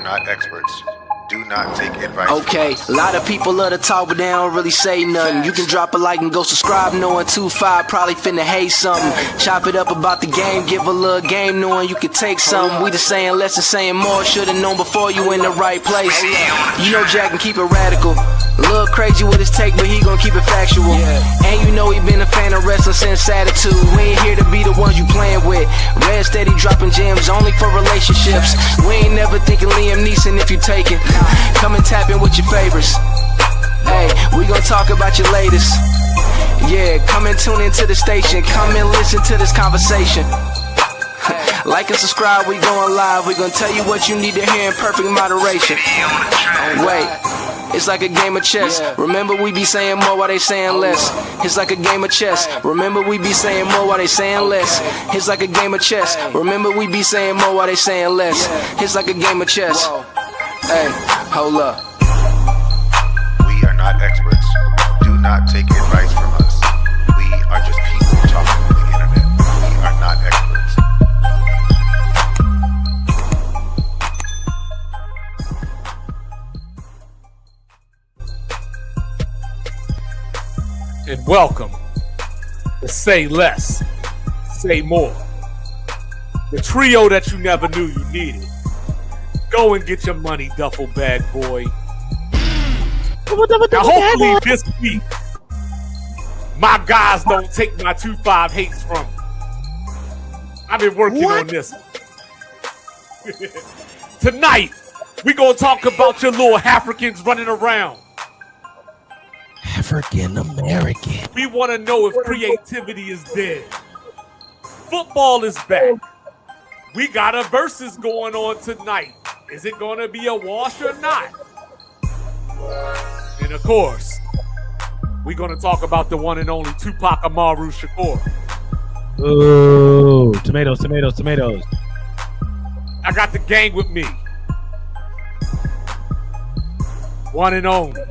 not experts. Do not take advice. Okay, a lot of people love to talk, but they don't really say nothing. You can drop a like and go subscribe, knowing 2-5 probably finna hate something. Chop it up about the game, give a little game, knowing you can take something. We just saying less and saying more, should've known before you in the right place. You know Jack can keep it radical. A little crazy with his take, but he gon' keep it factual. And you know he been a fan of wrestling since attitude. We ain't here to be the ones you playing with. Red steady dropping gems only for relationships. We ain't never thinking Liam Neeson if you take it. Come and tap in with your favorites. Hey, we gon' talk about your latest. Yeah, come and tune into the station. Come and listen to this conversation. Like and subscribe, we going live. We gon' tell you what you need to hear in perfect moderation. Wait, it's like a game of chess. Remember we be saying more while they saying less. It's like a game of chess. Remember we be saying more while they saying less. It's like a game of chess. Remember we be saying more while they saying less. It's like a game of chess. Hey, hold up. We are not experts. Do not take advice from us. We are just people talking on the internet. We are not experts. And welcome to Say Less, Say More. The trio that you never knew you needed. Go and get your money, duffel bag boy. Now hopefully this week, my guys don't take my 2-5 hates from me. I've been working on this. Tonight, we gonna talk about your little Africans running around. African American. We want to know if creativity is dead. Football is back. We got a Verzuz going on tonight. Is it going to be a wash or not? And of course, we're going to talk about the one and only Tupac Amaru Shakur. Ooh, tomatoes, tomatoes, tomatoes. I got the gang with me. One and only.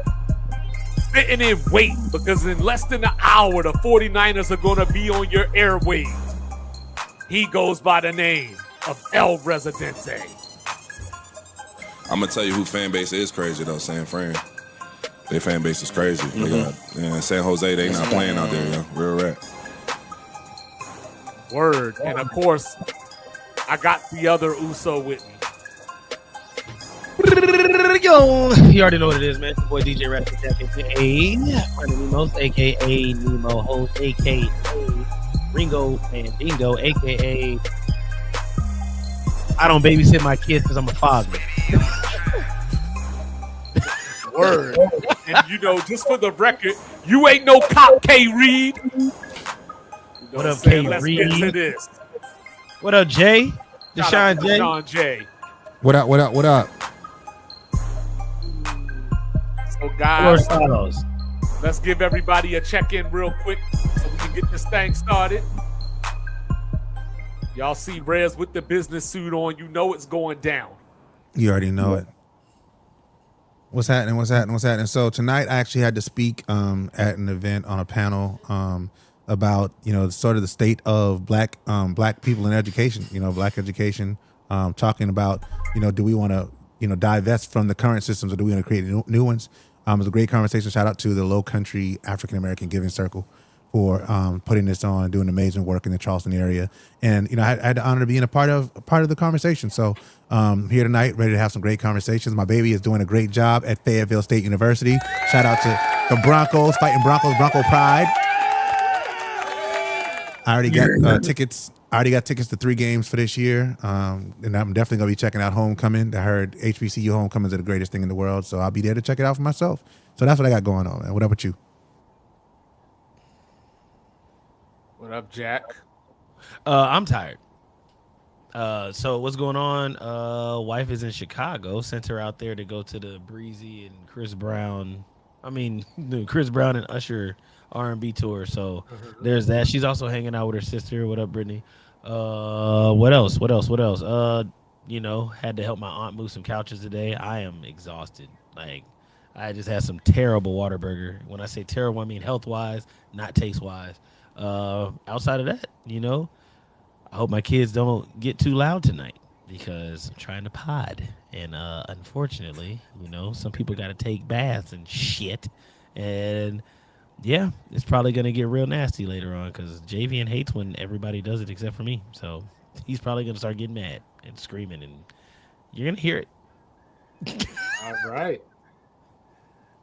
Sitting in wait because in less than an hour, the 49ers are going to be on your airwaves. He goes by the name of El Residente. I'm gonna tell you who fan base is crazy though. San Fran, their fan base is crazy. San Jose, they not playing out there. Yo. Real rap. Word, and of course, I got the other Uso with me. Yo, you already know what it is, man. It's your boy DJ Radical Jack, aka Nemos, aka Nemo Host, aka Ringo and Dingo, aka I don't babysit my kids because I'm a father. Word. And you know, just for the record, you ain't no cop, K. Reed. What up, K. Let's Reed? get to this. What up, Jay? Shout out Deshaun to J. Deshaun J. What up, what up, what up? So guys, Carlos. let's give everybody a check-in real quick so we can get this thing started. Y'all see ReZ with the business suit on. You know it's going down. You already know it. What's happening? What's happening? What's happening? So tonight I actually had to speak at an event on a panel about, you know, sort of the state of black people in education, you know, black education, talking about, you know, do we want to, you know, divest from the current systems or do we want to create new ones? It was a great conversation. Shout out to the Low Country African American Giving Circle for putting this on, doing amazing work in the Charleston area. And, you know, I had the honor of being a part of the conversation. So here tonight, ready to have some great conversations. My baby is doing a great job at Fayetteville State University. Shout out to the Broncos, fighting Broncos, Bronco Pride. I already got tickets. I already got tickets to 3 games for this year. And I'm definitely going to be checking out Homecoming. I heard HBCU Homecomings are the greatest thing in the world. So I'll be there to check it out for myself. So that's what I got going on, man. What up with you? What up, Jack? I'm tired. So what's going on? Wife is in Chicago. Sent her out there to go to the Breezy and Chris Brown and Usher R&B tour. So there's that. She's also hanging out with her sister. What up, Brittany? What else? You know, had to help my aunt move some couches today. I am exhausted. Like, I just had some terrible Whataburger. When I say terrible, I mean health-wise, not taste-wise. Outside of that, you know, I hope my kids don't get too loud tonight. because I'm trying to pod, and unfortunately, some people got to take baths and shit, and yeah, it's probably gonna get real nasty later on because Javian hates when everybody does it except for me. So he's probably gonna start getting mad and screaming, and you're gonna hear it. All right.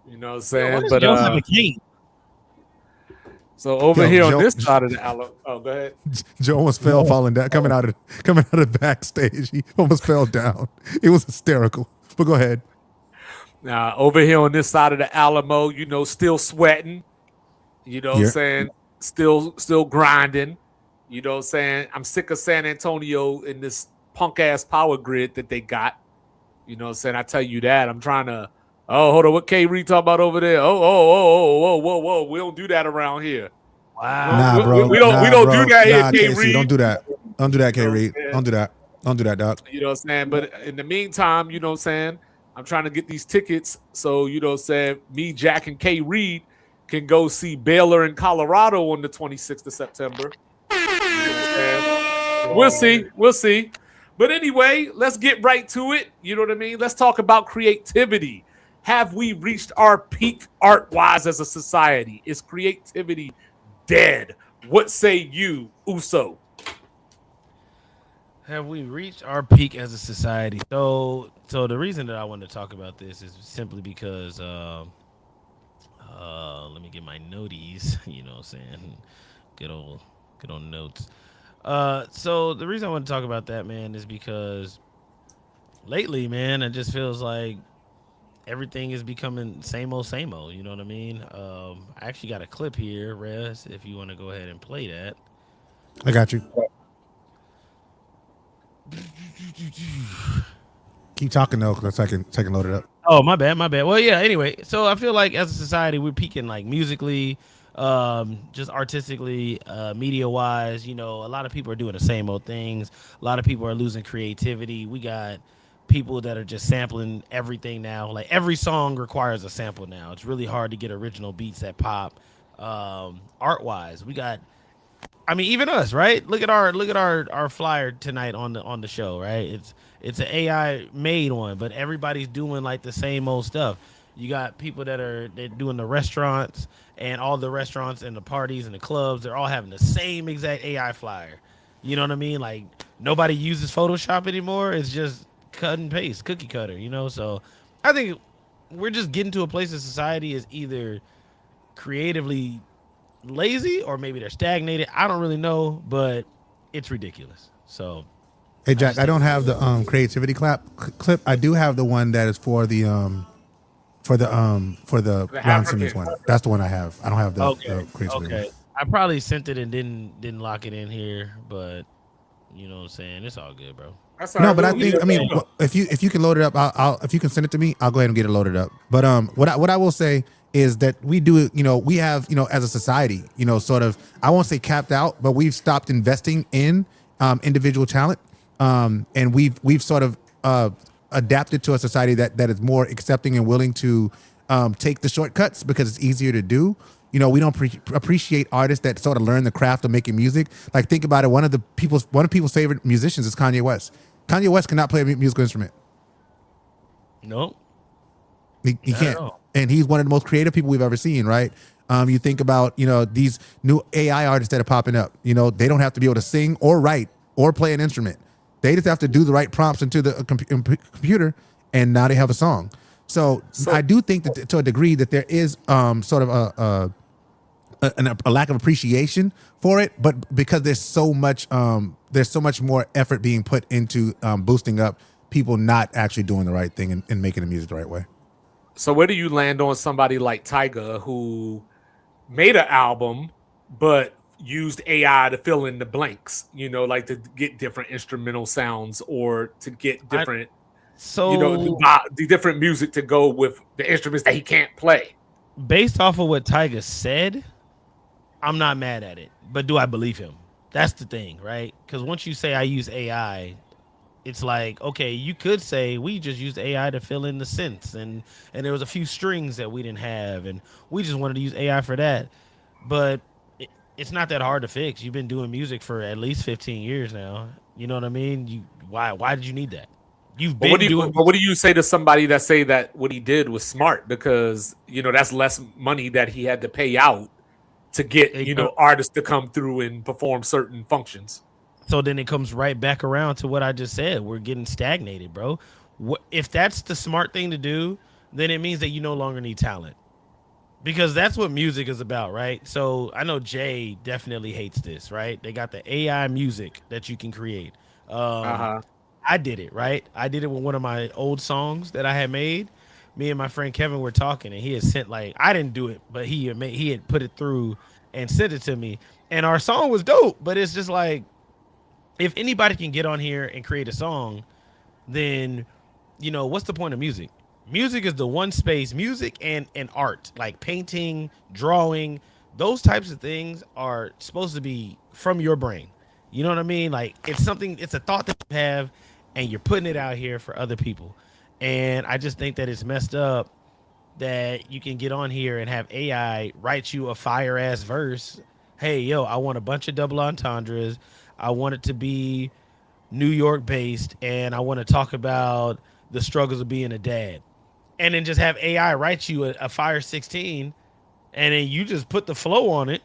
You know what I'm Yo, saying? why does But Joe have a cane? so over Yo, here on Joe- this side of the Alamo. Oh, go ahead. Joe almost fell falling down, coming out of backstage. He almost fell down. It was hysterical. But go ahead. Now over here on this side of the Alamo, still sweating. You know what I'm Yeah. saying? Still grinding. You know what I'm saying? I'm sick of San Antonio in this punk ass power grid that they got. You know what I'm saying? I tell you that. I'm trying to. Oh, hold on. What K Reed talking about over there? Whoa. We don't do that around here. Wow. Nah, bro. We don't do that here, K KC, Reed. don't do that. Don't do that, K You know what Reed. I'm saying? Don't do that. Don't do that, dog. You know what I'm saying? But in the meantime, you know what I'm saying? I'm trying to get these tickets. So, you know what I'm saying? Me, Jack, and K Reed can go see Baylor in Colorado on the 26th of September. You know what I'm saying? We'll see. But anyway, let's get right to it. You know what I mean? Let's talk about creativity. Have we reached our peak art-wise as a society? Is creativity dead? What say you, Uso? Have we reached our peak as a society? So the reason that I wanted to talk about this is simply because let me get my noties. You know what I'm saying? Good old notes. So the reason I want to talk about that, man, is because lately, man, it just feels like everything is becoming same old. You know what I mean? I actually got a clip here, Rez, if you want to go ahead and play that. I got you. Keep talking though, because I can load it up. Oh, my bad. Well, yeah, anyway, so I feel like as a society, we're peaking like musically, just artistically, media wise. A lot of people are doing the same old things. A lot of people are losing creativity. We got people that are just sampling everything now. Like every song requires a sample now. It's really hard to get original beats that pop. Art wise, we got, I mean, even us, right? Look at our flyer tonight on the show, right? It's an AI made one, but everybody's doing like the same old stuff. You got people they're doing the restaurants, and all the restaurants and the parties and the clubs, they're all having the same exact AI flyer. You know what I mean? Like nobody uses Photoshop anymore. It's just cut and paste, cookie cutter, So I think we're just getting to a place in society is either creatively lazy or maybe they're stagnated. I don't really know, but it's ridiculous. So Hey Jack, I don't have the creativity clip. I do have the one that is for the Ron Simmons one. That's the one I have. I don't have the creativity. Okay. I probably sent it and didn't lock it in here, but you know what I'm saying? It's all good, bro. No, but I mean, if you can load it up, I'll if you can send it to me, I'll go ahead and get it loaded up. But what I will say is that we do, we have, as a society, sort of, I won't say capped out, but we've stopped investing in individual talent. And we've sort of adapted to a society that is more accepting and willing to take the shortcuts because it's easier to do. We don't appreciate artists that sort of learn the craft of making music. Like think about it, one of people's favorite musicians is Kanye West. Kanye West cannot play a musical instrument. No, he can't, and he's one of the most creative people we've ever seen. Right? You think about these new AI artists that are popping up. They don't have to be able to sing or write or play an instrument. They just have to do the right prompts into the computer, and now they have a song. So I do think that to a degree that there is sort of a lack of appreciation for it, but because there's so much more effort being put into boosting up people not actually doing the right thing and making the music the right way. So where do you land on somebody like Tyga who made an album, but used AI to fill in the blanks, like to get different instrumental sounds or to get different, the different music to go with the instruments that he can't play. Based off of what Tyga said, I'm not mad at it, but do I believe him? That's the thing, right? Because once you say I use AI, it's like, okay, you could say we just used AI to fill in the synths and there was a few strings that we didn't have and we just wanted to use AI for that. But it's not that hard to fix. You've been doing music for at least 15 years now. You know what I mean? Why did you need that? You've But been doing what do you say to somebody that say that what he did was smart because that's less money that he had to pay out to get artists to come through and perform certain functions. So then it comes right back around to what I just said. We're getting stagnated, bro. If that's the smart thing to do, then it means that you no longer need talent. Because that's what music is about, right? So I know Jay definitely hates this, right? They got the AI music that you can create. I did it, right? I did it with one of my old songs that I had made. Me and my friend Kevin were talking, and he had sent I didn't do it, but he had put it through and sent it to me, and our song was dope. But it's just like, if anybody can get on here and create a song, then what's the point of music? Music is the one space. Music and art, like painting, drawing, those types of things are supposed to be from your brain. You know what I mean? Like it's a thought that you have, and you're putting it out here for other people. And I just think that it's messed up that you can get on here and have AI write you a fire ass verse. Hey, yo, I want a bunch of double entendres. I want it to be New York based, and I want to talk about the struggles of being a dad. And then just have AI write you a fire 16, and then you just put the flow on it,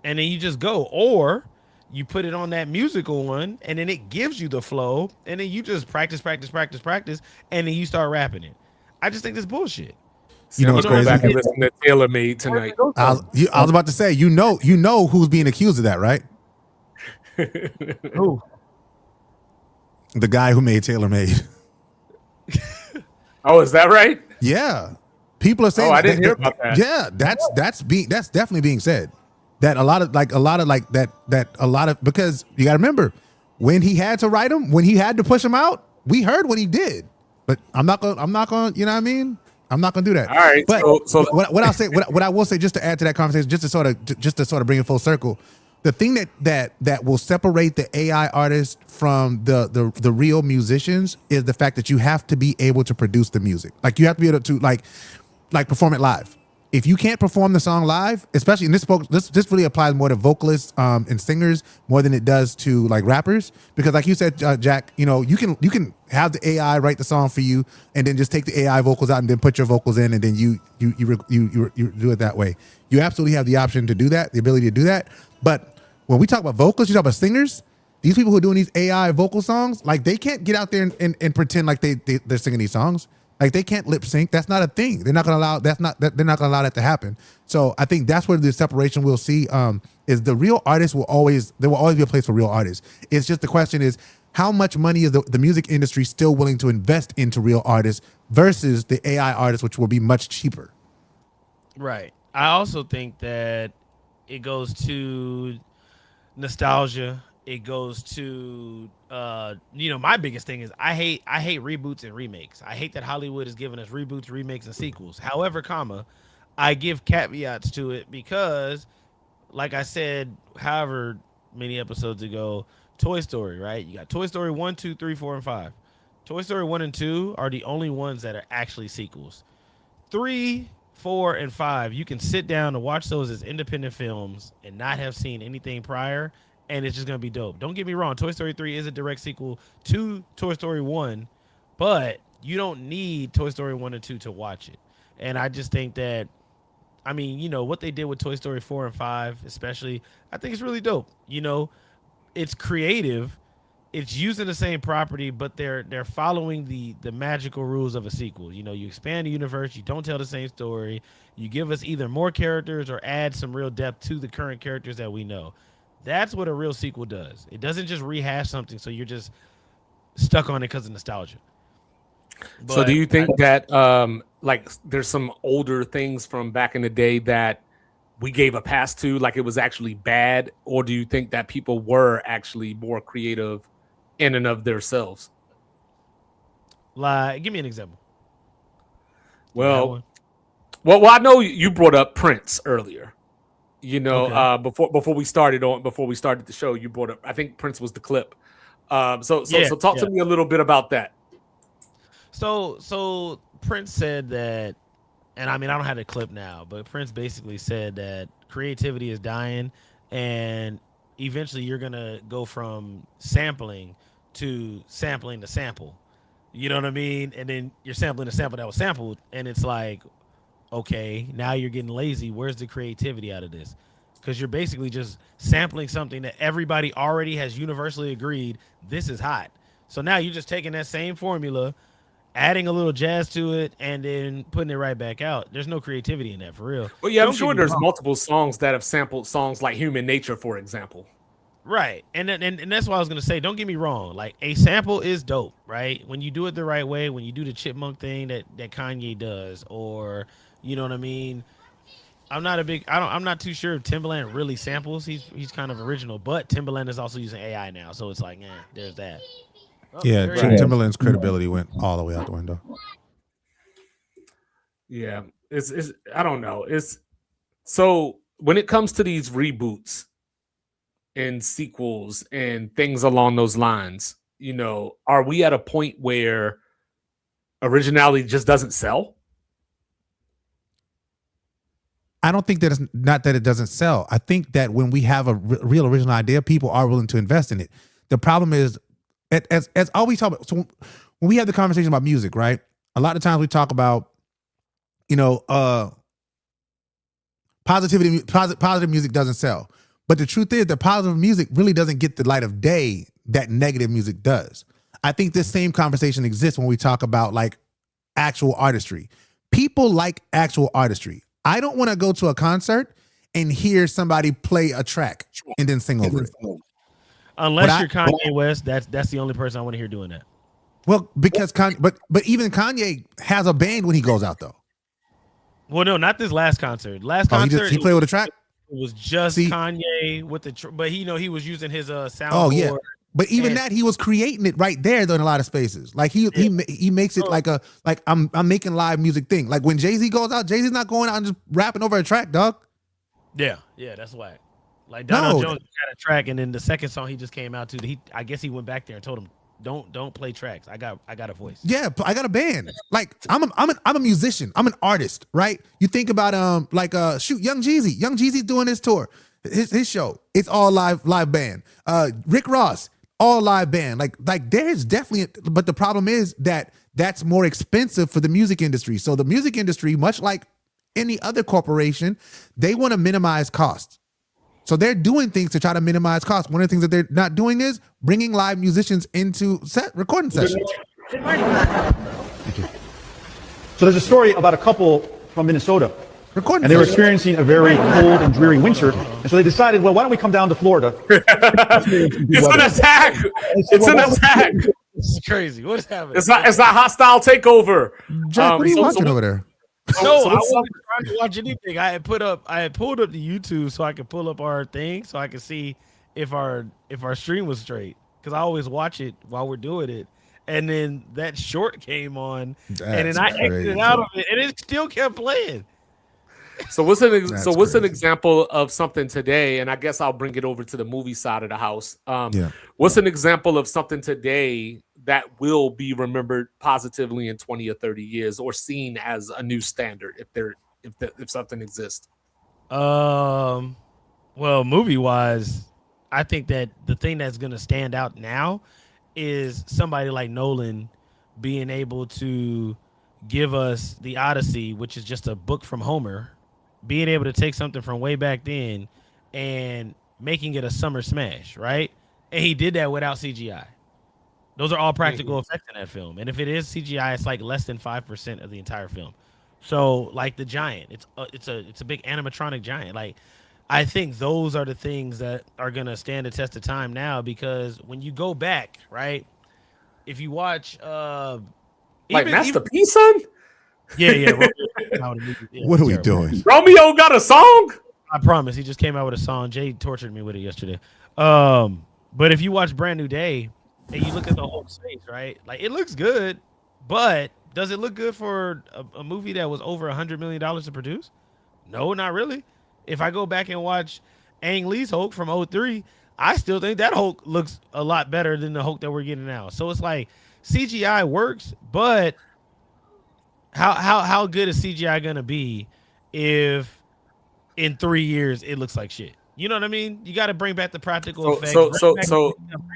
and then you just go. Or you put it on that musical one, and then it gives you the flow, and then you just practice, and then you start rapping it. I just think this bullshit. You know what's crazy? Back and listen to Taylor Made tonight. I was about to say, you know who's being accused of that, right? Who? The guy who made Taylor Made. Oh, is that right? Yeah, people are saying. Oh, I didn't hear about that. Yeah, that's definitely being said. That a lot of because you got to remember when he had to write him, when he had to push him out, we heard what he did. But I'm not going. You know what I mean? I'm not going to do that. All right. But so what I'll say, what I will say, just to add to that conversation, just to sort of bring it full circle. The thing that will separate the AI artist from the real musicians is the fact that you have to be able to produce the music. Like you have to be able to like perform it live. If you can't perform the song live, especially, and this really applies more to vocalists and singers more than it does to like rappers, because like you said, Jack, you can have the AI write the song for you and then just take the AI vocals out and then put your vocals in, and then you do it that way. You absolutely have the option to do that, the ability to do that. But when we talk about vocalists, you talk about singers, these people who are doing these AI vocal songs, like they can't get out there and pretend like they're singing these songs. Like they can't lip sync. That's not a thing. They're not going to allow. They're not going to allow that to happen. So I think that's where the separation we'll see is the real artists there will always be a place for real artists. It's just the question is how much money is the music industry still willing to invest into real artists versus the AI artists, which will be much cheaper. Right. I also think that it goes to nostalgia. It goes to my biggest thing is I hate reboots and remakes. I hate that Hollywood is giving us reboots, remakes, and sequels. However, I give caveats to it because, like I said, however many episodes ago, Toy Story, right? You got Toy Story 1, 2, 3, 4, and 5. Toy Story 1 and 2 are the only ones that are actually sequels. 3, 4, and 5, you can sit down and watch those as independent films and not have seen anything prior, and it's just going to be dope. Don't get me wrong. Toy Story 3 is a direct sequel to Toy Story 1, but you don't need Toy Story 1 and 2 to watch it. And I just think that, what they did with Toy Story 4 and 5, especially, I think it's really dope. It's creative. It's using the same property, but they're following the magical rules of a sequel. You expand the universe. You don't tell the same story. You give us either more characters or add some real depth to the current characters that we know. That's what a real sequel does. It doesn't just rehash something so you're just stuck on it because of nostalgia. So do you think that there's some older things from back in the day that we gave a pass to, like it was actually bad, or do you think that people were actually more creative in and of themselves? Like, give me an example. Well, I know you brought up Prince earlier. Okay. Before we started the show, you brought up, I think Prince was the clip. So talk to me a little bit about that. So Prince said that, and I don't have the clip now, but Prince basically said that creativity is dying and eventually you're gonna go from sampling to sampling the sample. You know what I mean? And then you're sampling the sample that was sampled, and it's like, okay, now you're getting lazy. Where's the creativity out of this? Because you're basically just sampling something that everybody already has universally agreed this is hot. So now you're just taking that same formula, adding a little jazz to it, and then putting it right back out. There's no creativity in that, for real. Well, yeah, I'm Don't sure get me there's wrong. multiple songs that have sampled songs like Human Nature, for example. Right. And that's what I was going to say. Don't get me wrong. Like, a sample is dope, right? When you do it the right way, when you do the chipmunk thing that Kanye does, or, you know what I mean? I'm not too sure if Timbaland really samples. He's kind of original, but Timbaland is also using AI now. So it's like, there's that. Oh, Yeah, there he is. Timberland's credibility went all the way out the window. Yeah, it's I don't know. It's so when it comes to these reboots and sequels and things along those lines, are we at a point where originality just doesn't sell? I don't think that it's not that it doesn't sell. I think that when we have a real original idea, people are willing to invest in it. The problem is, as always talk about, so when we have the conversation about music, right? A lot of times we talk about, positive music doesn't sell. But the truth is that positive music really doesn't get the light of day that negative music does. I think this same conversation exists when we talk about like actual artistry. People like actual artistry. I don't want to go to a concert and hear somebody play a track and then sing over it. Unless you're Kanye West, that's the only person I want to hear doing that. Well, because but even Kanye has a band when he goes out though. Well, no, not this last concert. Last concert he played with a track. It was just Kanye with but he was using his soundboard. Oh yeah. But even that, he was creating it right there though in a lot of spaces. Like he makes it like I'm making live music thing. Like when Jay-Z goes out, Jay-Z's not going out and just rapping over a track, dog. Yeah, that's whack. Like Donell Jones had a track, and then the second song he just came out to, I guess he went back there and told him, don't play tracks. I got a voice. Yeah, I got a band. Like I'm a musician. I'm an artist, right? You think about Young Jeezy. Young Jeezy's doing his tour, his show. It's all live band. Rick Ross. All live band. Like there's definitely, but the problem is that that's more expensive for the music industry. So the music industry, much like any other corporation, they want to minimize costs. So they're doing things to try to minimize costs. One of the things that they're not doing is bringing live musicians into recording sessions. So there's a story about a couple from Minnesota. Recording and they were sessions. experiencing a very cold and dreary winter. And so they decided, well, why don't we come down to Florida? It's an attack. It's an attack. It's crazy. What is happening? It's not hostile takeover. Jack, what are you watching over there? No, I wasn't trying to watch anything. I had pulled up the YouTube so I could pull up our thing so I could see if our stream was straight. Because I always watch it while we're doing it. And then that short came on, and then I exited out of it, and it still kept playing. So what's an example of something today? And I guess I'll bring it over to the movie side of the house. What's an example of something today that will be remembered positively in 20 or 30 years, or seen as a new standard if something exists? Well, movie wise, I think that the thing that's going to stand out now is somebody like Nolan being able to give us the Odyssey, which is just a book from Homer, being able to take something from way back then and making it a summer smash, right? And he did that without CGI. Those are all practical effects in that film. And if it is CGI, it's like less than 5% of the entire film. So like the giant, it's a big animatronic giant. Like I think those are the things that are going to stand the test of time now, because when you go back, right? If you watch like Master P, son? Yeah. What are we doing? Romeo got a song? I promise. He just came out with a song. Jay tortured me with it yesterday. But if you watch Brand New Day and you look at the whole space, right? Like it looks good, but does it look good for a movie that was over $100 million to produce? No, not really. If I go back and watch Ang Lee's Hulk from 2003, I still think that Hulk looks a lot better than the Hulk that we're getting now. So it's like CGI works, but how good is CGI gonna be if in 3 years it looks like shit? You know what I mean? You got to bring back the practical So effects. so so Bring so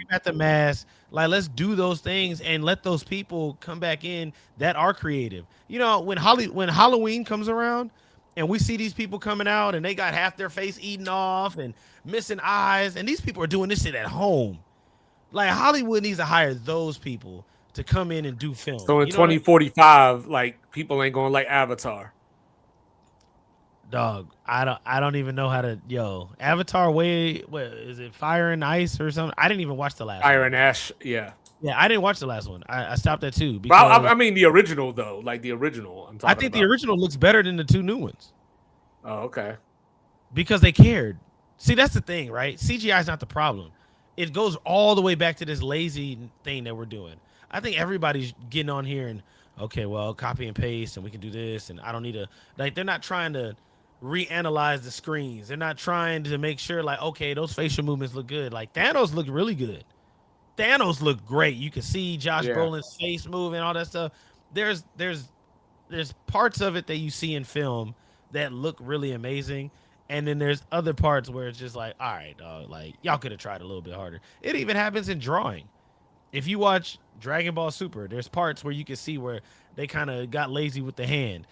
back the mask. Like, let's do those things and let those people come back in that are creative. You know, when Halloween comes around and we see these people coming out and they got half their face eaten off and missing eyes, and these people are doing this shit at home. Like, Hollywood needs to hire those people to come in and do film. so in You know what I mean? 2045, like people ain't gonna like Avatar. Dog, I don't even know how to Avatar what is it, Fire and Ice or something? I didn't even watch the last one. Iron Ash, yeah. Yeah, I didn't watch the last one. I stopped at 2 But because I mean the original though, like the original. I'm talking I think about. the original looks better than the 2 new ones Oh, okay. because they cared. See, that's the thing, right? CGI is not the problem. It goes all the way back to this lazy thing that we're doing. I think everybody's getting on here and okay, well, copy and paste and we can do this and I don't need to, like, they're not trying to reanalyze the screens. They're not trying to make sure like, okay, those facial movements look good. Like Thanos looked really good. Thanos looked great. You can see Josh Brolin's face moving, all that stuff. There's parts of it that you see in film that look really amazing, and then there's other parts where it's just like, all right, dog, like y'all could have tried a little bit harder. It even happens in drawing. If you watch Dragon Ball Super, there's parts where you can see where they kind of got lazy with the hand.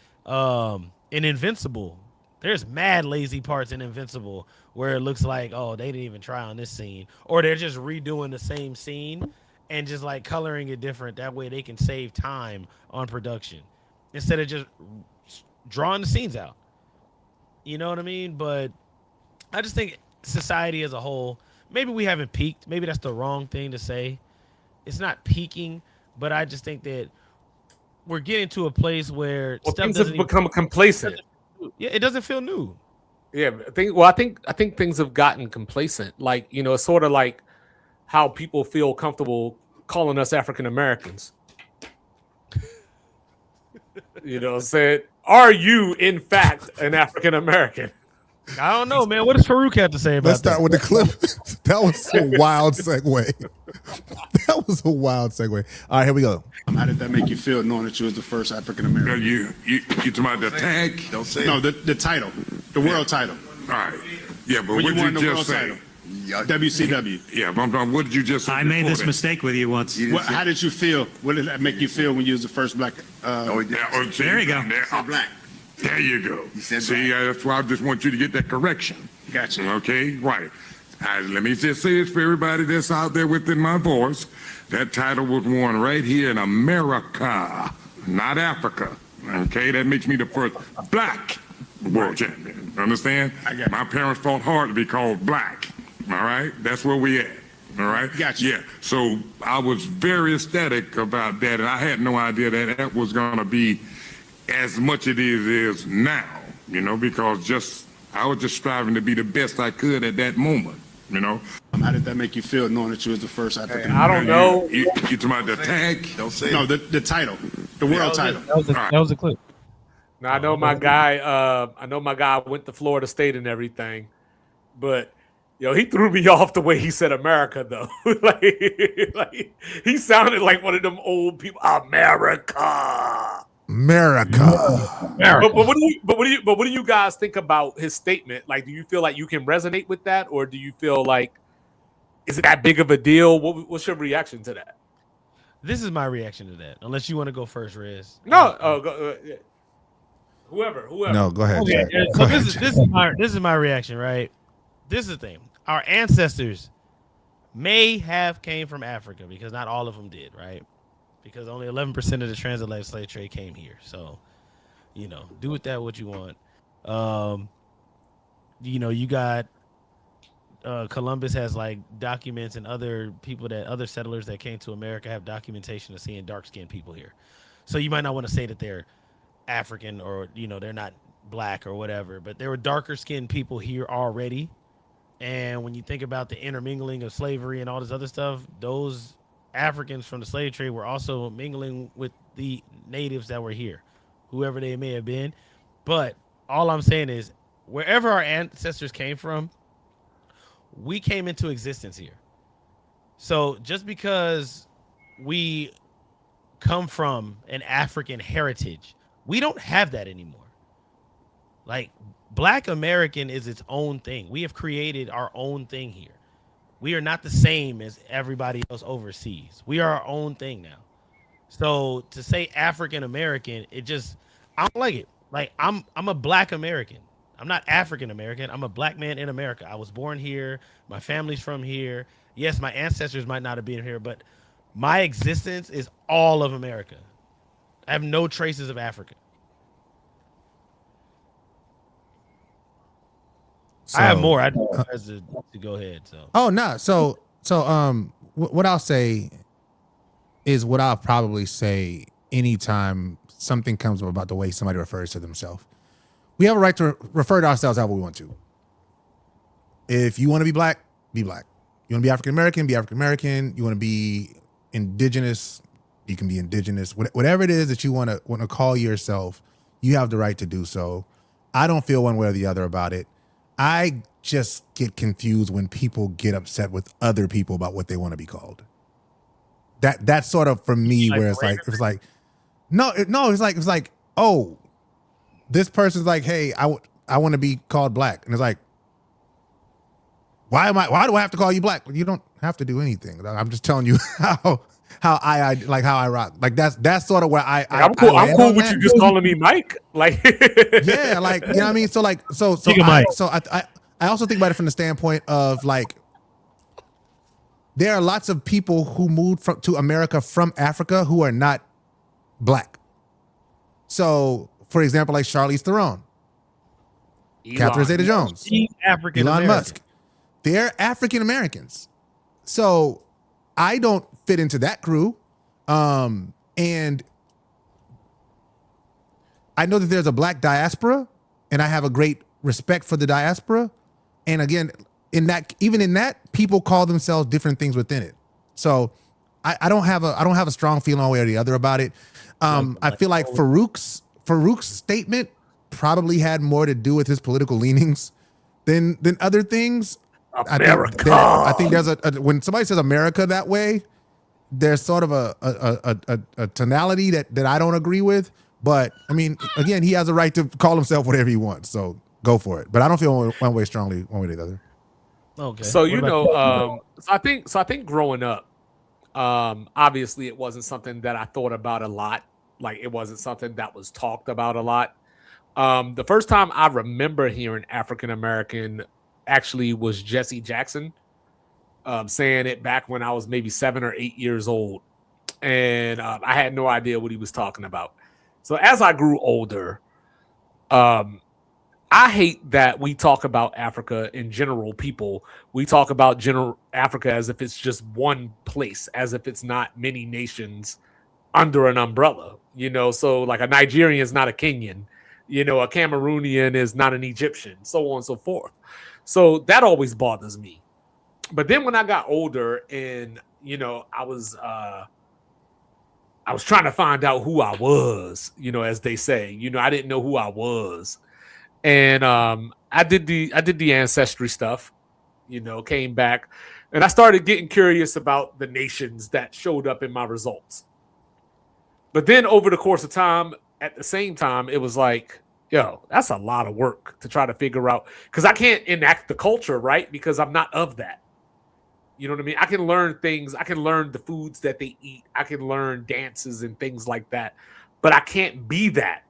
In Invincible, there's mad lazy parts in Invincible where it looks like, oh, they didn't even try on this scene, or they're just redoing the same scene and just like coloring it different. That way they can save time on production instead of just drawing the scenes out. You know what I mean? But I just think society as a whole, maybe we haven't peaked. Maybe that's the wrong thing to say. It's not peaking, but I just think that we're getting to a place where stuff things have become complacent. Yeah, it doesn't feel new. Yeah, I think things have gotten complacent. Like, you know, it's sort of like how people feel comfortable calling us African Americans. You know what I'm saying? Are you in fact an African American? I don't know, man. What does Farouk have to say about Let's start that? with the clip. That was a wild segue. That was a wild segue. All right, here we go. How did that make you feel knowing that you was the first African American? You talking about the tag? Don't say no, the title, the world title. All right. Yeah, but When what you won did the you world just say? title. WCW. Yeah, but what did you just say? I made this before that? mistake with you once. How did you feel? What did that make you feel when you was the first black? Yeah, see, There you go. Black. There you go. said See, that's why I just want you to get that correction. Gotcha. Okay, right. Let me just say this for everybody that's out there within my voice. That title was won right here in America, not Africa. Okay, that makes me the first black world champion. Understand? I got it. My parents fought hard to be called black. All right? That's where we at. All right? Gotcha. Yeah. So I was very ecstatic about that, and I had no idea that was going to be as much it is now, you know, because I was just striving to be the best I could at that moment, you know. How did that make you feel knowing that you was the first African I American? don't know. You talking about the tag? Don't say No, the title, the world title. That was a clip. Now I know my guy went to Florida State and everything, but he threw me off the way he said America though. like he sounded like one of them old people. America. But what do you guys think about his statement? Like, do you feel like you can resonate with that, or do you feel like is it that big of a deal? What's your reaction to that? This is my reaction to that. Unless you want to go first, Riz. No, yeah. Whoever. No, go ahead. Okay, Jack. so Go ahead, this is my reaction, right? This is the thing. Our ancestors may have came from Africa because not all of them did, right? Because only 11% of the transatlantic slave trade came here. So, do with that what you want. You got Columbus has like documents, and other settlers that came to America have documentation of seeing dark-skinned people here. So you might not want to say that they're African or, they're not black or whatever, but there were darker skinned people here already. And when you think about the intermingling of slavery and all this other stuff, those Africans from the slave trade were also mingling with the natives that were here, whoever they may have been. But all I'm saying is wherever our ancestors came from, we came into existence here. So just because we come from an African heritage, we don't have that anymore. Like, Black American is its own thing. We have created our own thing here. We are not the same as everybody else overseas. We are our own thing now. So to say African American, I don't like it. Like, I'm a Black American. I'm not African American. I'm a Black man in America. I was born here. My family's from here. Yes, my ancestors might not have been here, but my existence is all of America. I have no traces of Africa. So, I have more. I don't have to go ahead. So. Oh no. So what I'll say is what I'll probably say anytime something comes up about the way somebody refers to themselves. We have a right to refer to ourselves however we want to. If you want to be black, be black. You want to be African American, be African American. You want to be indigenous, you can be indigenous. Whatever it is that you want to call yourself, you have the right to do so. I don't feel one way or the other about it. I just get confused when people get upset with other people about what they want to be called. That's sort of for me where it's like, oh, this person's like, hey, I want to be called black, and it's like, why do I have to call you black? You don't have to do anything. I'm just telling you how I rock. Like that's sort of where I'm cool with you just calling me Mike. Like yeah, like you know what I mean. So I also think about it from the standpoint of like there are lots of people who moved to America from Africa who are not black. So for example, like Charlize Theron, Catherine Zeta-Jones, Elon Musk. They're African Americans. So I don't fit into that crew. And I know that there's a black diaspora, and I have a great respect for the diaspora. And again, even in that, people call themselves different things within it. So I don't have a strong feeling one way or the other about it. I feel like Farouk's statement probably had more to do with his political leanings than other things. America. I think there's when somebody says America that way, there's sort of a tonality that I don't agree with. But I mean, again, he has a right to call himself whatever he wants. So go for it. But I don't feel one way strongly one way or the other. Okay. So I think growing up, obviously it wasn't something that I thought about a lot. Like it wasn't something that was talked about a lot. The first time I remember hearing African American actually was Jesse Jackson saying it back when I was maybe 7 or 8 years old. And I had no idea what he was talking about. So as I grew older, I hate that we talk about Africa in general, people. We talk about general Africa as if it's just one place, as if it's not many nations under an umbrella, so like a Nigerian is not a Kenyan, a Cameroonian is not an Egyptian, so on and so forth. So that always bothers me. But then when I got older and, I was trying to find out who I was, as they say, I didn't know who I was. And I did the ancestry stuff, came back, and I started getting curious about the nations that showed up in my results. But then over the course of time, at the same time, it was like, yo, that's a lot of work to try to figure out, because I can't enact the culture, right? Because I'm not of that. You know what I mean? I can learn things. I can learn the foods that they eat. I can learn dances and things like that, but I can't be that.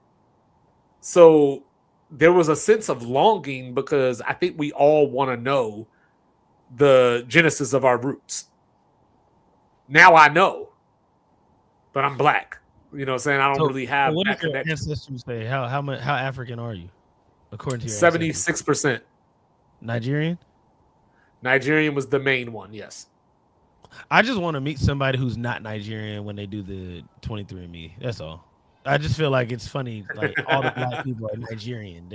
So there was a sense of longing because I think we all want to know the genesis of our roots. Now I know, but I'm black. You know what I'm saying? I don't really have what that did your connection. ancestors say? How African are you? According to your 76%. Nigerian? Nigerian was the main one, yes. I just want to meet somebody who's not Nigerian when they do the 23andMe. That's all. I just feel like it's funny. Like all the black people are Nigerian.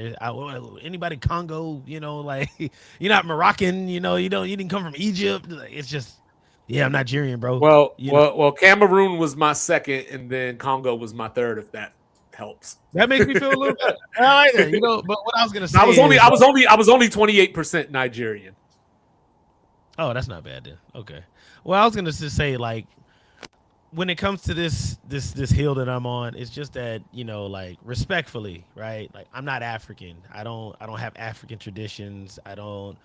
Anybody Congo, like you're not Moroccan. You didn't come from Egypt. It's just, yeah, I'm Nigerian, bro. Well, Cameroon was my second, and then Congo was my third. If that helps. That makes me feel a little better. I like that. But what I was gonna say, I was only 28% when it comes to this hill that I'm on, it's just that, like, respectfully, right? Like, I'm not African. I don't have African traditions. I don't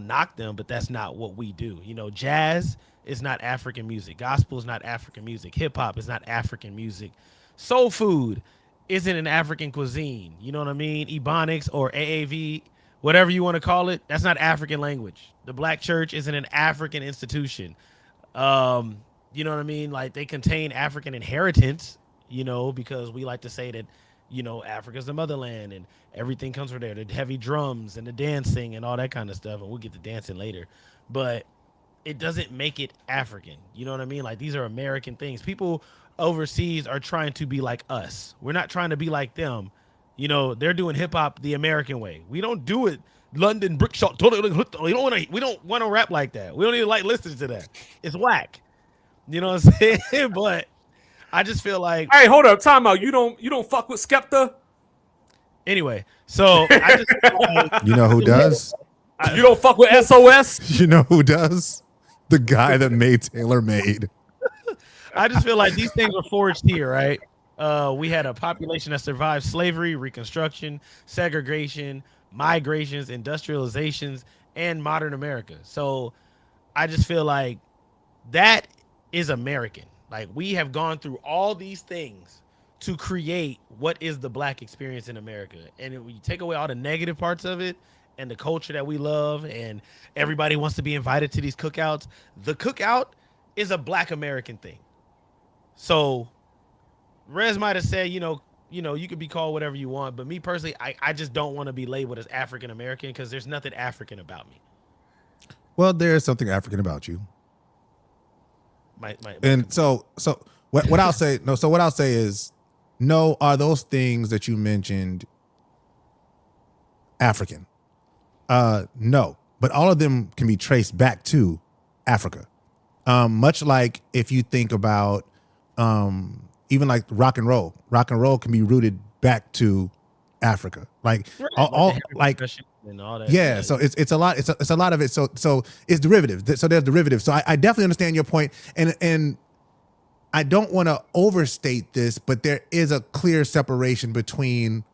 knock them, but that's not what we do. Jazz is not African music. Gospel is not African music. Hip hop is not African music. Soul food isn't an African cuisine. You know what I mean? Ebonics or AAV, whatever you want to call it, that's not African language. The Black church isn't an African institution. You know what I mean? Like, they contain African inheritance, because we like to say that, Africa's the motherland and everything comes from there. The heavy drums and the dancing and all that kind of stuff. And we'll get to dancing later. But it doesn't make it African. You know what I mean? Like, these are American things. People overseas are trying to be like us. We're not trying to be like them. They're doing hip hop the American way. We don't do it London brick shot. We don't want to rap like that. We don't even like listening to that. It's whack. You know what I'm saying? But I just feel like, hey, hold up, time out. You don't fuck with Skepta? Anyway, so I just feel like, You know who does? You don't fuck with SOS? You know who does? The guy that made Taylor Made. I just feel like these things were forged here, right? We had a population that survived slavery, Reconstruction, segregation, migrations, industrializations, and modern America. So I just feel like that is American. Like, we have gone through all these things to create what is the Black experience in America. And if you take away all the negative parts of it and the culture that we love and everybody wants to be invited to these cookouts, the cookout is a Black American thing. So ReZ might have said, you could be called whatever you want, but me personally, I just don't want to be labeled as African American because there's nothing African about me. Well, there is something African about you. And so what I'll say, what I'll say is, no, are those things that you mentioned African? No, but all of them can be traced back to Africa. Much like if you think about even like rock and roll can be rooted back to Africa. Like all like and all that. Yeah, so it's a lot. It's a lot of it. So it's derivative. So there's derivatives. So I definitely understand your point, and I don't want to overstate this, but there is a clear separation between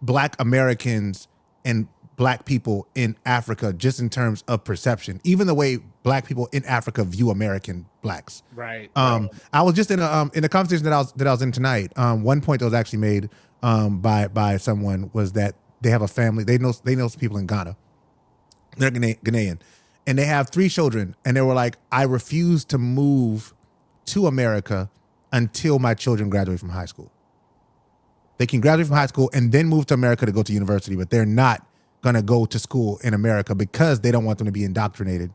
Black Americans and Black people in Africa, just in terms of perception, even the way Black people in Africa view American Blacks. Right. I was just in a conversation that I was in tonight. One point that was actually made by someone was that they have a family. They know some people in Ghana. They're Ghanaian, and they have 3 children. And they were like, I refuse to move to America until my children graduate from high school. They can graduate from high school and then move to America to go to university, but they're not going to go to school in America because they don't want them to be indoctrinated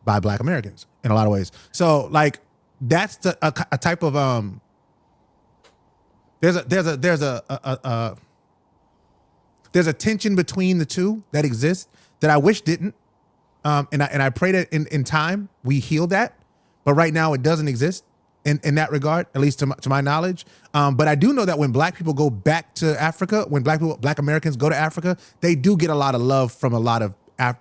by Black Americans in a lot of ways. So like, that's a type of there's a tension between the two that exists that I wish didn't. And I pray that in time we heal that. But right now it doesn't exist in that regard, at least to my knowledge. But I do know that when Black people go back to Africa, when Black Americans go to Africa, they do get a lot of love from a lot of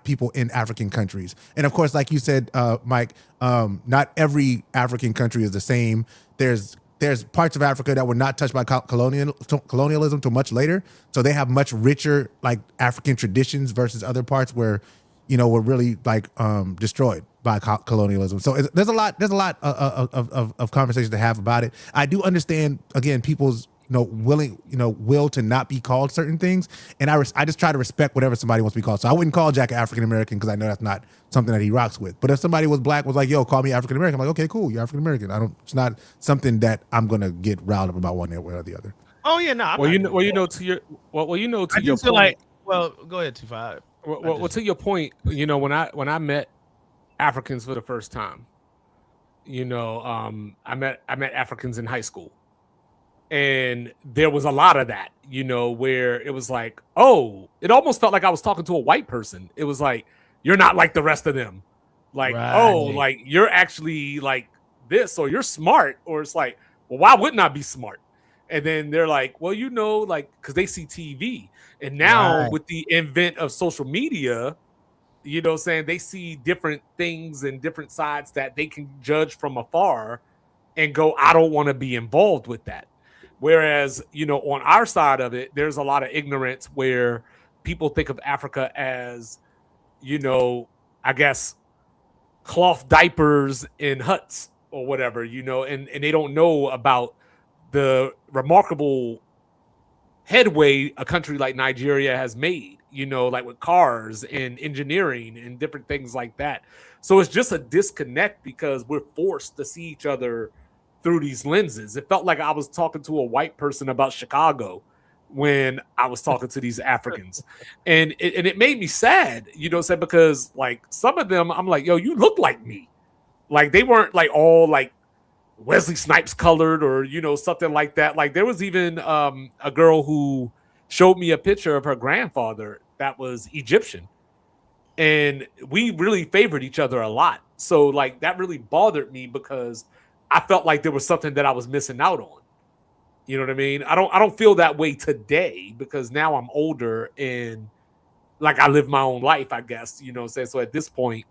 people in African countries. And of course, like you said, Mike, not every African country is the same. There's parts of Africa that were not touched by colonialism till much later. So they have much richer like African traditions versus other parts where, were really like destroyed by colonialism. So there's a lot of conversations to have about it. I do understand, again, people's will to not be called certain things, and I just try to respect whatever somebody wants to be called. So I wouldn't call Jack African American because I know that's not something that he rocks with. But if somebody was Black, was like, "Yo, call me African American," I'm like, "Okay, cool, you're African American." It's not something that I'm gonna get riled up about one way or the other. Oh yeah, no. To your point. Like, well, go ahead, 25. Well, to your point, when I met Africans for the first time, I met Africans in high school. And there was a lot of that, where it was like, oh, it almost felt like I was talking to a white person. It was like, you're not like the rest of them. Like, right. Oh, like you're actually like this, or you're smart. Or it's like, well, why wouldn't I be smart? And then they're like, well, like, because they see TV. And now with the advent of social media, saying they see different things and different sides that they can judge from afar. and go, I don't want to be involved with that. Whereas, on our side of it, there's a lot of ignorance where people think of Africa as, I guess, cloth diapers in huts or whatever, and they don't know about the remarkable headway a country like Nigeria has made, like with cars and engineering and different things like that. So it's just a disconnect because we're forced to see each other through these lenses. It felt like I was talking to a white person about Chicago when I was talking to these Africans. And it made me sad, because like some of them, I'm like, yo, you look like me. Like they weren't like all like Wesley Snipes colored or, something like that. Like there was even a girl who showed me a picture of her grandfather that was Egyptian. And we really favored each other a lot. So like that really bothered me because I felt like there was something that I was missing out on. You know what I mean? I don't feel that way today because now I'm older and like I live my own life, I guess, what I'm saying? So at this point,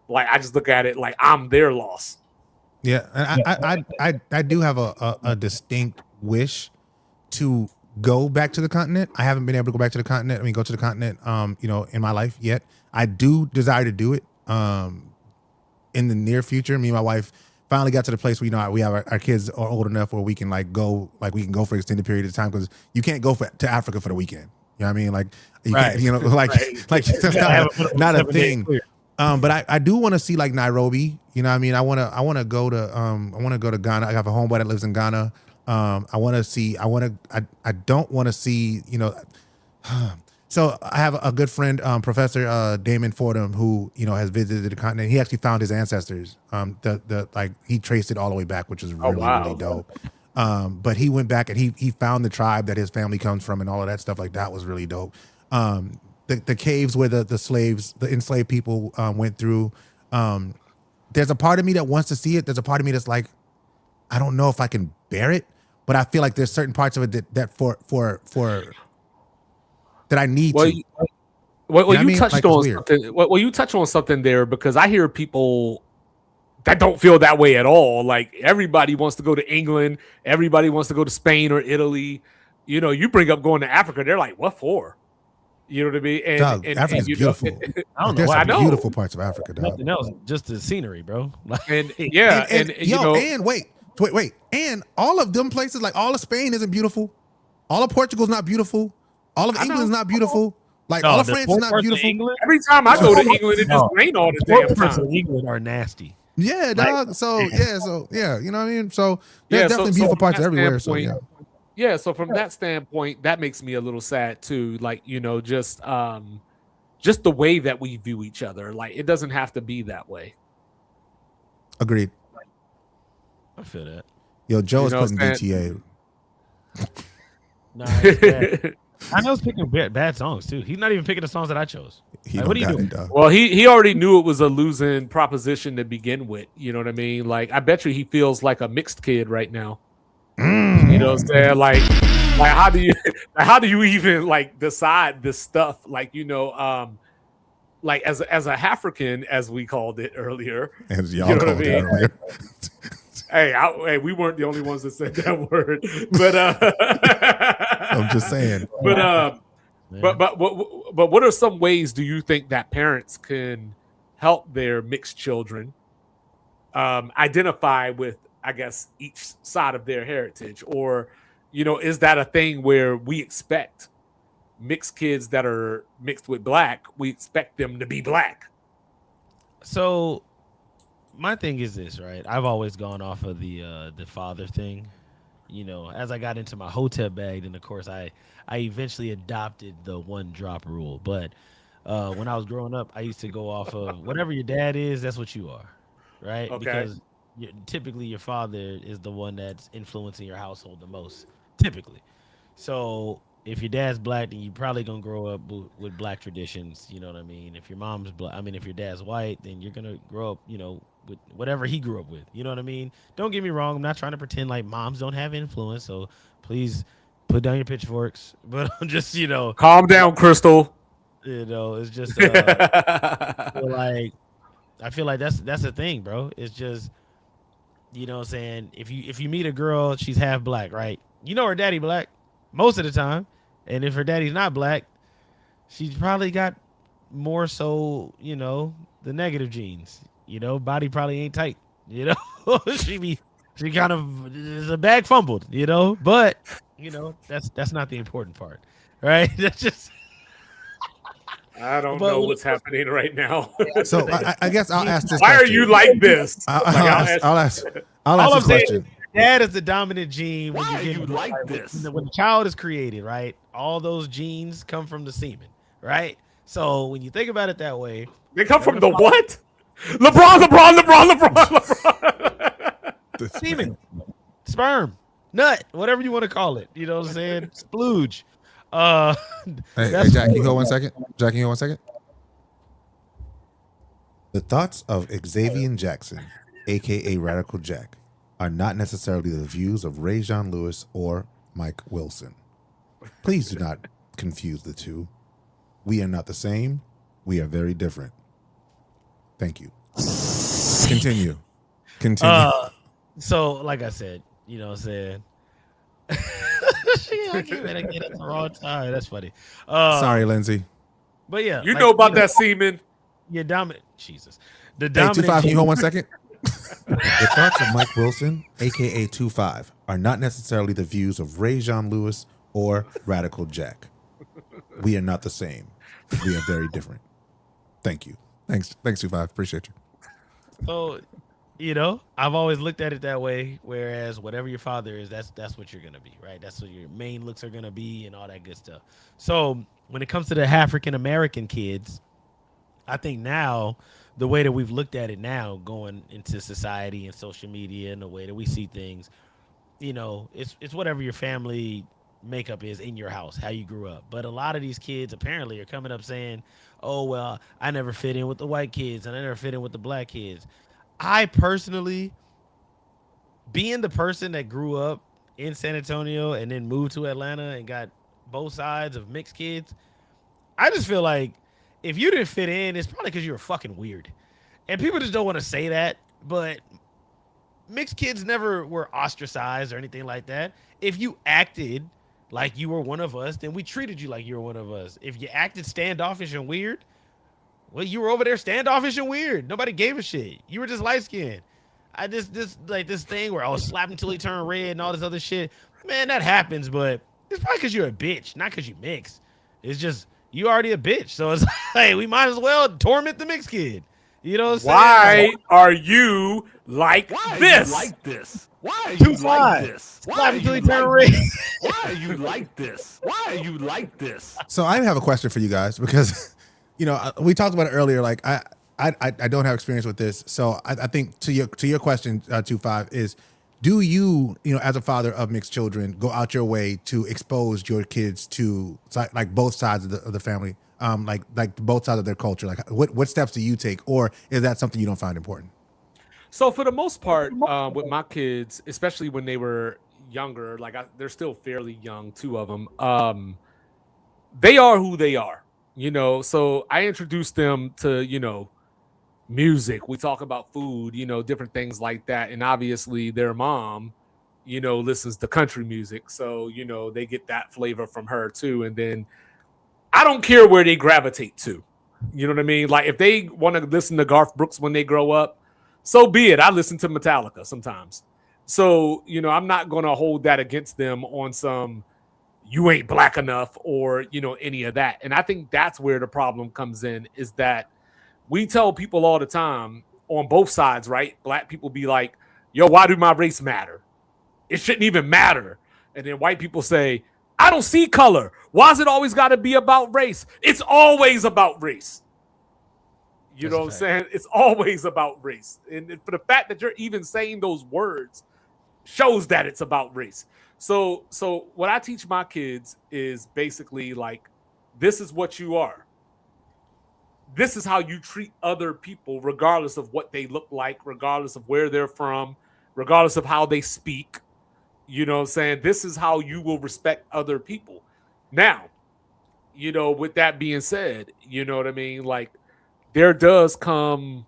like I just look at it like I'm their loss. Yeah, and I do have a distinct wish to go back to the continent. I haven't been able to go back to the continent. I mean, go to the continent, in my life yet. I do desire to do it in the near future. Me and my wife finally got to the place where we have our kids are old enough where we can go for extended period of time because you can't go to Africa for the weekend. You know what I mean? Like you can't, like that's not a thing. But I do want to see like Nairobi. You know what I mean? I want to go to Ghana. I have a homeboy that lives in Ghana. I don't want to see, so I have a good friend, Professor Damon Fordham, who, has visited the continent. He actually found his ancestors. He traced it all the way back, which is really dope. But he went back and he found the tribe that his family comes from and all of that stuff. Like that was really dope. The caves where the enslaved people went through. There's a part of me that wants to see it. There's a part of me that's like, I don't know if I can bear it, but I feel like there's certain parts of it that for that I need to. You touched on something. Well, you touched on something there because I hear people that don't feel that way at all. Like everybody wants to go to England, everybody wants to go to Spain or Italy. You bring up going to Africa, they're like, "What for?" You know what I mean? And Africa's beautiful. There's some beautiful parts of Africa, dog. Nothing else, just the scenery, bro. and wait, and all of them places, like all of Spain isn't beautiful. All of Portugal's not beautiful. All of England's not beautiful. Like all of France is not beautiful. England, every time I go to England, it just rain all the damn time. Of England are nasty. Yeah, dog. Like, so yeah, you know what I mean. So there's definitely beautiful parts everywhere. So yeah. Yeah, so from that standpoint, that makes me a little sad too. Like, just the way that we view each other. Like, it doesn't have to be that way. Agreed. I feel that. Yo, Joe is putting GTA. Nah, I know he's picking bad songs too. He's not even picking the songs that I chose. What are you doing? Well, he already knew it was a losing proposition to begin with. You know what I mean? Like, I bet you he feels like a mixed kid right now. You know what I'm saying? Like how do you even like decide this stuff? Like, like as a African, as we called it earlier. As y'all called it earlier. Hey, we weren't the only ones that said that word, but I'm just saying. But what are some ways do you think that parents can help their mixed children identify with, I guess, each side of their heritage? Or, is that a thing where we expect mixed kids that are mixed with black, we expect them to be black? So my thing is this, right? I've always gone off of the father thing. As I got into my hotel bag, then of course I eventually adopted the one drop rule. But when I was growing up, I used to go off of whatever your dad is, that's what you are, right? Okay. Because typically your father is the one that's influencing your household the most, typically. So if your dad's black, then you're probably gonna grow up with black traditions. You know what I mean? If your mom's black, if your dad's white, then you're gonna grow up, with whatever he grew up with. You know what I mean? Don't get me wrong. I'm not trying to pretend like moms don't have influence. So please put down your pitchforks. But I'm just, calm down, Crystal. It's just I feel like that's the thing, bro. It's just You know what I'm saying? If you meet a girl, she's half black, right? You know her daddy black most of the time. And if her daddy's not black, she's probably got more so, the negative genes. Body probably ain't tight. She kind of is a bag fumbled, but that's not the important part. Right? That's just I don't know what's happening right now. So I guess I'll ask this. Why question. are you like this? I'll ask all I'm this saying question. is dad is the dominant gene when Why you are you like this? when the child is created, right? All those genes come from the semen, right? So when you think about it that way, They come from the what? LeBron. Semen, sperm, nut, whatever you want to call it. You know what I'm saying? Splooge. Hey, Jack, you hold 1 second. Jack, you hold 1 second. The thoughts of Xavier Jackson, aka Radical Jack, are not necessarily the views of Ray John Lewis or Mike Wilson. Please do not confuse the two. We are not the same. We are very different. Thank you. Continue. So, like I said, you know what I'm saying? I came in again at the wrong time. That's funny. Sorry, Lindsay. But yeah. You know about that semen. You're dominant. Jesus. The Hey, dominant 25, can you gene- hold 1 second? The thoughts of Mike Wilson, aka 25, are not necessarily the views of Ray John Lewis or Radical Jack. We are not the same. We are very different. Thank you. Thanks, 25. Appreciate you. So, I've always looked at it that way. Whereas whatever your father is, that's what you're gonna be, right? That's what your main looks are gonna be, and all that good stuff. So when it comes to the African American kids, I think now the way that we've looked at it now, going into society and social media and the way that we see things, it's whatever your family makeup is in your house, how you grew up. But a lot of these kids apparently are coming up saying, "Oh well, I never fit in with the white kids, and I never fit in with the black kids." I personally, being the person that grew up in San Antonio and then moved to Atlanta and got both sides of mixed kids, I just feel like if you didn't fit in, it's probably because you were fucking weird. And people just don't want to say that, but mixed kids never were ostracized or anything like that. If you acted like you were one of us, then we treated you like you were one of us. If you acted standoffish and weird, well, you were over there standoffish and weird. Nobody gave a shit. You were just light skinned. This thing where I was slapping until he turned red and all this other shit. Man, that happens, but it's probably because you're a bitch, not because you mix. It's just you already a bitch. So it's like we might as well torment the mixed kid. You know what I'm saying? Why are you like Why this? Are you like this? Why are you like this? Why are you like this? Why are you like this? Why are you like this? So I have a question for you guys because, we talked about it earlier. Like I don't have experience with this, so I think to your question, 25 is, do you as a father of mixed children go out your way to expose your kids to like both sides of the family, like both sides of their culture? Like what steps do you take, or is that something you don't find important? So for the most part, with my kids, especially when they were younger, they're still fairly young, two of them. They are who they are, So I introduced them to music. We talk about food, different things like that, and obviously their mom, listens to country music, so they get that flavor from her too. And then I don't care where they gravitate to, you know what I mean? Like if they want to listen to Garth Brooks when they grow up, so be it. I listen to Metallica sometimes. So, I'm not going to hold that against them on some, you ain't black enough or, any of that. And I think that's where the problem comes in, is that we tell people all the time on both sides, right? Black people be like, yo, why do my race matter? It shouldn't even matter. And then white people say, I don't see color. Why is it always got to be about race? It's always about race. You know what I'm saying? It's always about race. And for the fact that you're even saying those words shows that it's about race. So what I teach my kids is basically like, this is what you are. This is how you treat other people, regardless of what they look like, regardless of where they're from, regardless of how they speak. You know what I'm saying? This is how you will respect other people. Now, with that being said, you know what I mean? Like, there does come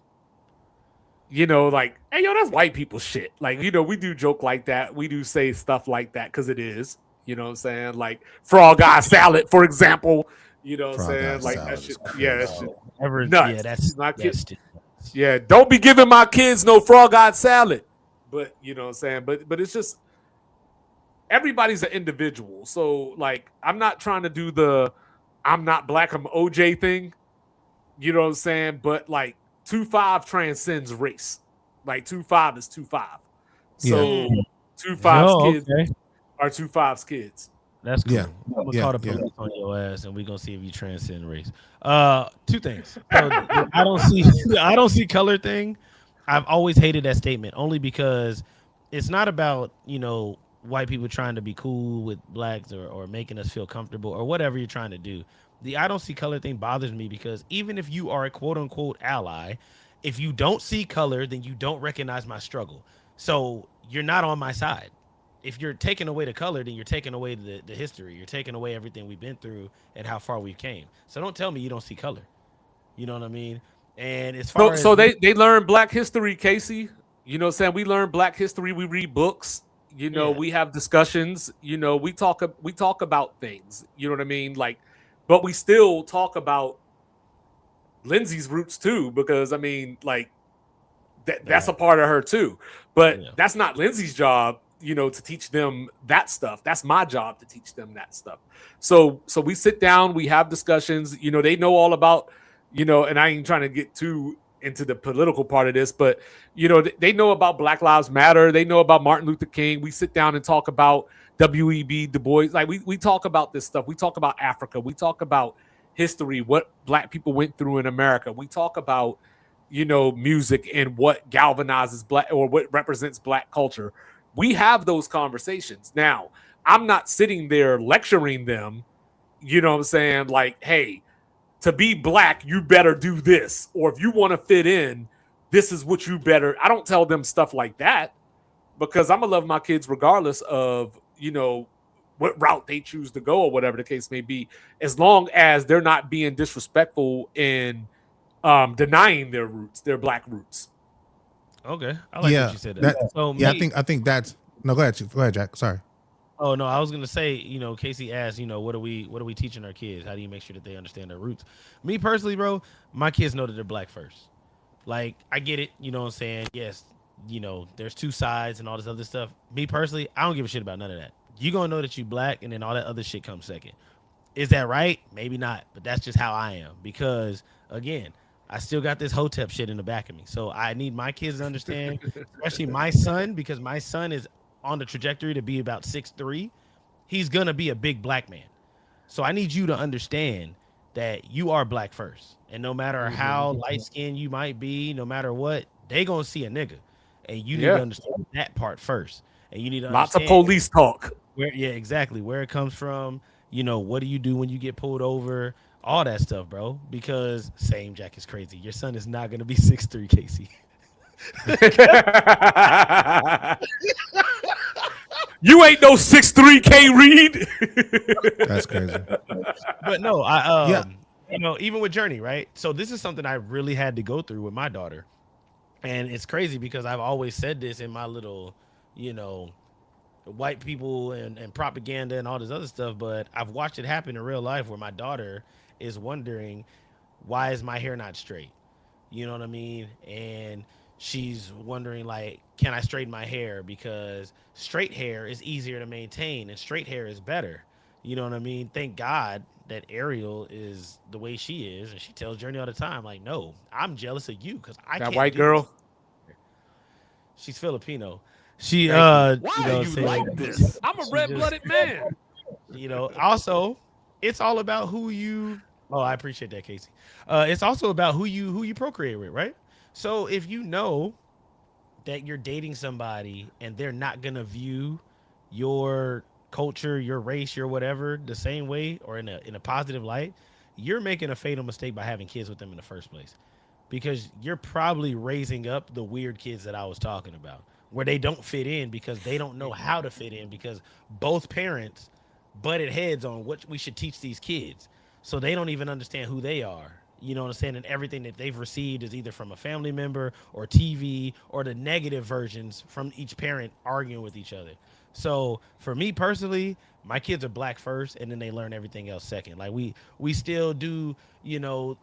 you know, like, hey, yo, that's white people shit. Like, you know, we do joke like that. We do say stuff like that because it is, you know what I'm saying? Like frog eye salad, for example. You know what I'm Frog eye saying? Like salad that is shit. crazy. Yeah, that shit Yeah, nuts. that's My kid. that's Yeah, don't be giving my kids no frog eye salad. But you know what I'm saying? But it's just everybody's an individual. So like I'm not trying to do the I'm not black, I'm OJ thing. You know what I'm saying? But like 2-5 transcends race. Like 2-5 is 2-5. So 2-5's Oh, kids okay. are 2-5's kids. That's cool. Yeah. I'm gonna Yeah, call the yeah. police on your ass, and we're gonna see if you transcend race. Two things. So, I don't see color thing. I've always hated that statement only because it's not about, you know, white people trying to be cool with blacks or making us feel comfortable or whatever you're trying to do. The I don't see color thing bothers me because even if you are a quote unquote ally, if you don't see color, then you don't recognize my struggle. So you're not on my side. If you're taking away the color, then you're taking away the history. You're taking away everything we've been through and how far we've came. So don't tell me you don't see color. You know what I mean? And as far So as they learn black history, Casey. You know what I'm saying? We learn black history, we read books, you know, Yeah. we have discussions, you know, we talk about things, you know what I mean? Like, but we still talk about Lindsay's roots too, because I mean, like that's a part of her too. But Yeah. that's not Lindsay's job, you know, to teach them that stuff. That's my job to teach them that stuff. So we sit down, we have discussions, you know, they know all about, you know, and I ain't trying to get too into the political part of this, but you know, they know about Black Lives Matter, they know about Martin Luther King. We sit down and talk about W.E.B. Du Bois. Like we talk about this stuff. We talk about Africa. We talk about history, what black people went through in America. We talk about, you know, music and what galvanizes black or what represents black culture. We have those conversations. Now, I'm not sitting there lecturing them, you know what I'm saying? Like, hey, to be black, you better do this. Or if you want to fit in, this is what you better. I don't tell them stuff like that because I'm going to love my kids regardless of, you know, what route they choose to go or whatever the case may be, as long as they're not being disrespectful and denying their roots, their black roots. Okay, I like Yeah, what you said. I think that's no. Go ahead, Jack. Sorry. Oh no, I was gonna say, you know, Casey asked, you know, what are we teaching our kids? How do you make sure that they understand their roots? Me personally, bro, my kids know that they're black first. Like, I get it, you know what I'm saying? Yes, you know, there's two sides and all this other stuff. Me personally, I don't give a shit about none of that. You gonna know that you black, and then all that other shit comes second. Is that right? Maybe not, but that's just how I am. Because again, I still got this hotep shit in the back of me. So I need my kids to understand, especially my son, because my son is on the trajectory to be about 6'3". He's gonna be a big black man. So I need you to understand that you are black first. And no matter how light skinned you might be, no matter what, they gonna see a nigga. And you need to understand that part first. And you need to Lots of understand police talk. exactly. Where it comes from, you know, what do you do when you get pulled over? All that stuff, bro. Because same Jack is crazy. Your son is not gonna be 6'3", Casey. You ain't no 6'3" K Reed. That's crazy. But no, you know, even with Journey, right? So this is something I really had to go through with my daughter. And it's crazy because I've always said this in my little, you know, white people and propaganda and all this other stuff, but I've watched it happen in real life where my daughter is wondering, why is my hair not straight? You know what I mean? And she's wondering, like, can I straighten my hair? Because straight hair is easier to maintain and straight hair is better. You know what I mean? Thank God that Ariel is the way she is. And she tells Journey all the time, like, no, I'm jealous of you because I That can't white do girl. this. She's Filipino. She Why you know, are you like this? I'm a red-blooded man. You know, also it's all about who you I appreciate that, Casey. It's also about who you procreate with, right? So if you know that you're dating somebody and they're not gonna view your culture, your race, your whatever the same way or in a positive light, you're making a fatal mistake by having kids with them in the first place. Because you're probably raising up the weird kids that I was talking about, where they don't fit in because they don't know how to fit in because both parents butted heads on what we should teach these kids. So they don't even understand who they are. You know what I'm saying? And everything that they've received is either from a family member or TV or the negative versions from each parent arguing with each other. So for me personally, my kids are black first, and then they learn everything else second. Like we still do,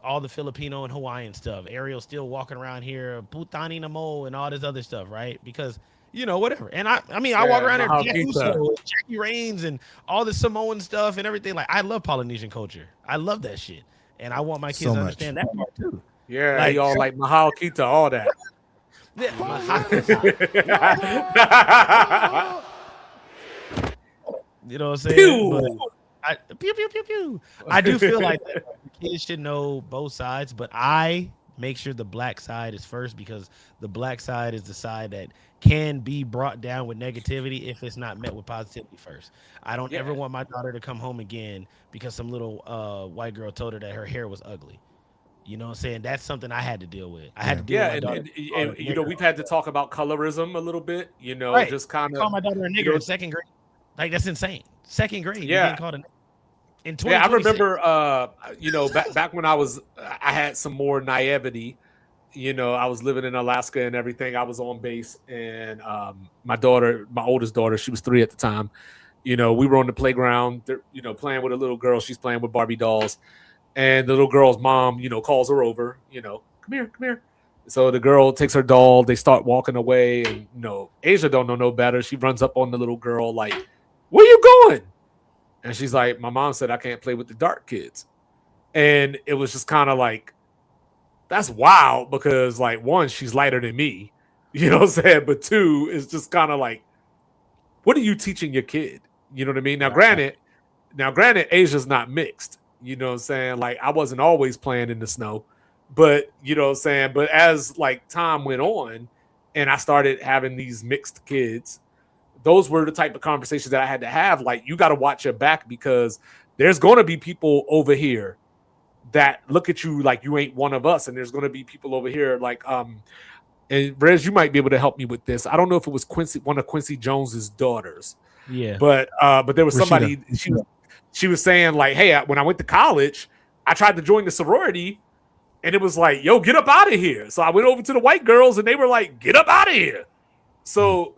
all the Filipino and Hawaiian stuff. Ariel's still walking around here, putani na mo, and all this other stuff, right? Because whatever. And I mean, I walk around there, Jack Uso, Jackie Reigns, and all the Samoan stuff and everything. Like, I love Polynesian culture. I love that shit. And I want my kids to understand that part too. Yeah, like, y'all like Mahal Kita, all that. You know what I'm saying? Pew! Pew, pew, pew, pew. I do feel like that. Kids should know both sides, but I make sure the black side is first, because the black side is the side that can be brought down with negativity if it's not met with positivity first. I don't ever want my daughter to come home again because some little white girl told her that her hair was ugly. You know what I'm saying? That's something I had to deal with. I had to deal with my daughter. And we've had to talk about colorism a little bit, right. Just kind of call my daughter a nigger in second grade. Like, that's insane. Second grade. Yeah. In I remember, back when I had some more naivety. I was living in Alaska and everything. I was on base, and my oldest daughter, she was 3 at the time. We were on the playground, playing with a little girl. She's playing with Barbie dolls, and the little girl's mom, calls her over. Come here. So the girl takes her doll. They start walking away, and Asia don't know no better. She runs up on the little girl like, "Where you going?" And she's like, "My mom said I can't play with the dark kids." And it was just kind of like, that's wild, because like, one, she's lighter than me, you know what I'm saying? But two, it's just kind of like, what are you teaching your kid? You know what I mean? Now, granted, Asia's not mixed, you know what I'm saying? Like, I wasn't always playing in the snow, but you know what I'm saying? But as like time went on and I started having these mixed kids, those were the type of conversations that I had to have. Like, you got to watch your back, because there's going to be people over here that look at you like you ain't one of us. And there's going to be people over here like, and Rez, you might be able to help me with this. I don't know if it was one of Quincy Jones's daughters. Yeah. But there was somebody, she was saying like, hey, when I went to college, I tried to join the sorority, and it was like, yo, get up out of here. So I went over to the white girls, and they were like, get up out of here. So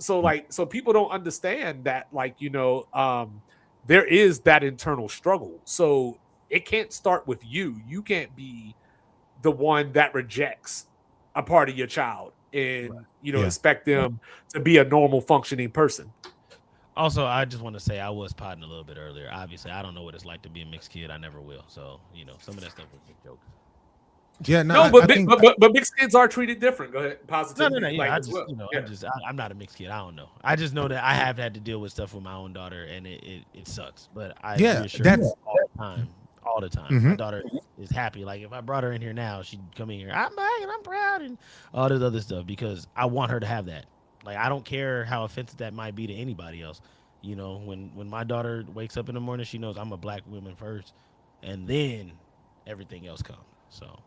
people don't understand that, like, there is that internal struggle. So it can't start with you. You can't be the one that rejects a part of your child and, expect them to be a normal functioning person. Also, I just want to say I was potting a little bit earlier. Obviously, I don't know what it's like to be a mixed kid. I never will. So, some of that stuff was big jokes. Yeah, but mixed kids are treated different. Go ahead, positively. No. Yeah, I'm not a mixed kid. I don't know. I just know that I have had to deal with stuff with my own daughter, and it sucks. But I reassure her all the time. Mm-hmm. My daughter is happy. Like, if I brought her in here now, she'd come in here. I'm back and I'm proud and all this other stuff, because I want her to have that. Like, I don't care how offensive that might be to anybody else. When my daughter wakes up in the morning, she knows I'm a black woman first, and then everything else comes. So.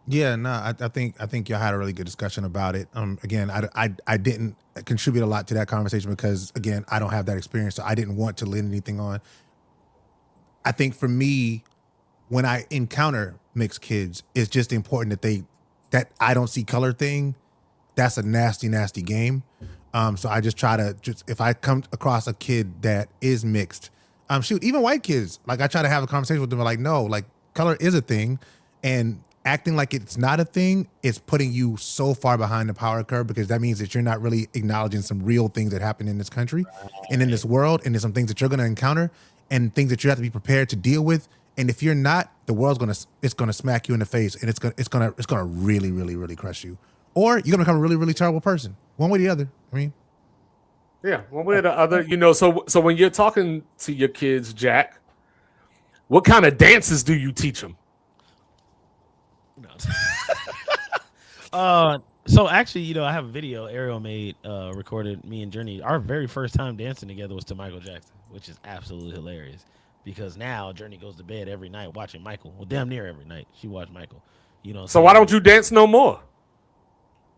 Yeah, no, I think y'all had a really good discussion about it. Again, I didn't contribute a lot to that conversation because, again, I don't have that experience, so I didn't want to lead anything on. I think for me, when I encounter mixed kids, it's just important that I don't see color thing. That's a nasty, nasty game. So I just try to if I come across a kid that is mixed, even white kids, like, I try to have a conversation with them, like, no, like, color is a thing, and acting like it's not a thing is putting you so far behind the power curve, because that means that you're not really acknowledging some real things that happen in this country and in this world, and there's some things that you're going to encounter and things that you have to be prepared to deal with. And if you're not, the world's gonna smack you in the face, and it's gonna really, really, really crush you, or you're gonna become a really, really terrible person. One way or the other. I mean, yeah, one way or the other. So when you're talking to your kids, Jack, what kind of dances do you teach them? So actually, I have a video Ariel made, recorded me and Journey. Our very first time dancing together was to Michael Jackson, which is absolutely hilarious, because now Journey goes to bed every night watching Michael. Well, damn near every night she watched Michael. So why don't you dance no more?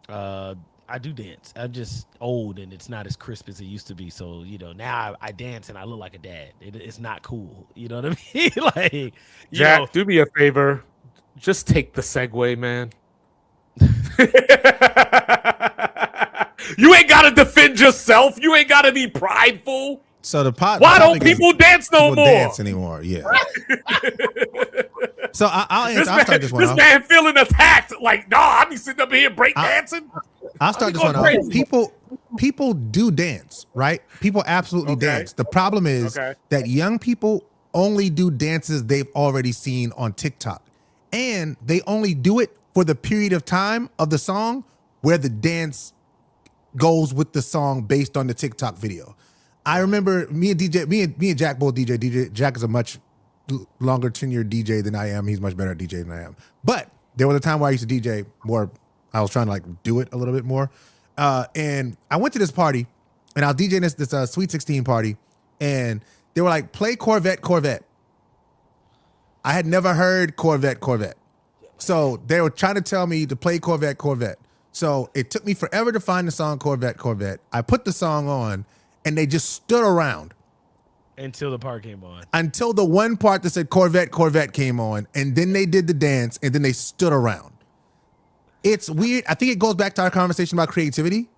I do dance. I'm just old, and it's not as crisp as it used to be. So, now I dance and I look like a dad. It's not cool. You know what I mean? Like, Jack, do me a favor. Just take the segue, man. You ain't gotta defend yourself. You ain't gotta be prideful. So the pot. Why don't people dance no more? Dance anymore? Yeah. So I'll start this one This off. man feeling attacked. Like, nah, I be sitting up here break dancing. I'll start this one off. People do dance, right? People absolutely dance. The problem is that young people only do dances they've already seen on TikTok, and they only do it for the period of time of the song where the dance goes with the song based on the TikTok video. I remember me and Jack both DJ. DJ Jack is a much longer tenured DJ than I am. He's much better at DJ than I am. But there was a time where I used to DJ more. I was trying to like do it a little bit more. And I went to this party, and I was DJing this Sweet 16 party, and they were like, play Corvette, Corvette. I had never heard Corvette, Corvette. So they were trying to tell me to play Corvette, Corvette. So it took me forever to find the song Corvette, Corvette. I put the song on, and they just stood around. Until the part came on. Until the one part that said Corvette, Corvette came on, and then they did the dance, and then they stood around. It's weird. I think it goes back to our conversation about creativity.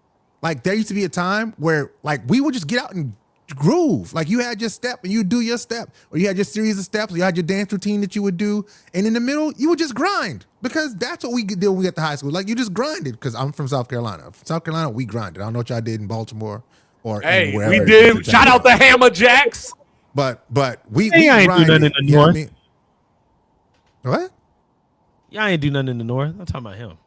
Like, there used to be a time where, like, we would just get out and groove. Like, you had your step, and you do your step, or you had your series of steps, or you had your dance routine that you would do, and in the middle, you would just grind, because that's what we did when we got to high school. Like, you just grinded, because I'm from South Carolina. From South Carolina, we grinded. I don't know what y'all did in Baltimore or hey, wherever. We did. Shout out the Hammer Jacks. But we ain't grinded. do nothing in the You know north. what I mean? What? Y'all ain't do nothing in the north. I'm talking about him.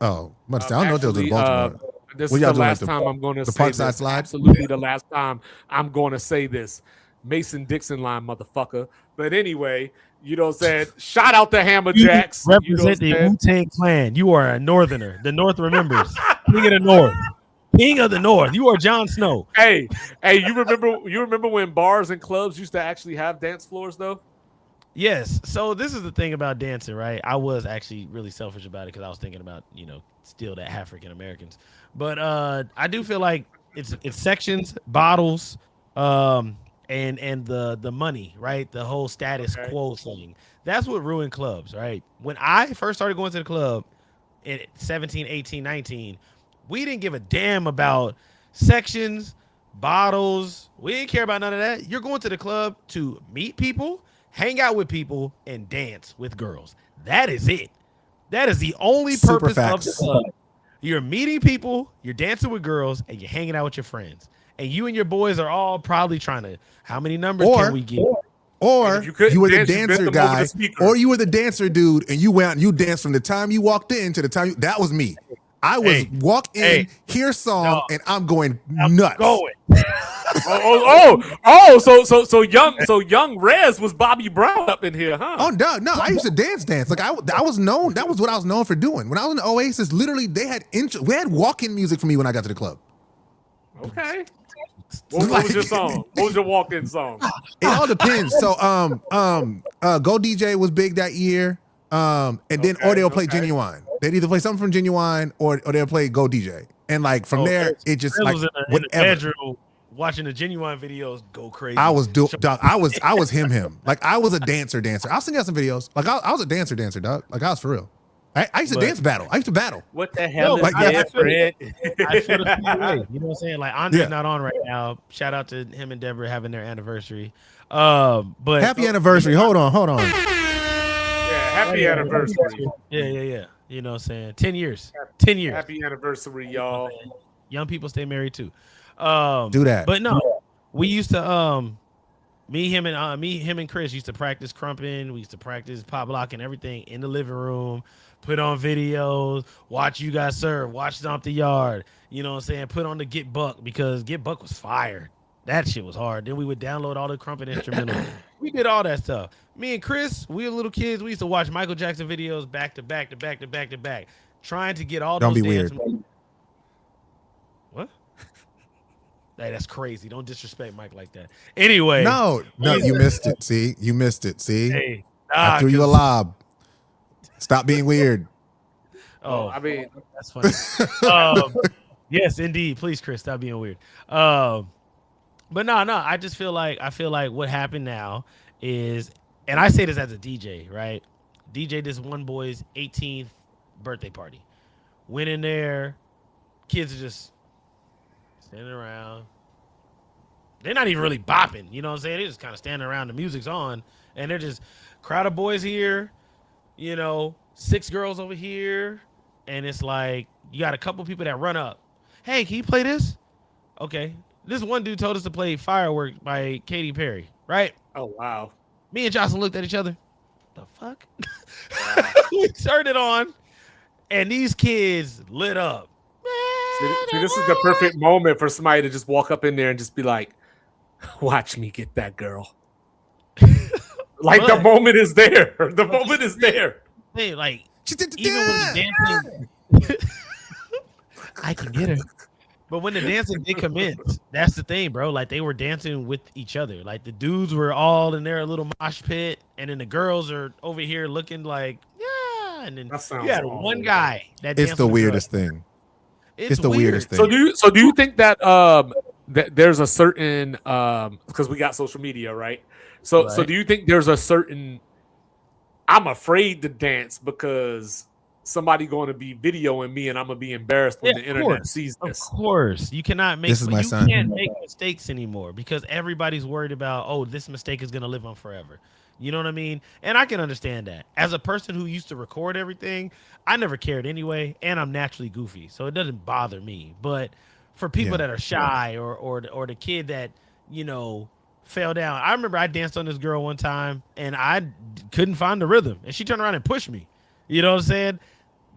Oh, I don't know if there was in Baltimore. This What is y'all the doing, last like time I'm going to the say Parkside this. slide? Absolutely the last time I'm going to say this. Mason-Dixon line, motherfucker. But anyway, you know what I'm saying? Shout out to Hammer Jacks. Represent the Wu-Tang Clan. You are a northerner. The North remembers. King of the North. King of the North. You are Jon Snow. Hey, you remember when bars and clubs used to actually have dance floors though? Yes. So this is the thing about dancing, right? I was actually really selfish about it because I was thinking about, still that African Americans. But I do feel like it's sections, bottles, and the money, right? The whole status quo thing. That's what ruined clubs, right? When I first started going to the club at 17, 18, 19, we didn't give a damn about sections, bottles. We didn't care about none of that. You're going to the club to meet people, hang out with people, and dance with girls. That is it. That is the only purpose of the club. You're meeting people, you're dancing with girls, and you're hanging out with your friends. And you and your boys are all probably trying to, how many numbers can we get? Or you were the dancer guy, or you were the dancer dude, and you went out and you danced from the time you walked in to the time that was me. I was walk in, hear song, and I'm going nuts. So young ReZ was Bobby Brown up in here, huh? Oh no, I used to dance. Like I was known. That was what I was known for doing. When I was in the Oasis, literally we had walk-in music for me when I got to the club. Okay. What was your song? What was your walk-in song? It all depends. So Go DJ was big that year. And then or they'll play Genuine. They'd either play something from Genuine or they'll play Go DJ. And like from there, it just like was in the bedroom watching the Genuine videos go crazy. I was dog. I was him. Like I was a dancer. I'll send you some videos. Like I was a dancer, dog. Like I was for real. I used to dance battle. I used to battle. What the hell is that, Fred? I feel the same way. You know what I'm saying? Like Andre's not on right now. Shout out to him and Deborah having their anniversary. But happy anniversary. Hold on. Happy anniversary. Yeah. You know what I'm saying? 10 years. 10 years. Happy anniversary, y'all. Young people stay married too. Do that. But no, we used to him and Chris used to practice crumping. We used to practice pop lock and everything in the living room, put on videos, watch You Got Served, watch Stomp the Yard. You know what I'm saying? Put on the Get Buck because Get Buck was fire. That shit was hard. Then we would download all the crumping instrumentals. We did all that stuff. Me and Chris, we were little kids. We used to watch Michael Jackson videos back to back, trying to get all those. Don't be weird. What? Hey, that's crazy. Don't disrespect Mike like that. Anyway. No, you missed it. See? You missed it. See? Hey, I threw you a lob. Stop being weird. Oh, I mean, that's funny. Yes, indeed. Please, Chris, stop being weird. But no, I just feel like what happened now is, and I say this as a DJ, right? DJ this one boy's 18th birthday party. Went in there, kids are just standing around. They're not even really bopping, you know what I'm saying? They're just kind of standing around. The music's on, and they're just crowd of boys here, 6 girls over here, and it's like you got a couple people that run up. Hey, can you play this? Okay. This one dude told us to play Fireworks by Katy Perry, right? Oh, wow. Me and Jocelyn looked at each other. The fuck? We turned it on, and these kids lit up. See, this is the perfect moment for somebody to just walk up in there and just be like, watch me get that girl. Like, the moment is there. The moment is there. Hey, like, even when the dancing, I can get her. But when the dancing did commence, that's the thing, bro. Like, they were dancing with each other. Like, the dudes were all in their little mosh pit, and then the girls are over here looking like, yeah. And then you had one guy that it's the weirdest thing. It's the weirdest thing. So do you think that that there's a certain because we got social media, right? So do you think there's a certain I'm afraid to dance because somebody going to be videoing me and I'm gonna be embarrassed when the internet sees this? Of course, you cannot make. This is my son. You can't make mistakes anymore because everybody's worried about, oh, this mistake is gonna live on forever. You know what I mean? And I can understand that. As a person who used to record everything, I never cared anyway, and I'm naturally goofy, so it doesn't bother me. But for people that are shy or the kid that, fell down. I remember I danced on this girl one time, and I couldn't find the rhythm, and she turned around and pushed me. You know what I'm saying?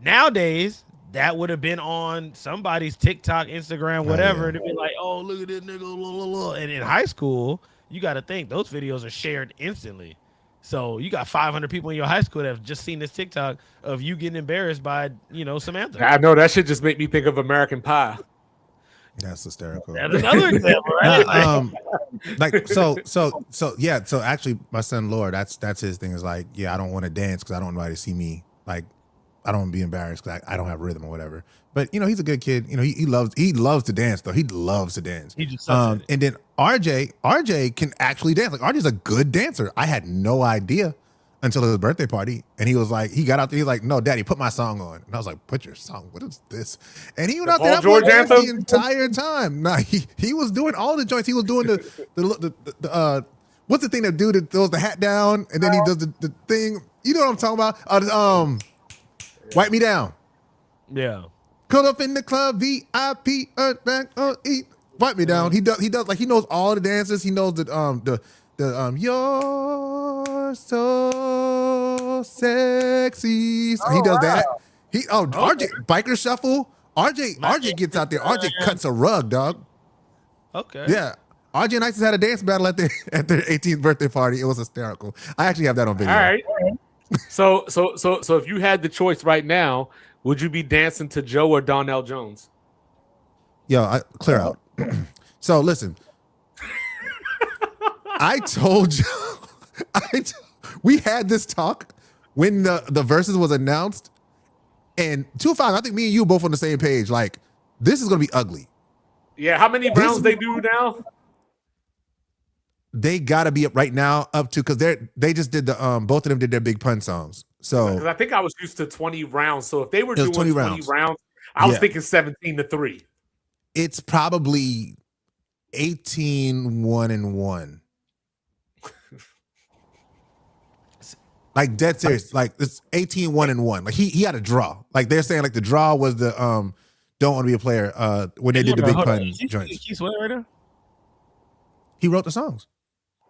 Nowadays, that would have been on somebody's TikTok, Instagram, whatever, and it'd be like, oh, look at this nigga, blah, blah, blah. And in high school, you got to think those videos are shared instantly. So you got 500 people in your high school that have just seen this TikTok of you getting embarrassed by, Samantha. I know that should just make me think of American Pie. That's hysterical. That's another example, right? So actually, my son Lord, that's his thing. Is like, I don't want to dance because I don't want anybody to see me. Like, I don't want to be embarrassed because I don't have rhythm or whatever. But he's a good kid. He loves to dance though. He loves to dance. He just and then RJ can actually dance. Like, RJ's a good dancer. I had no idea until his birthday party, and he was like, he got out there. He's like, "No, Daddy, put my song on." And I was like, "Put your song? What is this?" And he went out there the entire time. Nah, he was doing all the joints. He was doing the what's the thing that dude that throws the hat down and then he does the thing. You know what I'm talking about? Wipe Me Down. Yeah. Caught up in the club, VIP, Wipe Me Down. He does like he knows all the dances. He knows the you're so sexy. So he does that. RJ biker shuffle. RJ gets out there. RJ cuts a rug, dog. Okay. Yeah. RJ and Isis had a dance battle at their 18th birthday party. It was hysterical. I actually have that on video. All right. So if you had the choice right now, would you be dancing to Joe or Donell Jones? Yo, clear out. So listen, I told you, we had this talk when the Verzuz was announced, and 2-5, I think me and you both on the same page. Like, this is gonna be ugly. Yeah, how many rounds they do now? They gotta be up right now up to because they just did the both of them did their Big Pun songs. So because I think I was used to 20 rounds. So if they were doing 20 rounds, I was thinking 17-3. It's probably 18-1-1. Like, dead serious. Like, it's 18-1-1. Like, he had a draw. Like, they're saying like the draw was the Don't Want to Be a Player when they did the Big Pun joints. He's what right now? He wrote the songs.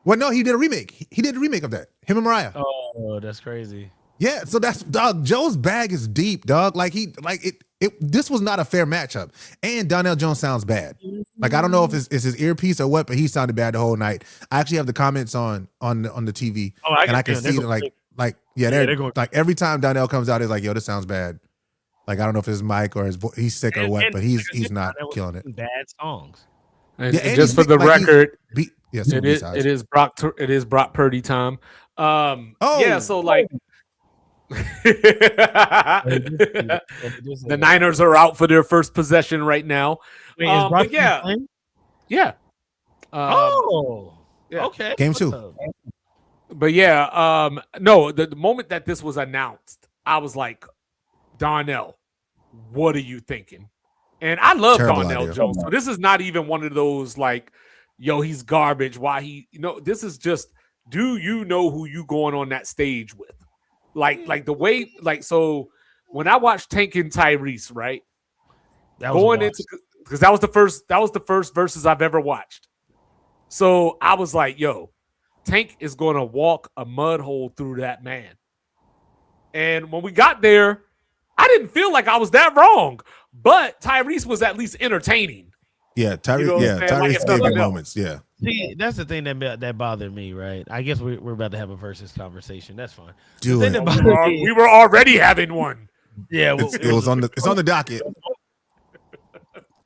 Well, no, he did a remake. He did a remake of that. Him and Mariah. Oh, that's crazy. Yeah, so that's dog. Joe's bag is deep, dog. Like this was not a fair matchup. And Donell Jones sounds bad. Like, I don't know if it's his earpiece or what, but he sounded bad the whole night. I actually have the comments on the TV, and I can see that they're like every time Donell comes out, it's like, yo, this sounds bad. Like, I don't know if it's his mic or he's sick or what, but he's not killing it. Bad songs. And just for the record, it is Brock Purdy time. Yeah, so like the Niners are out for their first possession right now. Wait, is Brock yeah. Okay. Game 2. But yeah, no, the moment that this was announced, I was like, Donell, what are you thinking? And I love Terrible Donell idea. Jones. So this is not even one of those like, yo, he's garbage. Why this is just, do you know who you going on that stage with? Like the way, like, so when I watched Tank and Tyrese, right? That was Going wild. into, because that was the first verses I've ever watched. So I was like, yo, Tank is going to walk a mud hole through that man. And when we got there, I didn't feel like I was that wrong, but Tyrese was at least entertaining. Yeah, Tyrese. You know what I'm Yeah, saying? Like, Tyrese it's did nothing good else. moments. Yeah. See, that's the thing that bothered me, right? I guess we're about to have a versus conversation. That's fine. Do The thing it. that bothered me- We were already having one. yeah, well, It's on the docket.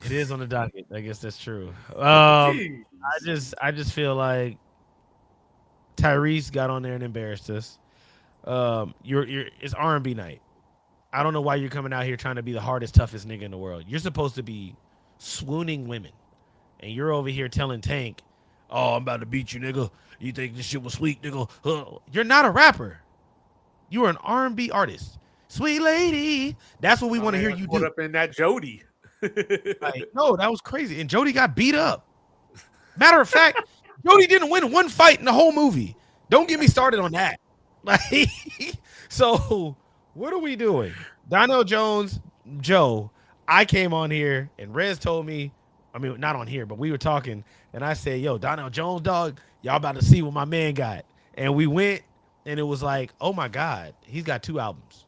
It is on the docket. I guess that's true. I just feel like Tyrese got on there and embarrassed us. It's R&B night. I don't know why you're coming out here trying to be the hardest, toughest nigga in the world. You're supposed to be swooning women, and you're over here telling Tank, "Oh, I'm about to beat you, nigga. You think this shit was sweet, nigga?" You're not a rapper. You are an R&B artist. Sweet lady. That's what we want to hear you Put do. up in that Jody. Like, no, that was crazy. And Jody got beat up. Matter of fact, Jody didn't win one fight in the whole movie. Don't get me started on that. Like, so what are we doing? Donell Jones, Joe, I came on here and Rez told me, I mean, not on here, but we were talking, and I said, yo, Donell Jones, dog, y'all about to see what my man got. And we went, and it was like, oh my God, he's got 2 albums.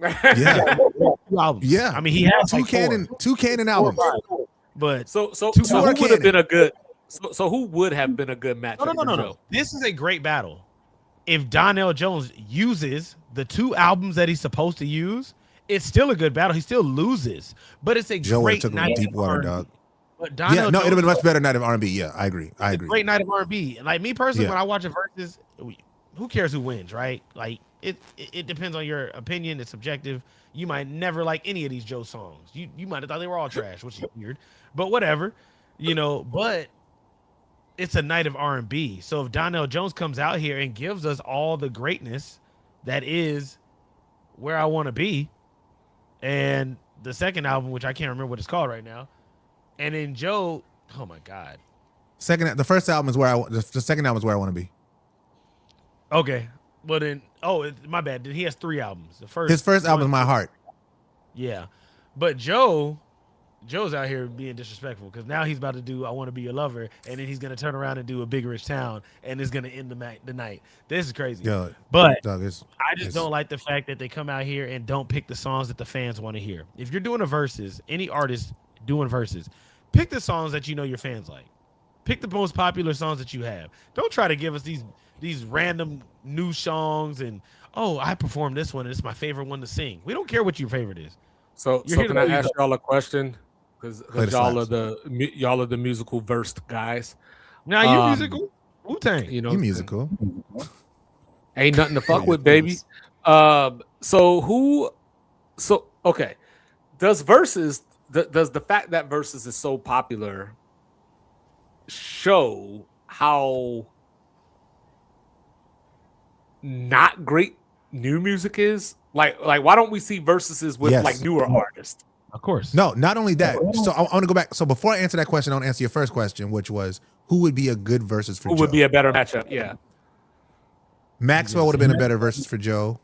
Yeah. 2 albums. Yeah. I mean, he has two Canon albums. But So Two who more would have cannon. been a good? So who would have been a good matchup? No. This is a great battle. If Donell Jones uses the 2 albums that he's supposed to use, it's still a good battle. He still loses, but it's a Joe great took him night. deep water, dog. But Donell Yeah, no, Jones, it'd have been a much better night of R&B. Yeah, I agree. great night of R&B. And like me personally, Yeah. when I watch a versus, who cares who wins, right? Like it depends on your opinion. It's subjective. You might never like any of these Joe songs. You might have thought they were all trash, which is weird, but whatever, But it's a night of R&B. So if Donell Jones comes out here and gives us all the greatness that is Where I Want to Be, and the second album, which I can't remember what it's called right now, and then Joe, oh my God. The first album is the second album is Where I Want to Be. Okay. Well then, my bad. He has 3 albums. His first album is My Heart. Yeah. But Joe's out here being disrespectful because now he's about to do I Want to Be Your Lover, and then he's going to turn around and do A Big Rich Town, and it's going to end the night. This is crazy. Yo, but dog, I just don't like the fact that they come out here and don't pick the songs that the fans want to hear. If you're doing a versus, any artist doing versus, pick the songs that you know your fans like. Pick the most popular songs that you have. Don't try to give us these random new songs and, I performed this one and it's my favorite one to sing. We don't care what your favorite is. So can I ask y'all a question? Because y'all are the musical versed guys. Now you musical? Wu-Tang. You musical. Ain't nothing to fuck with, baby. Okay. Does the fact that Verzuz is so popular show how not great new music is? Like why don't we see Verzuses with like newer artists? Of course. No, not only that. So I want to go back. So before I answer that question, I want to answer your first question, which was who would be a good versus for Joe? Who would be a better matchup? Yeah. Maxwell would have been a better versus for Joe.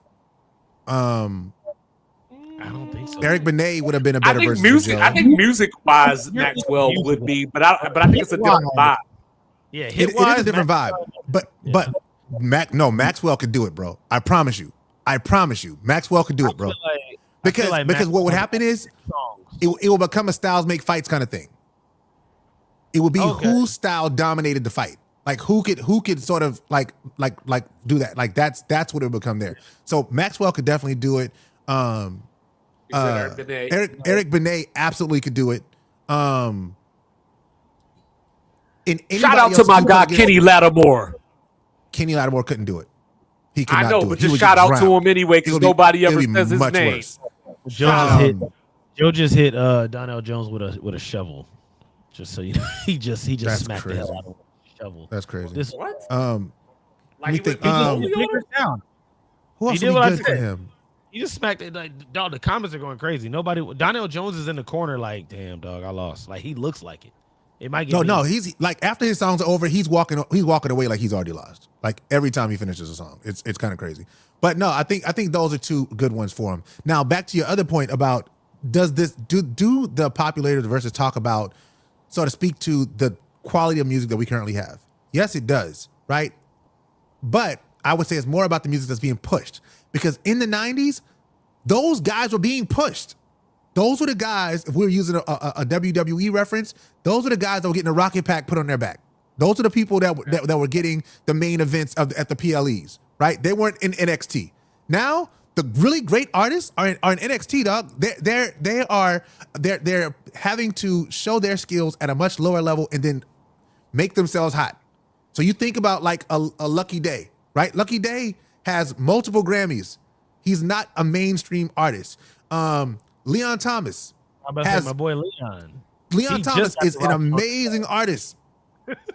I don't think so. Eric Benet would have been a better versus for Joe. I think music-wise, Maxwell would be, but I think it's a different vibe. Yeah, it is a different vibe. But Maxwell could do it, bro. I promise you. Maxwell could do it, bro. Because what would happen is it will become a styles make fights kind of thing. It would be whose style dominated the fight. Like who could sort of like do that. Like that's what it would become there. So Maxwell could definitely do it. Eric Benet absolutely could do it. Shout out to my guy Kenny Lattimore. Kenny Lattimore couldn't do it. He could I not know, do but it. He just would shout get out to drowned. him anyway because nobody ever says his much name. worse. Joe just hit Donell Jones with a shovel. Just so you know, he just smacked the hell out of him with a shovel. That's crazy. What? Like he went think, down. who else He would did be what I good for said. him? He just smacked it. Like, dog, the comments are going crazy. Donell Jones is in the corner like, damn, dog, I lost. Like, he looks like it. It might get No, he's like after his songs are over, he's walking away like he's already lost. Like every time he finishes a song, it's kind of crazy. But no, I think those are two good ones for him. Now back to your other point about do the popularity of the Verzuz talk about, so to speak, to the quality of music that we currently have? Yes, it does, right? But I would say it's more about the music that's being pushed, because in the 90s, those guys were being pushed. Those were the guys, if we were using a WWE reference, those were the guys that were getting a rocket pack put on their back. Those are the people that were getting the main events at the PLEs, right? They weren't in NXT. Now, the really great artists are in NXT, dog. They're having to show their skills at a much lower level and then make themselves hot. So you think about like a Lucky Day, right? Lucky Day has multiple Grammys. He's not a mainstream artist. Leon Thomas has my boy Leon. Leon Thomas is an amazing artist.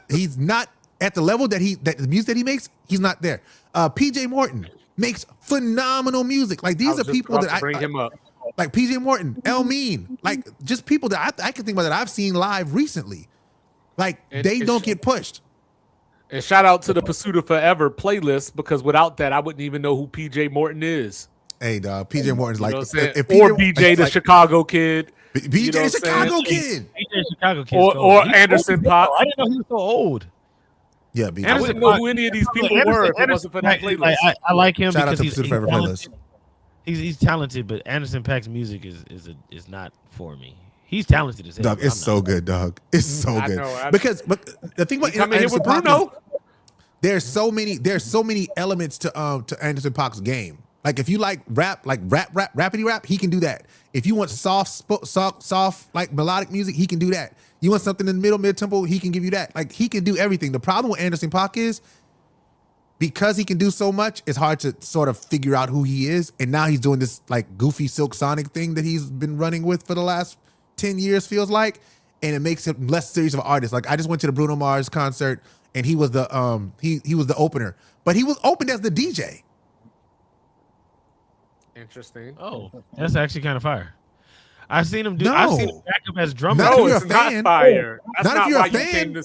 He's not at the level that the music that he makes. He's not there. PJ Morton makes phenomenal music. Like these are people that bring him up. Like PJ Morton, El Mean, like just people that I can think about that I've seen live recently. Like they don't get pushed. And shout out to the Pursuit of Forever playlist, because without that, I wouldn't even know who PJ Morton is. Hey, dog, PJ Morton's like, or BJ the Chicago Kid. BJ the Chicago Kid. BJ Chicago Kid. Or Anderson .Paak. I didn't know he was so old. Yeah, BJ. I wouldn't know who any of these people were if it wasn't for that playlist. I like him Shout out because to he's Pursuit of Forever playlist. He's talented, but Anderson .Paak's music is not for me. He's talented as hell. Dog, it's so good, dog. It's so good. But the thing about Anderson .Paak is there's so many elements to Anderson .Paak's game. Like if you like rap, like rappity rap, he can do that. If you want soft like melodic music, he can do that. You want something in the middle, mid-tempo, he can give you that. Like he can do everything. The problem with Anderson .Paak is because he can do so much, it's hard to sort of figure out who he is. And now he's doing this like goofy Silk Sonic thing that he's been running with for the last 10 years, feels like. And it makes him less serious of an artist. Like I just went to the Bruno Mars concert and he was the he was the opener. But he was opened as the DJ. Interesting. Oh, that's actually kind of fire. I've seen him No. I've seen him back up as drummer. Not if you're it's a fan. not fire. That's Not if you're why a fan.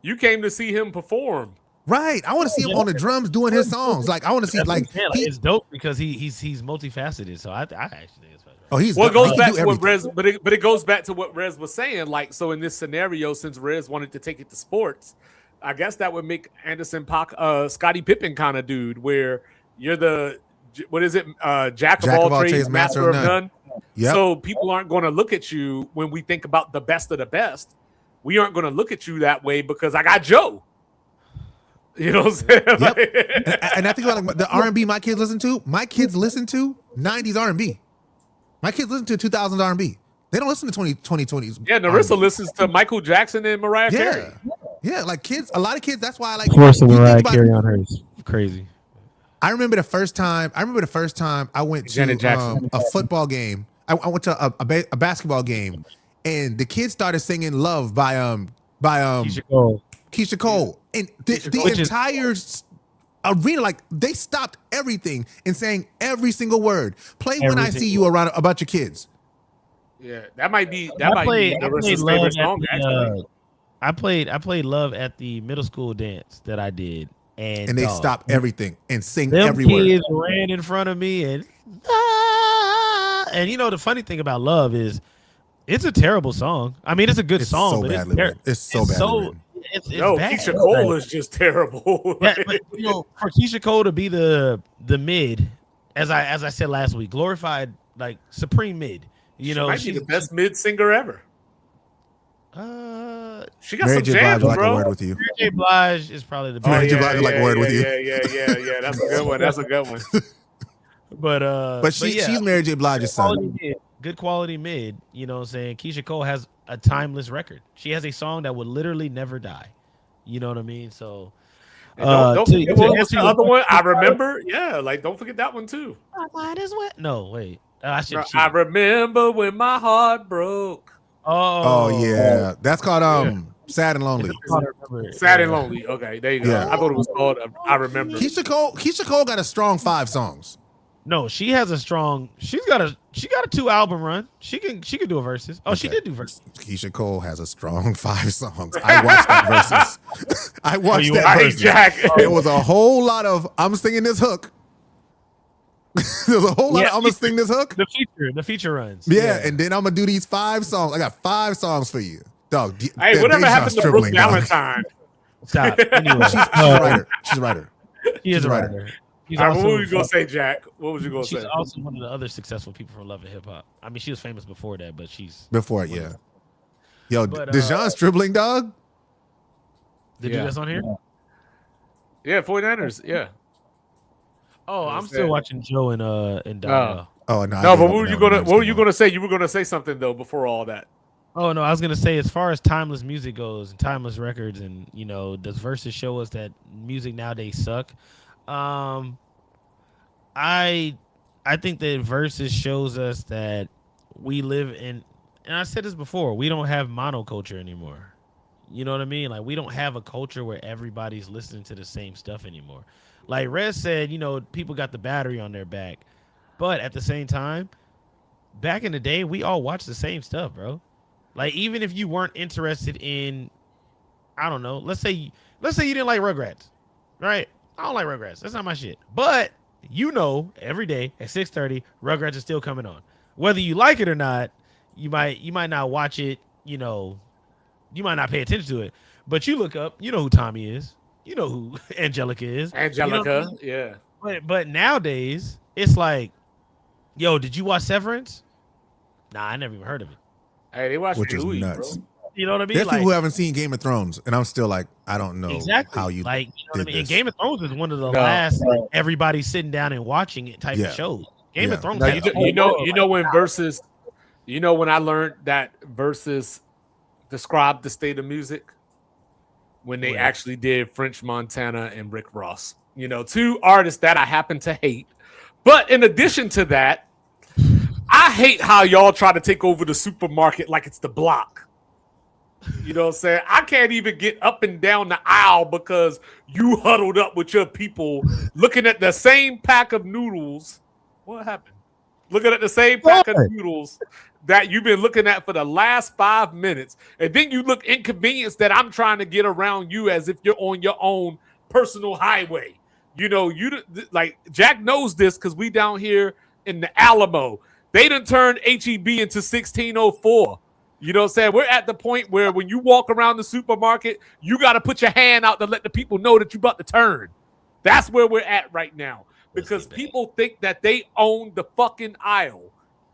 You came to see him perform. Right. I want to see him on the drums doing his songs. Like I want to see it's dope because he's multifaceted. So I actually think it's fun. Oh, he's Well, it goes he back can to do what everything. ReZ, but it goes back to what ReZ was saying. Like, so in this scenario, since ReZ wanted to take it to sports, I guess that would make Anderson .Paak Scottie Pippen kind of dude, where you're the jack of all trades, master of none. Yep. So people aren't going to look at you when we think about the best of the best. We aren't going to look at you that way because I got Joe. You know what I'm saying? Yep. and I think about like, the R&B my kids listen to. My kids listen to 90s R&B. My kids listen to 2000s R&B. They don't listen to 2020s. Yeah, Narissa listens to Michael Jackson and Mariah Carey. Yeah, like kids, a lot of kids, that's why I like Forcing Mariah Carey on hers. Crazy. I remember the first time I went to a football game. I went to a basketball game, and the kids started singing "Love" by Keisha Cole, and the entire arena, like they stopped everything and sang every single word. Play "When I See You" around about your kids. Yeah, that might be Narissa's favorite song. Actually, I played "Love" at the middle school dance that I did. And they stop everything and sing them every word. Kids ran in front of me and you know the funny thing about "Love" is it's a terrible song. I mean, it's a good song, so but it's so badly written. It's no, bad. Keisha Cole is just terrible. Yeah, but, you know, for Keisha Cole to be the mid, as I said last week, glorified like supreme mid. You know, might be the best mid singer ever. She got Mary some J. jams, Blige, bro. like a word with you. Mary J. Blige is probably the best. Mary J. Blige, like a word with you. Yeah. That's a good one. That's a good one. But she's Mary J. Blige's son. Good quality mid. You know what I'm saying? Keisha Cole has a timeless record. She has a song that would literally never die. You know what I mean? So don't forget what was the other one? I remember. Yeah, like don't forget that one too. My mind is wet. No, wait. I should. I remember when my heart broke. Oh yeah, that's called Sad and Lonely. Sad and Lonely. Okay, there you go. Yeah. I thought it was called I Remember. Keisha Cole got a strong 5 songs. No, she has a strong. She got a 2-album run. She can do a verses. Oh, Okay. she did do verses. Keisha Cole has a strong 5 songs. I watched that verses. I watched that Hey, verses. Jack. There was a whole lot of I'm singing this hook. There's a whole lot of I'm gonna sing this hook. The feature runs. Yeah, and then I'm gonna do these 5 songs. I got 5 songs for you, dog. Hey, whatever happened to Brooke Valentine? Stop. Anyway, She's a writer. She's a writer. He is a writer. He's All right, also, what were you gonna say, Jack? What was you gonna she's say? also one of the other successful people from Love and Hip Hop. I mean, she was famous before that, but she's Before it, yeah. Yo, But, DeJohn's dribbling, dog. Did you that's on here? Yeah, 49ers. Yeah. Oh, I'm still watching Joe and Donell. Oh No, but what were you gonna say? You were gonna say something though before all that. Oh no, I was gonna say as far as timeless music goes and timeless records, and does Verzuz show us that music nowadays suck? I think that Verzuz shows us that we live in, and I said this before, we don't have monoculture anymore. You know what I mean? Like we don't have a culture where everybody's listening to the same stuff anymore. Like ReZ said, people got the battery on their back, but at the same time, back in the day, we all watched the same stuff, bro. Like even if you weren't interested in, I don't know, let's say you didn't like Rugrats, right? I don't like Rugrats. That's not my shit. But every day at 6:30, Rugrats is still coming on. Whether you like it or not, you might not watch it. You might not pay attention to it. But you look up, you know who Tommy is. You know who Angelica is. Angelica, yeah. But nowadays, it's like, yo, did you watch Severance? Nah, I never even heard of it. Hey, they watch Which is Bluey, nuts. bro. You know what I mean? There's Like, people who haven't seen Game of Thrones, and I'm still like, I don't know exactly how you like. You know what I did mean? And this. Game of Thrones is one of the last everybody sitting down and watching it type of shows. Game of Thrones. Now, had a whole world, when Verzuz, when I learned that Verzuz described the state of music when they actually did French Montana and Rick Ross. 2 artists that I happen to hate. But in addition to that, I hate how y'all try to take over the supermarket like it's the block. You know what I'm saying? I can't even get up and down the aisle because you huddled up with your people looking at the same pack of noodles. What happened? Looking at the same pack of noodles that you've been looking at for the last 5 minutes. And then you look inconvenienced that I'm trying to get around you as if you're on your own personal highway. Like Jack knows this because we down here in the Alamo. They done turned HEB into 1604. You know what I'm saying? We're at the point where when you walk around the supermarket, you got to put your hand out to let the people know that you're about to turn. That's where we're at right now. Because people think that they own the fucking aisle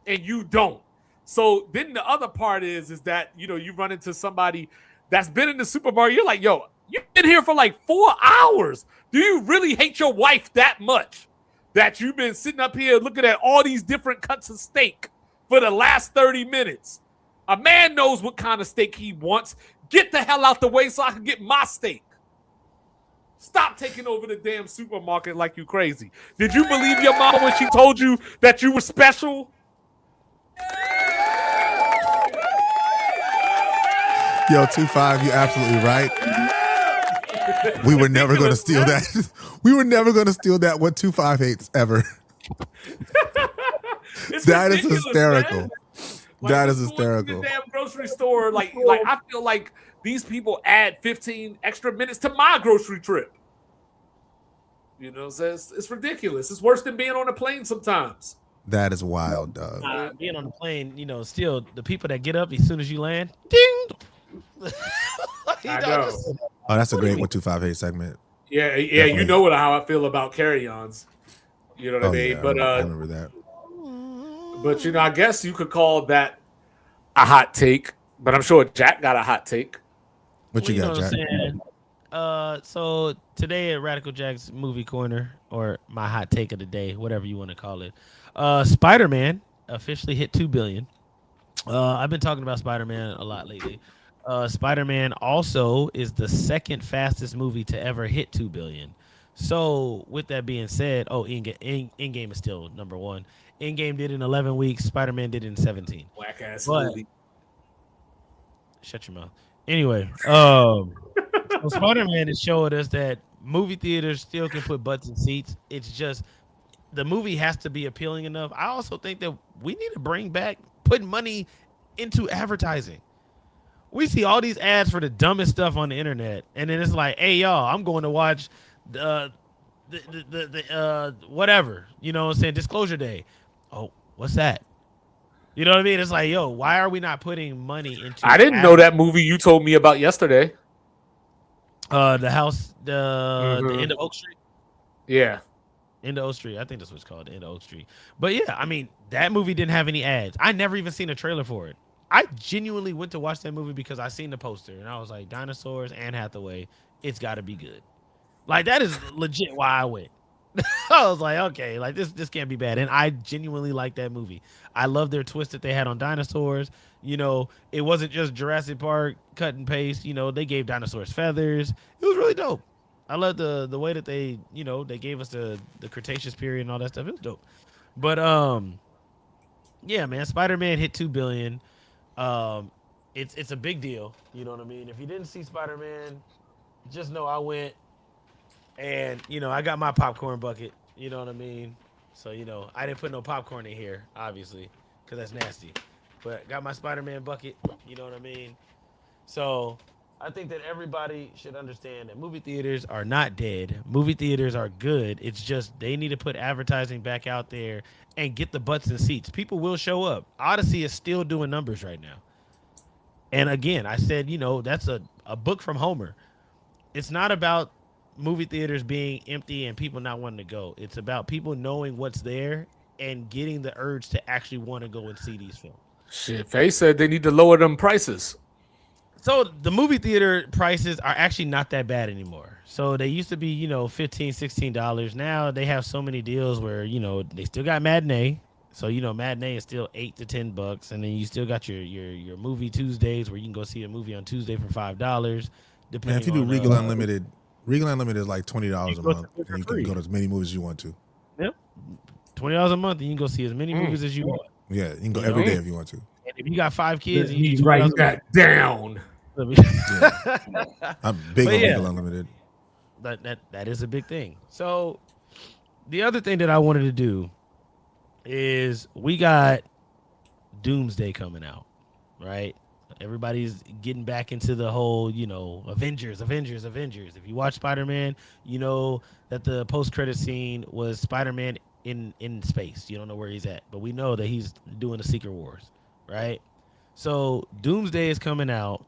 and you don't. So then the other part is that, you run into somebody that's been in the supermarket. You're like, yo, you've been here for like 4 hours. Do you really hate your wife that much that you've been sitting up here looking at all these different cuts of steak for the last 30 minutes? A man knows what kind of steak he wants. Get the hell out the way so I can get my steak. Stop taking over the damn supermarket like you crazy. Did you believe your mama when she told you that you were special? Yo, 2-5, you're absolutely right. We were never going to steal that. We were never going to steal that what 2-5 hates ever. That is hysterical. Man. That is hysterical. The damn grocery store, like I feel like these people add 15 extra minutes to my grocery trip. So it's ridiculous. It's worse than being on a plane sometimes. That is wild, dog. Being on the plane, still the people that get up as soon as you land, ding. I know. Oh, that's a great 1-2-5-8 segment. Yeah, Definitely. you know how I feel about carry-ons. You know what I mean? Yeah, But I remember that. But I guess you could call that a hot take. But I'm sure Jack got a hot take. What you got, Jack? So today at Radical Jack's movie corner, or my hot take of the day, whatever you want to call it, Spider-Man officially hit 2 billion. I've been talking about Spider-Man a lot lately. Spider-Man also is the second fastest movie to ever hit 2 billion. So with that being said, Endgame is still number one. Endgame did it in 11 weeks. Spider-Man did it in 17. Whack ass But- movie. Shut your mouth. Anyway, so Spider-Man is showing us that movie theaters still can put butts in seats. It's just the movie has to be appealing enough. I also think that we need to bring back putting money into advertising. We see all these ads for the dumbest stuff on the internet, and then it's like, "Hey, y'all, I'm going to watch the whatever." You know what I'm saying? Disclosure Day. Oh, what's that? You know what I mean? It's like, yo, why are we not putting money into? I didn't know that movie you told me about yesterday. The house, the end of Oak Street. Yeah. End of Oak Street. I think that's what it's called, the End of Oak Street. But yeah, I mean, that movie didn't have any ads. I never even seen a trailer for it. I genuinely went to watch that movie because I seen the poster and I was like, dinosaurs, Anne Hathaway, it's got to be good. Like, that is legit why I went. I was like, okay, like this can't be bad. And I genuinely like that movie. I love their twist that they had on dinosaurs. You know, it wasn't just Jurassic Park cut and paste. You know, they gave dinosaurs feathers. It was really dope. I love the way that they, you know, they gave us the Cretaceous period and all that stuff. It was dope. But yeah, man, Spider-Man hit 2 billion. It's a big deal. You know what I mean? If you didn't see Spider-Man, just know I went. And, you know, I got my popcorn bucket, you know what I mean? So, you know, I didn't put no popcorn in here, obviously, because that's nasty. But got my Spider-Man bucket, you know what I mean? So I think that everybody should understand that movie theaters are not dead. Movie theaters are good. It's just they need to put advertising back out there and get the butts in seats. People will show up. Odyssey is still doing numbers right now. And again, I said, you know, that's a book from Homer. It's not about movie theaters being empty and people not wanting to go. It's about people knowing what's there and getting the urge to actually want to go and see these films. Shit, Faye said they need to lower them prices. So the movie theater prices are actually not that bad anymore. So they used to be, you know, $15, $16. Now they have so many deals where, you know, they still got matinee. So, you know, matinee is still $8 to $10, and then you still got your movie Tuesdays where you can go see a movie on Tuesday for $5. Man, if you do Regal Unlimited is like $20 a month. And you can go to as many movies as you want to. Yep. $20 a month, and you can go see as many movies as you want. Yeah, you can go every day if you want to. And if you got 5 kids, you need to write that down. Yeah. I'm big on Regal Unlimited. That is a big thing. So the other thing that I wanted to do is we got Doomsday coming out, right? Everybody's getting back into the whole, you know, Avengers. If you watch Spider-Man, you know that the post-credit scene was Spider-Man in space. You don't know where he's at, but we know that he's doing the Secret Wars, right? So Doomsday is coming out,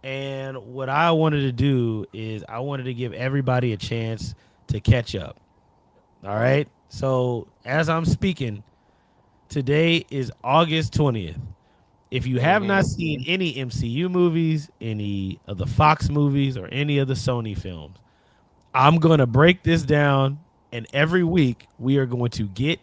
and what I wanted to do is I wanted to give everybody a chance to catch up. All right? So as I'm speaking, today is August 20th. If you have not seen any MCU movies, any of the Fox movies, or any of the Sony films, I'm going to break this down, and every week we are going to get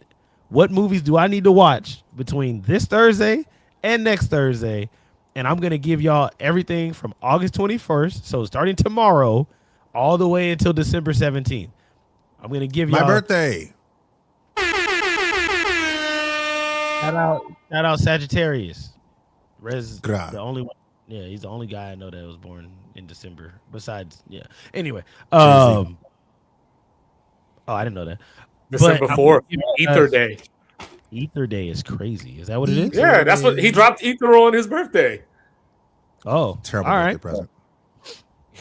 what movies do I need to watch between this Thursday and next Thursday, and I'm going to give y'all everything from August 21st, so starting tomorrow, all the way until December 17th. I'm going to give y'all... My birthday! Shout out Sagittarius. ReZ, the only one. Yeah, he's the only guy I know that was born in December. Besides, yeah. Anyway, oh, I didn't know that. December 4th, Ether Day. Ether Day is crazy. Is that what it is? Yeah, that's what he dropped Ether on his birthday. Oh, terrible all birthday right. present.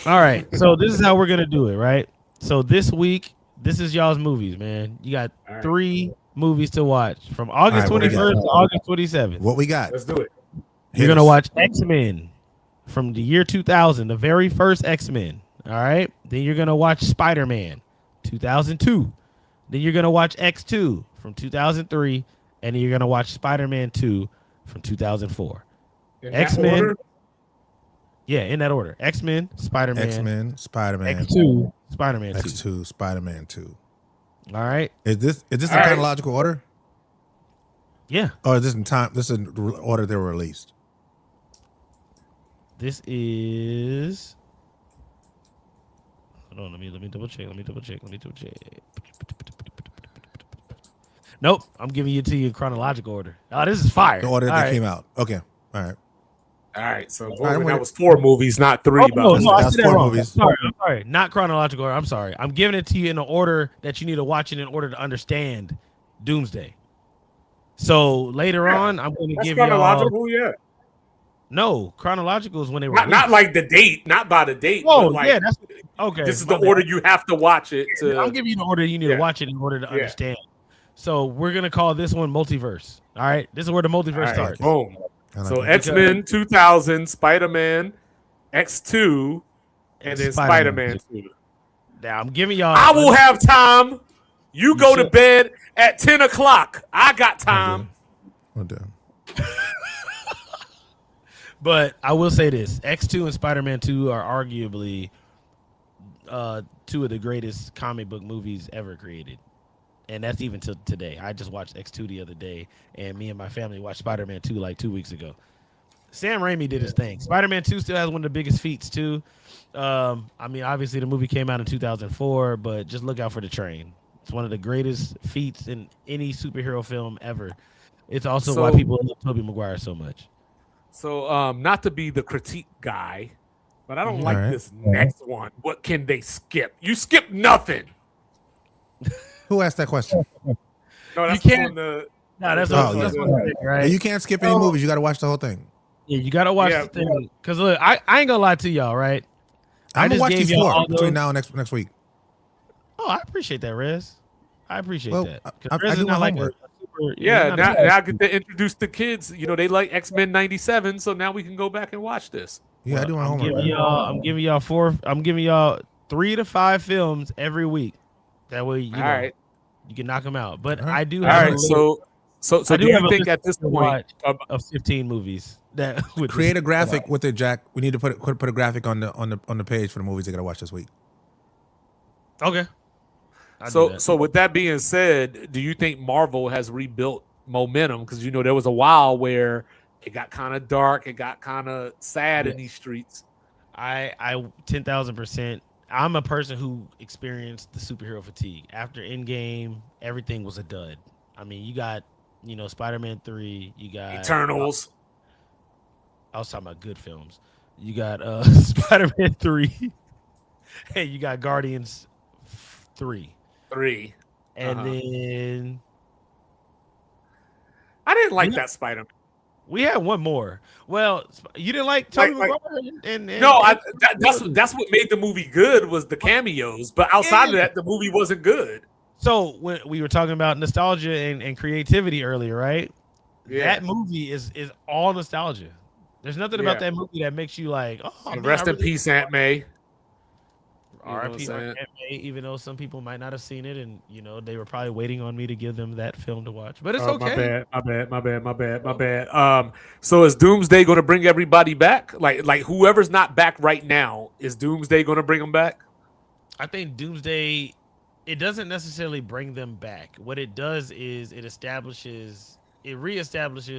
All right, so this is how we're gonna do it, right? So this week, this is y'all's movies, man. You got 3 movies to watch from August 21st to August 27th. What we got? Let's do it. You're going to watch X-Men from the year 2000, the very first X-Men. All right. Then you're going to watch Spider-Man 2002. Then you're going to watch X2 from 2003. And then you're going to watch Spider-Man 2 from 2004. X-Men. Yeah, in that order. X-Men, Spider-Man. X-Men, Spider-Man. X2, Spider-Man 2. X2, Spider-Man 2. All right. Is this in chronological order? Yeah. Or is this in time? This is in order they were released. This is. Hold on, let me double check. Nope, I'm giving it to you in chronological order. Oh, this is fire. The order that came out. Okay, all right. All right, so right, that was 4 movies, not 3. Oh, no, I That's said that 4 wrong. movies. I'm sorry. Not chronological order. I'm sorry. I'm giving it to you in the order that you need to watch it in order to understand Doomsday. So later on, I'm going to give y'all. Chronological, yeah. No, chronological is when they were Not like the date, not by the date. Oh, but like, yeah, that's okay. This is my the bad. order you have to watch it. I'm giving you the order you need to watch it in order to understand. So we're gonna call this one multiverse. All right, this is where the multiverse starts. Boom. So X-Men 2000, Spider-Man, X2, and then Spider-Man 2. Now I'm giving y'all. I will have time. You go to bed at 10 o'clock. I got time. But I will say this: X2 and Spider-Man 2 are arguably 2 of the greatest comic book movies ever created. And that's even till today. I just watched X2 the other day, and me and my family watched Spider-Man 2 like 2 weeks ago. Sam Raimi did his thing. Spider-Man 2 still has one of the biggest feats, too. I mean, obviously, the movie came out in 2004, but just look out for the train. It's one of the greatest feats in any superhero film ever. It's also why people love Tobey Maguire so much. So, not to be the critique guy, but I don't like this next one. What can they skip? You skip nothing. Who asked that question? No, that's you can't. on the. No, that's yeah. right. Yeah, you can't skip any movies. You got to watch the whole thing. Yeah, you got to watch the thing. Because look, I ain't gonna lie to y'all, right? I'm gonna watch these 4 between now now and next week. Oh, I appreciate that, ReZ. I appreciate that. I do my homework. Now I get to introduce the kids. You know, they like X-Men 97, so now we can go back and watch this. Yeah, I do my homework. I'm giving y'all 3 to 5 films every week. That way, you can knock them out. But I do. Have So do you think at this point of 15 movies that would create a graphic with it, Jack? We need to put a graphic on the page for the movies they gotta watch this week. Okay. So with that being said, do you think Marvel has rebuilt momentum? Because you know there was a while where it got kind of dark, it got kind of sad in these streets. I 10,000%. I'm a person who experienced the superhero fatigue after Endgame. Everything was a dud. I mean, you got Spider-Man 3, you got Eternals. I was talking about good films. You got Spider-Man 3, and you got Guardians 3. And then I didn't like that Spider-Man. We had one more. Well, you didn't like Tobey Maguire? That's what made the movie good was the cameos. But outside of that, the movie wasn't good. So when we were talking about nostalgia and creativity earlier, right? Yeah. That movie is all nostalgia. There's nothing about that movie that makes you like, oh, man, rest in peace, Aunt May. R.I.P. Aunt May, even though some people might not have seen it, and they were probably waiting on me to give them that film to watch. But it's okay. My bad. So is Doomsday going to bring everybody back? Like whoever's not back right now, is Doomsday going to bring them back? I think Doomsday, it doesn't necessarily bring them back. What it does is it reestablishes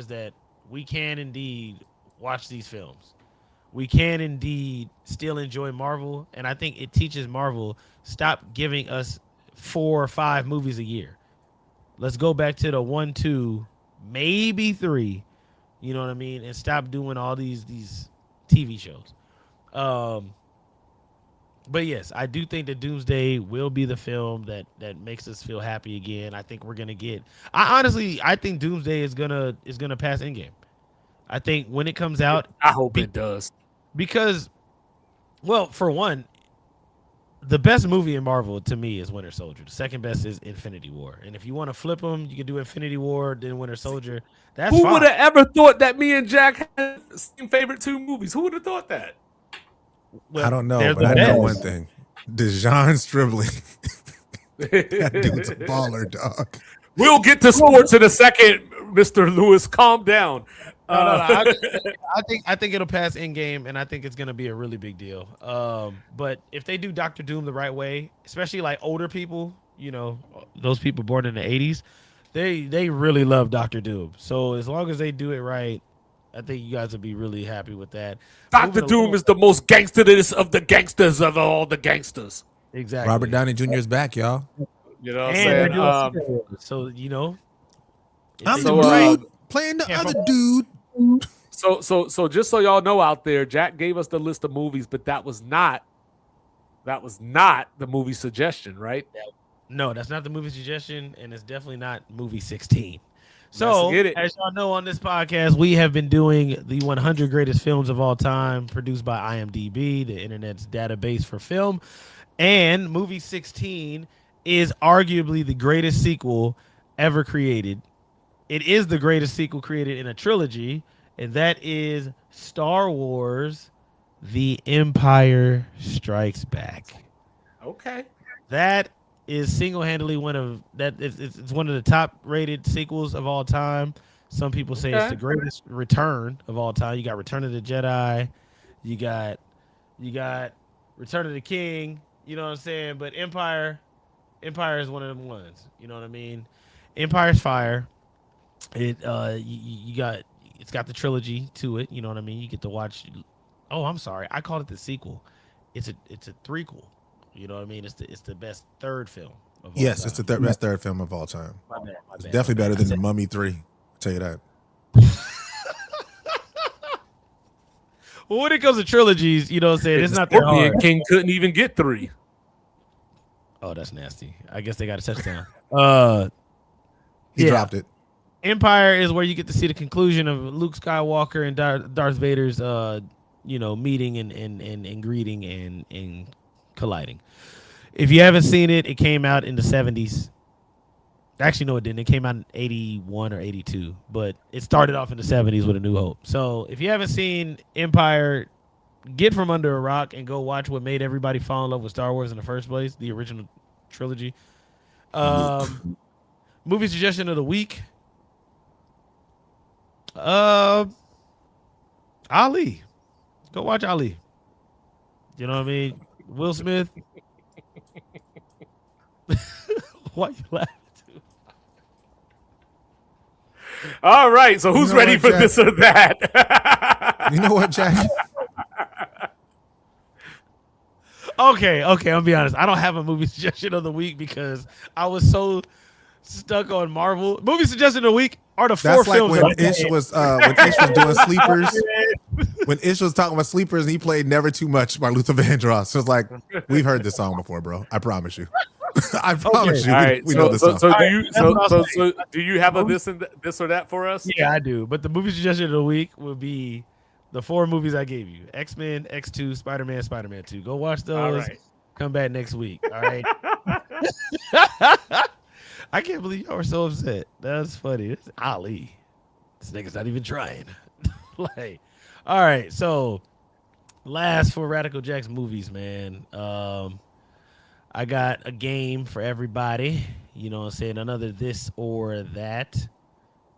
that we can indeed watch these films. We can indeed still enjoy Marvel, and I think it teaches Marvel, stop giving us 4 or 5 movies a year. Let's go back to the 1, 2, maybe 3, you know what I mean, and stop doing all these TV shows. But yes, I do think that Doomsday will be the film that makes us feel happy again. I think we're gonna get. I think Doomsday is gonna pass Endgame. I think when it comes out, I hope it does. Because, well, for one, the best movie in Marvel to me is Winter Soldier. The second best is Infinity War. And if you want to flip them, you can do Infinity War, then Winter Soldier. That's Who fine. would have ever thought that me and Jack had the same favorite 2 movies? Who would have thought that? Well, I don't know, but I know one thing. Dejan Stribling. That dude's a baller, dog. We'll get to sports in a second, Mr. Lewis. Calm down. I think it'll pass Endgame, and I think it's gonna be a really big deal. But if they do Doctor Doom the right way, especially like older people, those people born in the 80s, they really love Doctor Doom. So as long as they do it right, I think you guys will be really happy with that. Dr. Doom is the most gangsterest of the gangsters of all the gangsters. Exactly. Robert Downey Jr. is back, y'all. You know what I'm saying? So I'm the dude playing the other dude. So just so y'all know out there, Jack gave us the list of movies, but that was not the movie suggestion, right? No, that's not the movie suggestion, and it's definitely not movie 16. So, as y'all know on this podcast, we have been doing the 100 greatest films of all time, produced by IMDb, the internet's database for film. And movie 16 is arguably the greatest sequel ever created. It is the greatest sequel created in a trilogy, and that is Star Wars: The Empire Strikes Back. Okay. That is single-handedly it's one of the top-rated sequels of all time. Some people say it's the greatest return of all time. You got Return of the Jedi, you got Return of the King. You know what I'm saying? But Empire is one of them ones. You know what I mean? Empire's fire. It's got the trilogy to it. You know what I mean? You get to watch. Oh, I'm sorry, I called it the sequel. It's a threequel. You know what I mean? It's the best third film of all time. Yes, it's the best third film of all time. My bad. It's definitely better than The Mummy 3. I'll tell you that. Well, when it comes to trilogies, you know what I'm saying? It's not that Scorpion hard. King couldn't even get 3. Oh, that's nasty. I guess they got a touchdown. He dropped it. Empire is where you get to see the conclusion of Luke Skywalker and Darth Vader's meeting and greeting and colliding. If you haven't seen it, it came out in the 70s. Actually, no, it didn't. It came out in 81 or 82, but it started off in the 70s with A New Hope. So if you haven't seen Empire, get from under a rock and go watch what made everybody fall in love with Star Wars in the first place, the original trilogy. Movie suggestion of the week. Ali. Go watch Ali. You know what I mean? Will Smith. Why you laughing? All right, so who's ready for this or that? You know what, Jack? Okay, I'll be honest. I don't have a movie suggestion of the week because I was so stuck on Marvel. Movie suggestion of the week are the four films. That's like when Ish was doing Sleepers. When Ish was talking about Sleepers and he played Never Too Much by Luther Vandross. So it's like, we've heard this song before, bro. I promise you. I promise you. All right, we know this song. So do you have a this or that for us? Yeah, I do. But the movie suggestion of the week would be the four movies I gave you: X-Men, X2, Spider-Man, Spider-Man 2. Go watch those. All right. Come back next week. All right. I can't believe y'all were so upset. That's funny. This is Ali. This nigga's not even trying. Like, all right. So, last for Radical Jack's movies, man. I got a game for everybody. You know what I'm saying? Another this or that.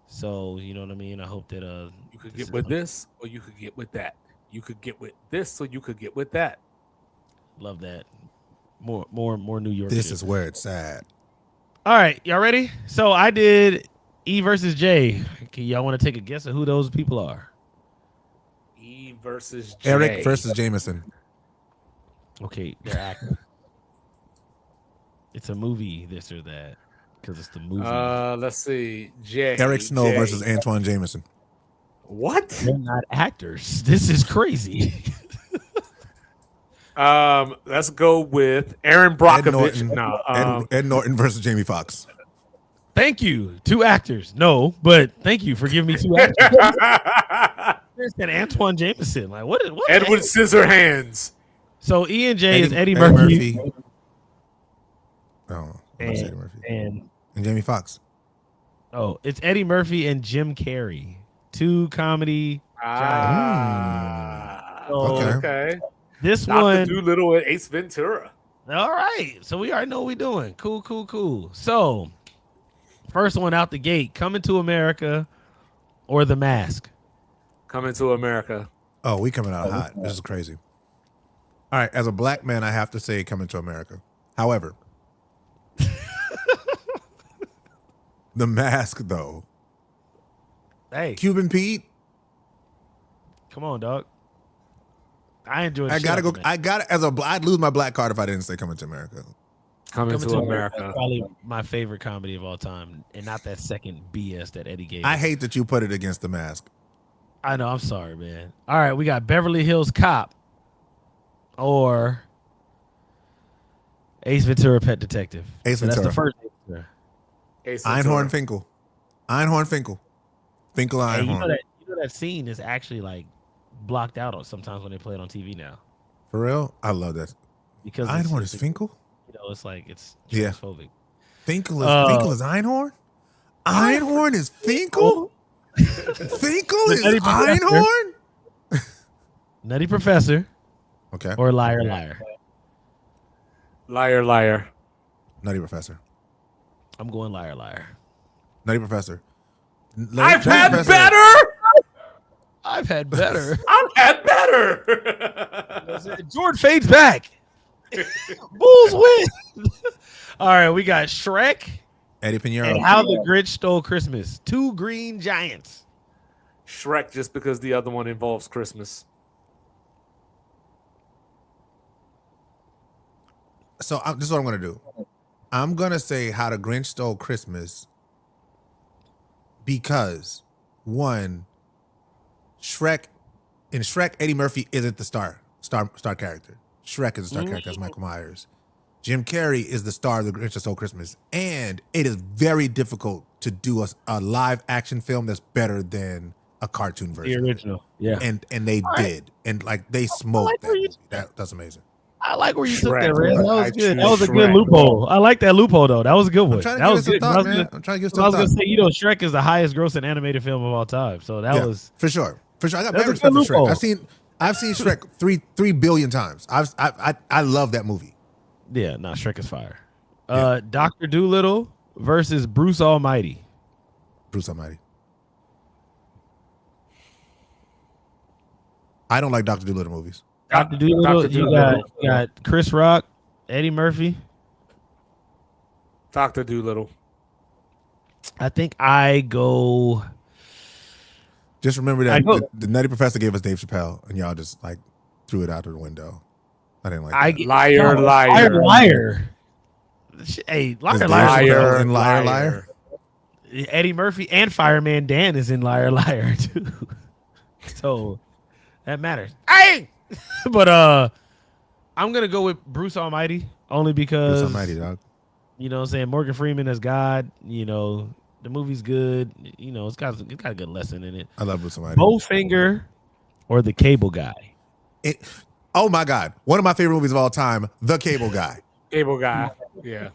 So, you know what I mean? I hope that you could get with this or you could get with that. You could get with this or you could get with that. Love that. More New York. This shit. is where it's at. All right, y'all ready? So I did E versus J. Can y'all want to take a guess of who those people are? E versus J. Eric versus Jameson. Okay, they're acting. It's a movie, this or that, because it's the movie. Let's see. J. Eric Snow versus Antoine Jameson. What? They're not actors. This is crazy. Let's go with Aaron Brockovich. Ed Norton versus Jamie Foxx. Thank you. 2 actors. No, but thank you for giving me 2 actors. And Antoine Jameson. Like what Edward Scissorhands. So E and J is Eddie Murphy. Oh, and Jamie Foxx. Oh, it's Eddie Murphy and Jim Carrey. 2 comedy. Okay. This Dr. one, Dolittle and Ace Ventura. All right, so we already know what we're doing. Cool. So, first one out the gate: Coming to America or The Mask. Coming to America. Oh, we coming out hot. This is crazy. All right, as a black man, I have to say Coming to America. However, The Mask, though. Hey, Cuban Pete. Come on, dog. I enjoyed. I'd lose my black card if I didn't say Coming to America. Coming to America. Probably my favorite comedy of all time, and not that second BS that Eddie gave. I hate that you put it against The Mask. I know. I'm sorry, man. All right, we got Beverly Hills Cop or Ace Ventura: Pet Detective. Ace That's the Ventura. first. Ace Ventura. Ace Einhorn Ventura. Finkel. Einhorn Finkel. Finkel Hey, Einhorn. you know that scene is actually like blocked out on sometimes when they play it on TV now For real? I love that. because Einhorn it's is Finkel? it's like it's Yeah. transphobic. Finkel is Einhorn? Einhorn is Finkel? Finkel is Nutty Professor. Einhorn? Nutty Professor Okay. or Liar Liar. Liar, liar. Nutty Professor. I'm going Liar Liar. Nutty Professor. I've had better. I've had better. I've had better. Jordan fades back. Bulls win. All right, we got Shrek Eddie Pinheiro. and How the Grinch Stole Christmas. Two green giants. Shrek, just because the other one involves Christmas. So this is what I'm going to do. I'm going to say How the Grinch Stole Christmas because, one, in Shrek, Eddie Murphy isn't the star character. Shrek is the star character. That's Michael Myers. Jim Carrey is the star of The Grinch That Stole Christmas. And it is very difficult to do a live action film that's better than a cartoon version. The original. Yeah. And they did. And like they smoked that movie. That's amazing. I like where you took Shrek. that, Riz. That was I good. That choose was a good Shrek. loophole. I like that loophole though. That was a good one. I'm trying to That give was it some good. thought, I was man. gonna- I'm trying to give I was some gonna thought. say, Shrek is the highest grossing animated film of all time. So that Yeah, was for sure. For sure. I got That's very a good respect for Shrek. loophole. I've seen Shrek 3 billion times. I love that movie. yeah. Nah, Shrek is fire. Dr. Doolittle versus Bruce Almighty. Bruce Almighty. I don't like Dr. Dolittle movies. Dr. Doolittle. Dr. You got Chris Rock, Eddie Murphy. Dr. Doolittle. I think I go. Just remember that I go- the Nutty Professor gave us Dave Chappelle, and y'all just like threw it out of the window. I didn't like I that. get- Liar, no, liar. liar. Hey, Is liar, Dave liar. Chappelle in Liar, Liar? Eddie Murphy and Fireman Dan is in Liar Liar too. So that matters. Hey, but I'm gonna go with Bruce Almighty only because Bruce Almighty, dog. you know what I'm saying, Morgan Freeman as God, you know, the movie's good, you know, it's got a good lesson in it. I love Bruce Almighty. Bowfinger or the Cable Guy. Oh my God. One of my favorite movies of all time, The Cable Guy. Cable guy. Yeah.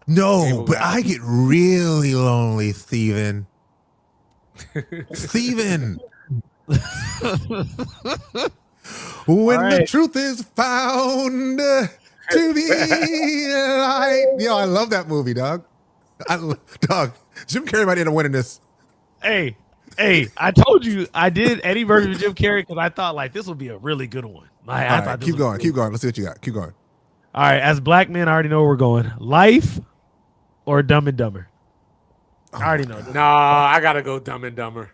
No, Cable but Guy. I get really lonely, Steven. Steven. When the right. truth is found to be light. Yo, I love that movie, dog. Dog, Jim Carrey might end up winning this. Hey, I told you I did Eddie Murphy with Jim Carrey because I thought like this would be a really good one. I All thought right, this keep was going, good. keep going. Let's see what you got. Keep going. All right, as black men, I already know where we're going. Life or Dumb and Dumber? I already know. Nah, I gotta go Dumb and Dumber.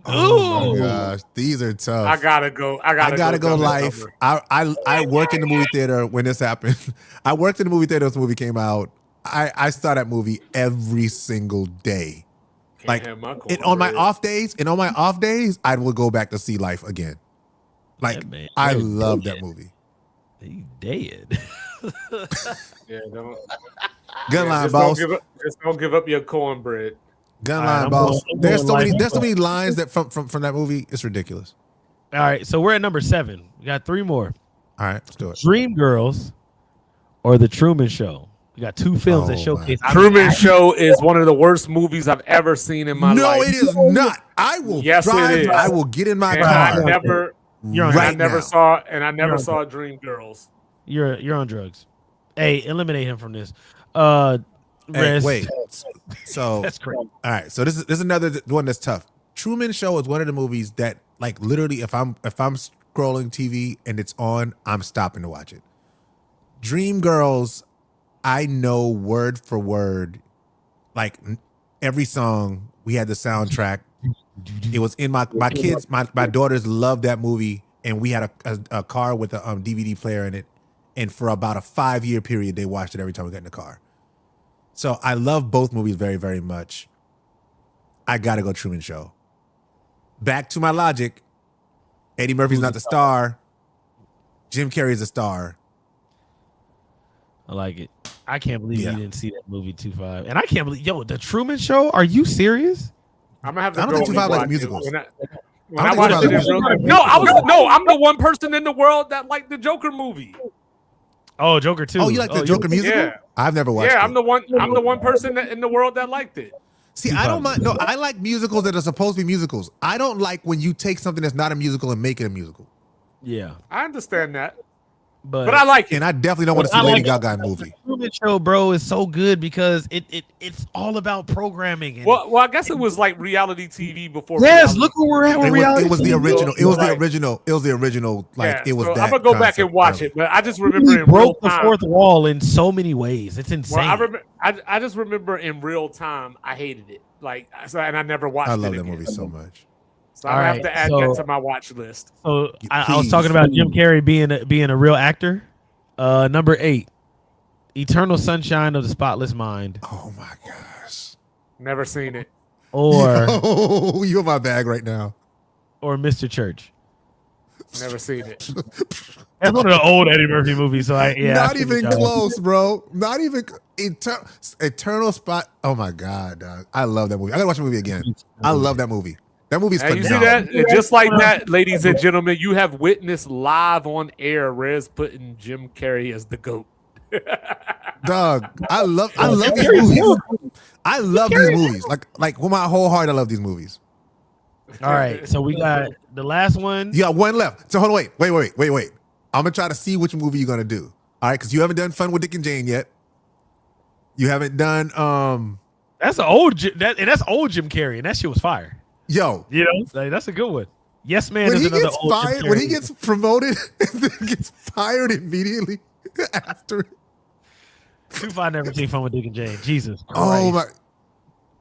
Oh my gosh, these are tough. I gotta go. I gotta go Dumb and Life. Dumber. I worked in the movie theater when this happened. I worked in the movie theater when this movie came out. I saw that movie every single day. Like have my on my cornbread. off days, I would go back to see Life again. Like Yeah, man. I You're love dead. that movie. He dead. Yeah, don't. Gunline Just boss. don't give up your cornbread. Gunline I'm boss. going There's so Life. many lines that from that movie. It's ridiculous. All right, so we're at number 7. We got 3 more. All right, let's do it. Dreamgirls or The Truman Show. We got 2 films that Oh, showcase. Truman Show is one of the worst movies I've ever seen in my No, life. it is not. I will Yes, it drive. is. I will get in my And car. I never, You're on, and I right never now. saw, and I never You're saw Dreamgirls. you're on drugs. Hey, eliminate him from this. Hey, Rez. wait. So That's crazy. all right. So this is another one that's tough. Truman Show is one of the movies that like literally if I'm scrolling TV and it's on, I'm stopping to watch it. Dreamgirls, I know word for word, like every song. We had the soundtrack. It was in my kids, my daughters loved that movie, and we had a car with a DVD player in it. And for about a 5-year period, they watched it every time we got in the car. So I love both movies very, very much. I gotta go Truman Show. back to my logic. Eddie Murphy's not the star. Jim Carrey's a star. I like it. I can't believe Yeah. you didn't see that movie 2-5. And I can't believe, the Truman Show. Are you serious? I'm gonna have to I don't go think 2-5 like rewatch it. musicals. When I I don't watched think it in 2-5 real like time. No, I'm the one person in the world that liked the Joker movie. Oh, Joker 2. Oh, you like the Joker musical? Yeah. I've never watched Yeah, it. I'm the one person in the world that liked it. See, I don't mind. No, I like musicals that are supposed to be musicals. I don't like when you take something that's not a musical and make it a musical. Yeah. I understand that, But I like it. And I definitely don't want to see I Lady like Gaga in a movie. The Truman Show, bro, is so good because it's all about programming. And Well, I guess it was like reality TV before. yes, reality. look where we're at with reality. It was the TV. original. It was the Right. original. It was the original. Like Yeah, it was so that. I'm gonna go back and concept watch early. it, but I just remember He in real broke the time. fourth wall in so many ways. It's insane. Well, I remember. I just remember in real time. I hated it. Like, so, and I never watched it. I love that again. movie so much. So I All have right, to add so- that to my watch list. So I was Please. talking about Jim Carrey being a real actor. Number 8, Eternal Sunshine of the Spotless Mind, Oh my gosh. Never seen it. or Oh, you're my bag right now. or Mr. Church. Never seen it. That's one of the old Eddie Murphy movies. So I Not I even figured y'all- close, bro. Not even Eternal Spot. Oh my god, dog. I love that movie. I gotta watch the movie again. I love that movie. That movie's And you see phenomenal. that? Just like that, ladies and gentlemen, you have witnessed live on air ReZ putting Jim Carrey as the GOAT. Dog, I love these movies. I love these movies. Like with my whole heart, I love these movies. All right, so we got the last one. You got one left. So hold on, wait. I'm gonna try to see which movie you're gonna do. All right, because you haven't done Fun with Dick and Jane yet. You haven't done That's old Jim Carrey, and that shit was fire. yo. You know, like, that's a good one. Yes, man. When is he another gets old Jim fired, when he Carrey. gets promoted and then gets fired immediately after. 2-5 never seen Fun with Dick and Jane. Jesus Christ. Oh my,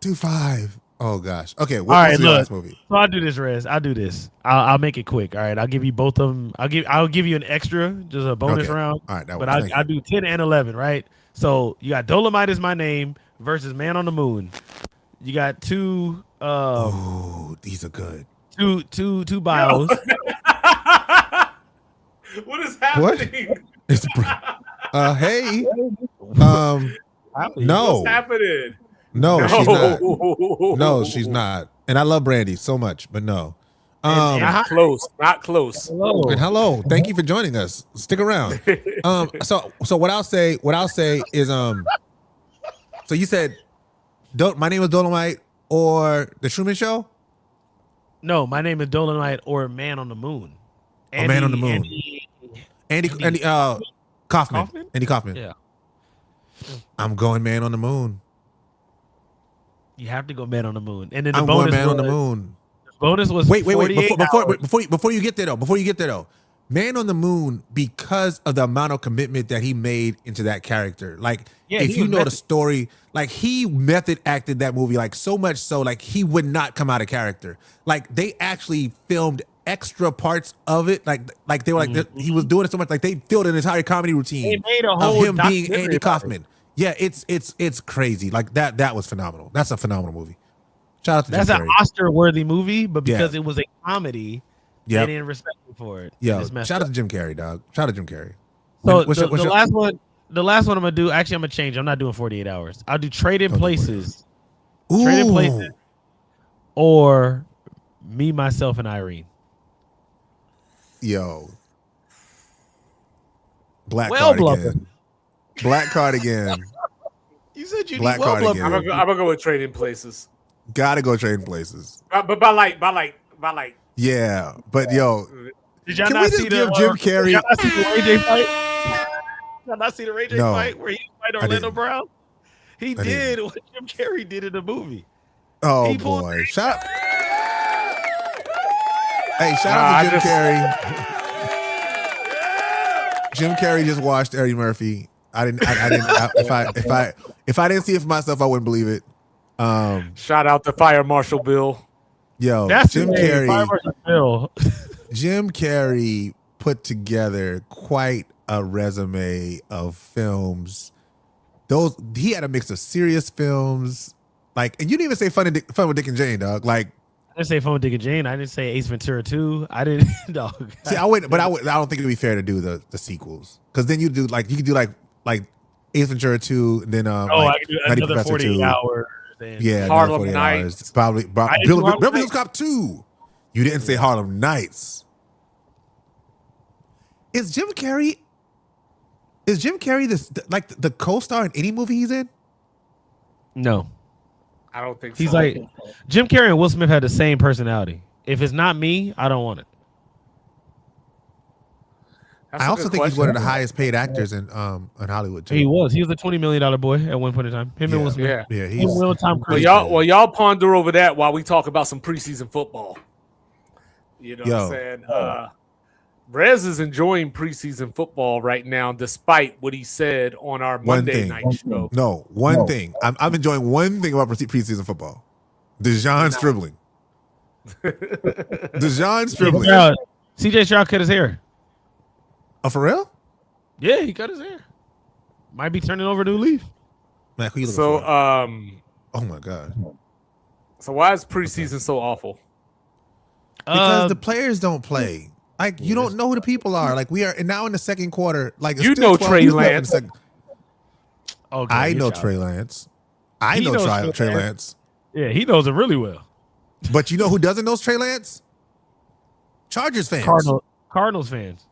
2-5. Oh gosh. Okay. All right, what's the look. last movie? So I'll do this, Rez. I'll do this. I'll make it quick. All right. I'll give you both of them. I'll give you an extra, just a bonus Okay. round. All right, that But works. Thank I'll you. do 10 and 11. Right. So you got Dolomite Is My Name versus Man on the Moon. You got two Oh, these are good. two bios. What is happening? It's hey. No. What's happening? No, she's not. No, she's not. And I love Brandy so much, but no. Not close. Not close. And hello, thank you for joining us. Stick around. So what I'll say is so you said my name is Dolomite or the Truman Show? No, My Name is Dolomite or Man on the Moon. Man on the Moon. Andy Kaufman. Andy Kaufman. Yeah. I'm going Man on the Moon. You have to go Man on the Moon. And then the I'm going bonus Man on the was- Moon. bonus was Wait. 48 hours. Before you get there though, Man on the Moon, because of the amount of commitment that he made into that character. Like, Yeah, if he you was know the method- story, like he method acted that movie, like so much so, like he would not come out of character. Like they actually filmed extra parts of it. Like they were like he was doing it so much, like they filmed an entire comedy routine They made a of whole him being documentary Andy about Kaufman. Yeah, it's crazy. Like that was phenomenal. That's a phenomenal movie. Shout out to That's Jim an Carrey. Oscar-worthy movie, but because Yeah. it was a comedy, Yep. they didn't respect me for it. Yo, It's messed shout out up. to Jim Carrey, dog. Shout out to Jim Carrey. So What's the your- last one I'm gonna do. Actually, I'm gonna change. I'm not doing 48 hours. I'll do Trading Places. Trading Ooh. Places or Me, Myself, and Irene. Yo. Black Well, Cardigan. Black Cardigan. You said you Black need well Cardigan. I'm gonna go with Trading Places. Gotta go Trading Places. But by like. Yeah. But yo, Did y'all Can not we just see give the Jim Carrey- Did y'all not see the Ray J fight? Did y'all not see the Ray J No, fight where he fight I Orlando didn't. Brown? He I did didn't. what Jim Carrey did in the movie. oh He pulled- boy. Shout out. Hey, shout out to Jim Carrey. Jim Carrey just watched Eddie Murphy. If I didn't see it for myself, I wouldn't believe it. Shout out to Fire Marshal Bill. Yo, That's Jim his name, Carrey. Fire Marshal Bill. Jim Carrey put together quite a resume of films. He had a mix of serious films, like, and you didn't even say Fun with Dick and Jane, dog. Like, didn't say Phone Digger Jane. I didn't say Ace Ventura 2. I didn't. Dog. See, I don't think it'd be fair to do the sequels because then you could do like Ace Ventura 2, and then I could do Nutty another Professor 48 2. hours. Yeah, Harlem 48 Nights. hours. Probably I didn't do Harlem Beverly Hills Nights. Cop 2. You didn't say Harlem Nights. Is Jim Carrey the co-star in any movie he's in? No. I don't think He's so. like Jim Carrey and Will Smith had the same personality. If it's not me, I don't want it. That's I a also good think he's question. one of the highest paid actors in Hollywood too. He was a $20 million boy at one point in time. Him and Will Smith. Yeah. Yeah, Him, he's Will, Tom Well, Cruise. y'all ponder over that while we talk about some preseason football. You know what I'm saying? ReZ is enjoying preseason football right now, despite what he said on our Monday night show. No, one thing. I'm enjoying one thing about preseason football. DeJohn's dribbling. DeJohn's dribbling. CJ Stroud cut his hair. Oh, for real? Yeah, he cut his hair. Might be turning over a new leaf. Man, who you looking So, for? Oh my god. So why is preseason so awful? Because the players don't play. Like you don't know who the people are. Like we are and now in the second quarter. Like it's You still know 12 Trey minutes left in the Lance. second- Okay, I you're know shout. Trey Lance. I He know knows Trey Lance. Yeah, he knows it really well. But you know who doesn't know Trey Lance? Chargers fans. Cardinals fans.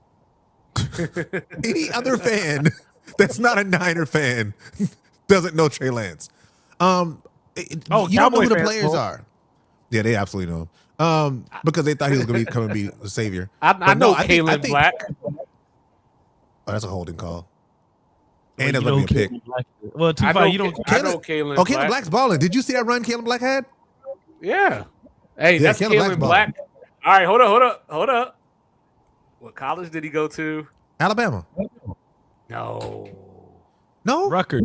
Any other fan that's not a Niner fan doesn't know Trey Lance. You don't know Cowboy who the fans, players bro. are. Yeah, they absolutely know him. Because they thought he was going to come and be the savior. I But know no, I think- Kalen Black. Oh, that's a holding call. Well, And you that's know let me who pick. Caleb Black is. Well, I know, you don't. I know Kalen Oh, Black. Caleb Black's balling. Did you see that run Caleb Black had? Yeah. Hey, Yeah, that's Caleb Black's Kalen Black. All right, hold up. What college did he go to? Alabama. No. No? Rutgers.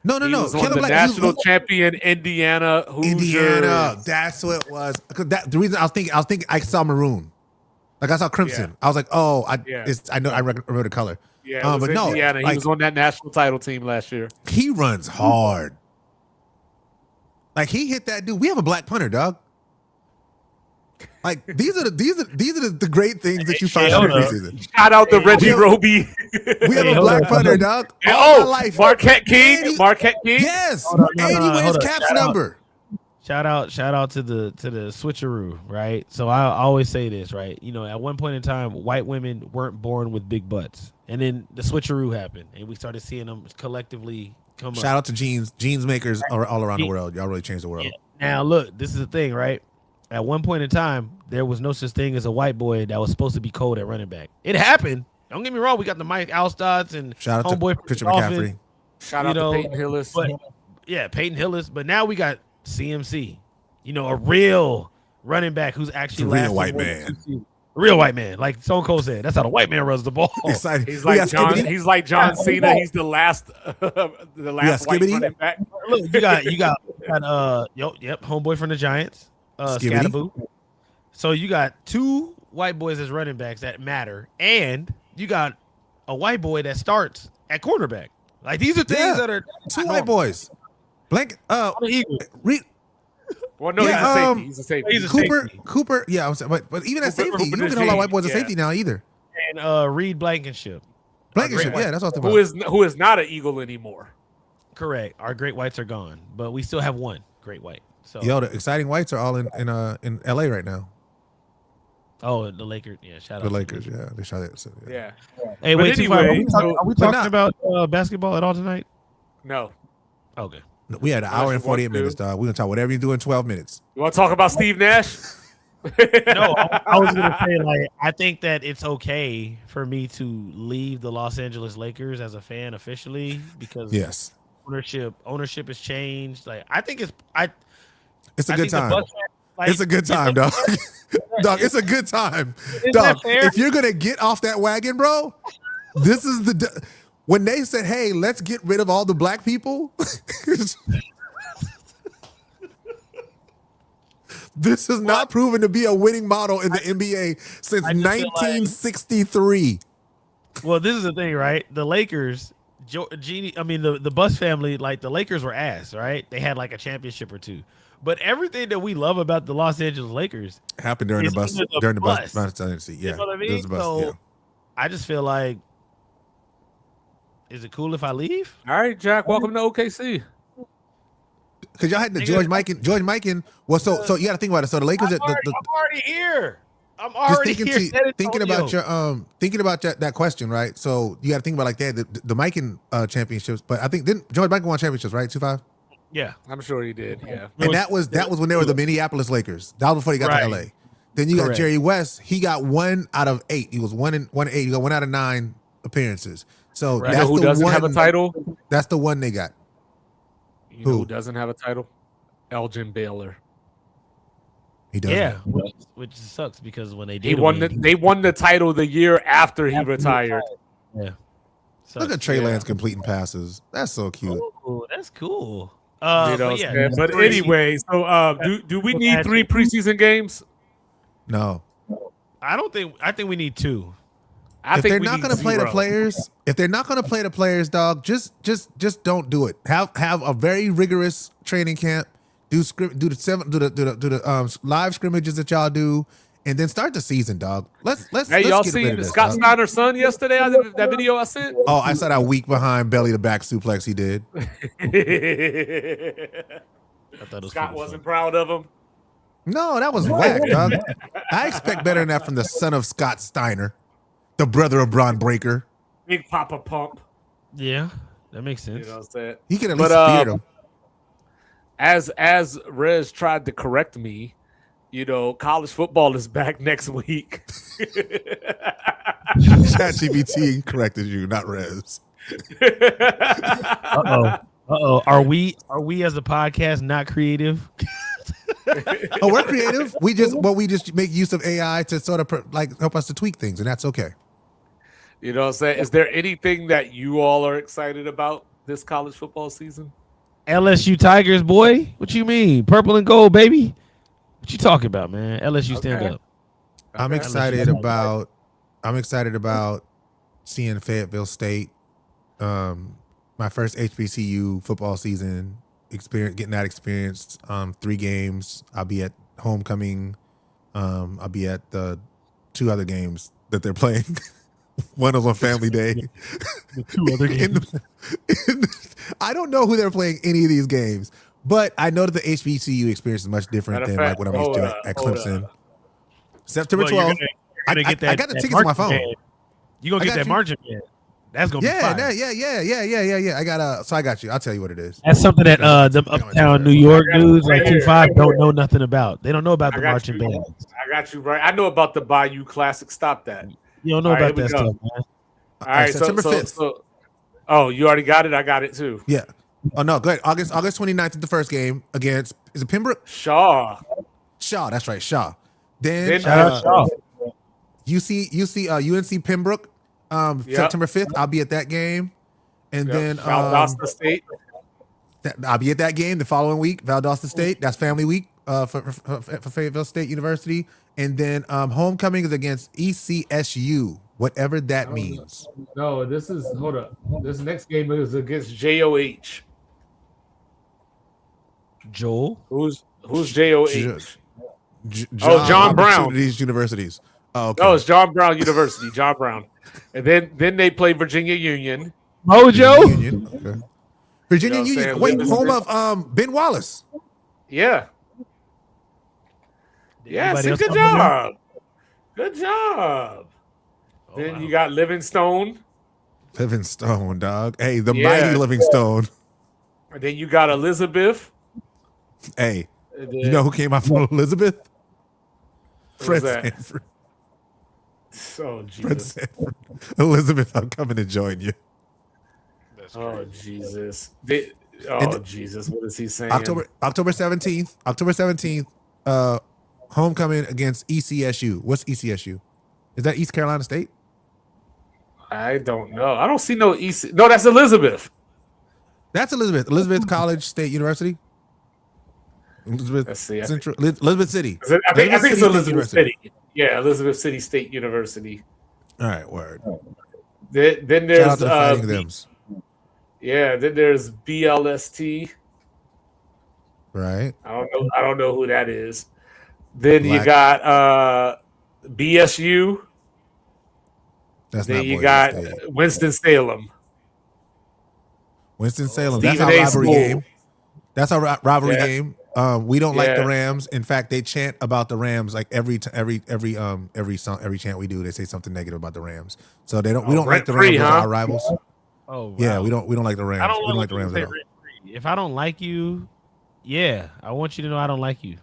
No. He was on Caleb the Black. national champion Indiana Hoosiers. Indiana. That's what it was. 'Cause the reason I was thinking I saw maroon. Like I saw crimson. Yeah. I was like, oh, I remember the color. Yeah, it was but no, Indiana. He like, was on that national title team last year. he runs hard. Like he hit that dude. We have a black punter, dog. Like these are the great things that you find out in preseason. Shout out to Reggie Roby. We have a black punter, dog. And, All my life. Marquette King. And he- Marquette King. Yes, Hold on, and he wears hold on. Cap's Shout out. number. Shout out to the switcheroo, right? So I always say this, right? You know, at one point in time, white women weren't born with big butts, and then the switcheroo happened, and we started seeing them collectively come up. Shout out to jeans makers all around the world. Y'all really changed the world. Yeah. Now look, this is the thing, right? At one point in time, there was no such thing as a white boy that was supposed to be cold at running back. It happened. Don't get me wrong. We got the Mike Alstods and Shout out homeboy to from Christian Dolphins. McCaffrey. Shout out to Peyton Hillis. But yeah, Peyton Hillis. But now we got CMC. You know, a real running back who's actually A real lasted white more than man. 2 seasons. A real white man, like Stone Cold said. That's how the white man runs the ball. Excited. He's We like got John. Skibbity. He's like John Cena. He's the last white Skibbity. running back. Look, you got homeboy from the Giants, Skibbity. Scatterboo. So you got 2 white boys as running backs that matter, and you got a white boy that starts at quarterback. Like these are things Yeah. that are 2 white boys. Blank. Reed. Well, no, Yeah, he's a safety. He's a safety. Cooper. Yeah, I was, but even at Cooper- safety, you Cooper don't get a lot of white boys yeah. at safety now either. And Reed Blankenship. Blankenship. Yeah, that's what I'm Who talking about. is not an Eagle anymore. Correct. Our great whites are gone, but we still have one great white. So Yo, the exciting whites are all in LA right now. oh, the Lakers. Yeah, shout out The to Lakers. Yeah, they shot it. So, Yeah. Hey, But wait, T5, anyway, are we But talking not- about basketball at all tonight? No. Okay. We had an hour and 48 want to. minutes, dog. We're gonna talk whatever you do in 12 minutes. You want to talk about Steve Nash? No, I was gonna say like I think that it's okay for me to leave the Los Angeles Lakers as a fan officially because Yes, ownership has changed. Like I think it's it's a I good think the time. Bucks, like, It's a good time, dog. Dog, it's a good time, Isn't dog. that fair? If you're gonna get off that wagon, bro, this is when they said, "Hey, let's get rid of all the black people." This has not proven to be a winning model in the NBA since I just feel like- 1963. Well, this is the thing, right? The Lakers, the Buss family, like the Lakers were ass, right? They had like a championship or 2. But everything that we love about the Los Angeles Lakers happened during the is bus. under During the bus. bus. Yeah. You know what I mean? There's a bus, So yeah. I just feel like, is it cool if I leave? All right, Jack. Welcome to OKC. Because y'all had the George Mikan. Well, so you got to think about it. So the Lakers, I'm already here. I'm already here. Thinking about that question, right? So you got to think about like that the Mikan championships. But I think didn't George Mikan won championships, right? 2-5. Yeah, I'm sure he did. Yeah, And that was when they were the Minneapolis Lakers. That was before he got to LA. Then you got Jerry West. He got 1 out of 8. He was 1 in 8. He got 1 out of 9 appearances. So you know who doesn't have a title? That's the one they got. You know who doesn't have a title? Elgin Baylor. He does. Yeah, which sucks because when they did, they won the title the year after he retired. Yeah. Look at Trey Lance completing passes. That's so cute. Ooh, that's cool. But anyway, so do we need 3 preseason games? No. I think we need 2. If they're not going to play the players, dog, just don't do it. Have a very rigorous training camp. Do the live scrimmages that y'all do, and then start the season, dog. Let's y'all get seen rid of this, Scott dog. Snyder's son yesterday? That video I sent. Oh, I saw that week behind belly to back suplex he did. I thought Scott wasn't proud of him. No, that was whack, dog. I expect better than that from the son of Scott Steiner, the brother of Braun Breaker. Big Papa Pump. Yeah, that makes sense. You know what I'm saying? He could at least fear him. As Rez tried to correct me, college football is back next week. ChatGPT corrected you, not Rez. Uh-oh. Are we as a podcast not creative? Oh, we're creative. We just make use of AI to sort of help us to tweak things, and that's okay. You know what I'm saying? Is there anything that you all are excited about this college football season? LSU Tigers, boy. What you mean? Purple and gold, baby. What you talking about, man? LSU stand up. I'm excited about seeing Fayetteville State. My first HBCU football season getting that experience. 3 games. I'll be at homecoming. I'll be at the 2 other games that they're playing. One was on Family Day. The 2 other games. I don't know who they're playing any of these games, but I know that the HBCU experience is much different than like what I'm used to at Clemson. September 12th. I got the tickets on my phone. You're going to get that margin band. That's going to be fire. Yeah. I got you. I'll tell you what it is. That's something that the uptown New York dudes like 2-5 don't know nothing about. They don't know about the marching band. I got you right. I know about the Bayou Classic. Stop that. You don't know about that stuff, man. All right, September 5th. Oh, you already got it? I got it too. Yeah. Oh, no, go ahead. August 29th is the first game against, is it Pembroke? Shaw, that's right, Shaw. Then Shaw. UNC Pembroke, September 5th. I'll be at that game. And then Valdosta State. I'll be at that game the following week, Valdosta State. That's family week for Fayetteville State University. And then homecoming is against ECSU, whatever that means. No, hold up. This next game is against JOH. Joel? Who's JOH? John Brown. These universities. Oh, okay. Oh, it's John Brown University. John Brown. And then they play Virginia Union. Mojo? Okay. Virginia Union. Wait, home of Ben Wallace. Yeah. Yes, good job. Good job. Then you got Livingstone. Livingstone, dog. Hey, the mighty Livingstone. And then you got Elizabeth. Hey, you know who came out from Elizabeth? Fred Sanford. Oh, Jesus. Elizabeth, I'm coming to join you. Oh, Jesus. Jesus. What is he saying? October 17th, homecoming against ECSU. What's ECSU? Is that East Carolina State? I don't know. I don't see no EC. No, that's Elizabeth. That's Elizabeth. Elizabeth College State University. Elizabeth City. I think it's Elizabeth City. Yeah, Elizabeth City State University. All right, word. Then there's shout out to the Fighting Thems. Yeah, then there's BLST. Right. I don't know who that is. Then you Black. got BSU. That's Then not you Boise got State. Winston-Salem. Winston-Salem. That's Stephen our A. rivalry School. game. That's our rivalry Yeah. game. We don't like the Yeah. Rams. In fact, they chant about the Rams like every chant we do. They say something negative about the Rams. So they don't. We don't like the Rams. rent-free, Those are huh? our rivals. Oh, wow. Yeah, we don't like the Rams. I don't We don't like the Rams at all. If I don't like you, yeah, I want you to know I don't like you.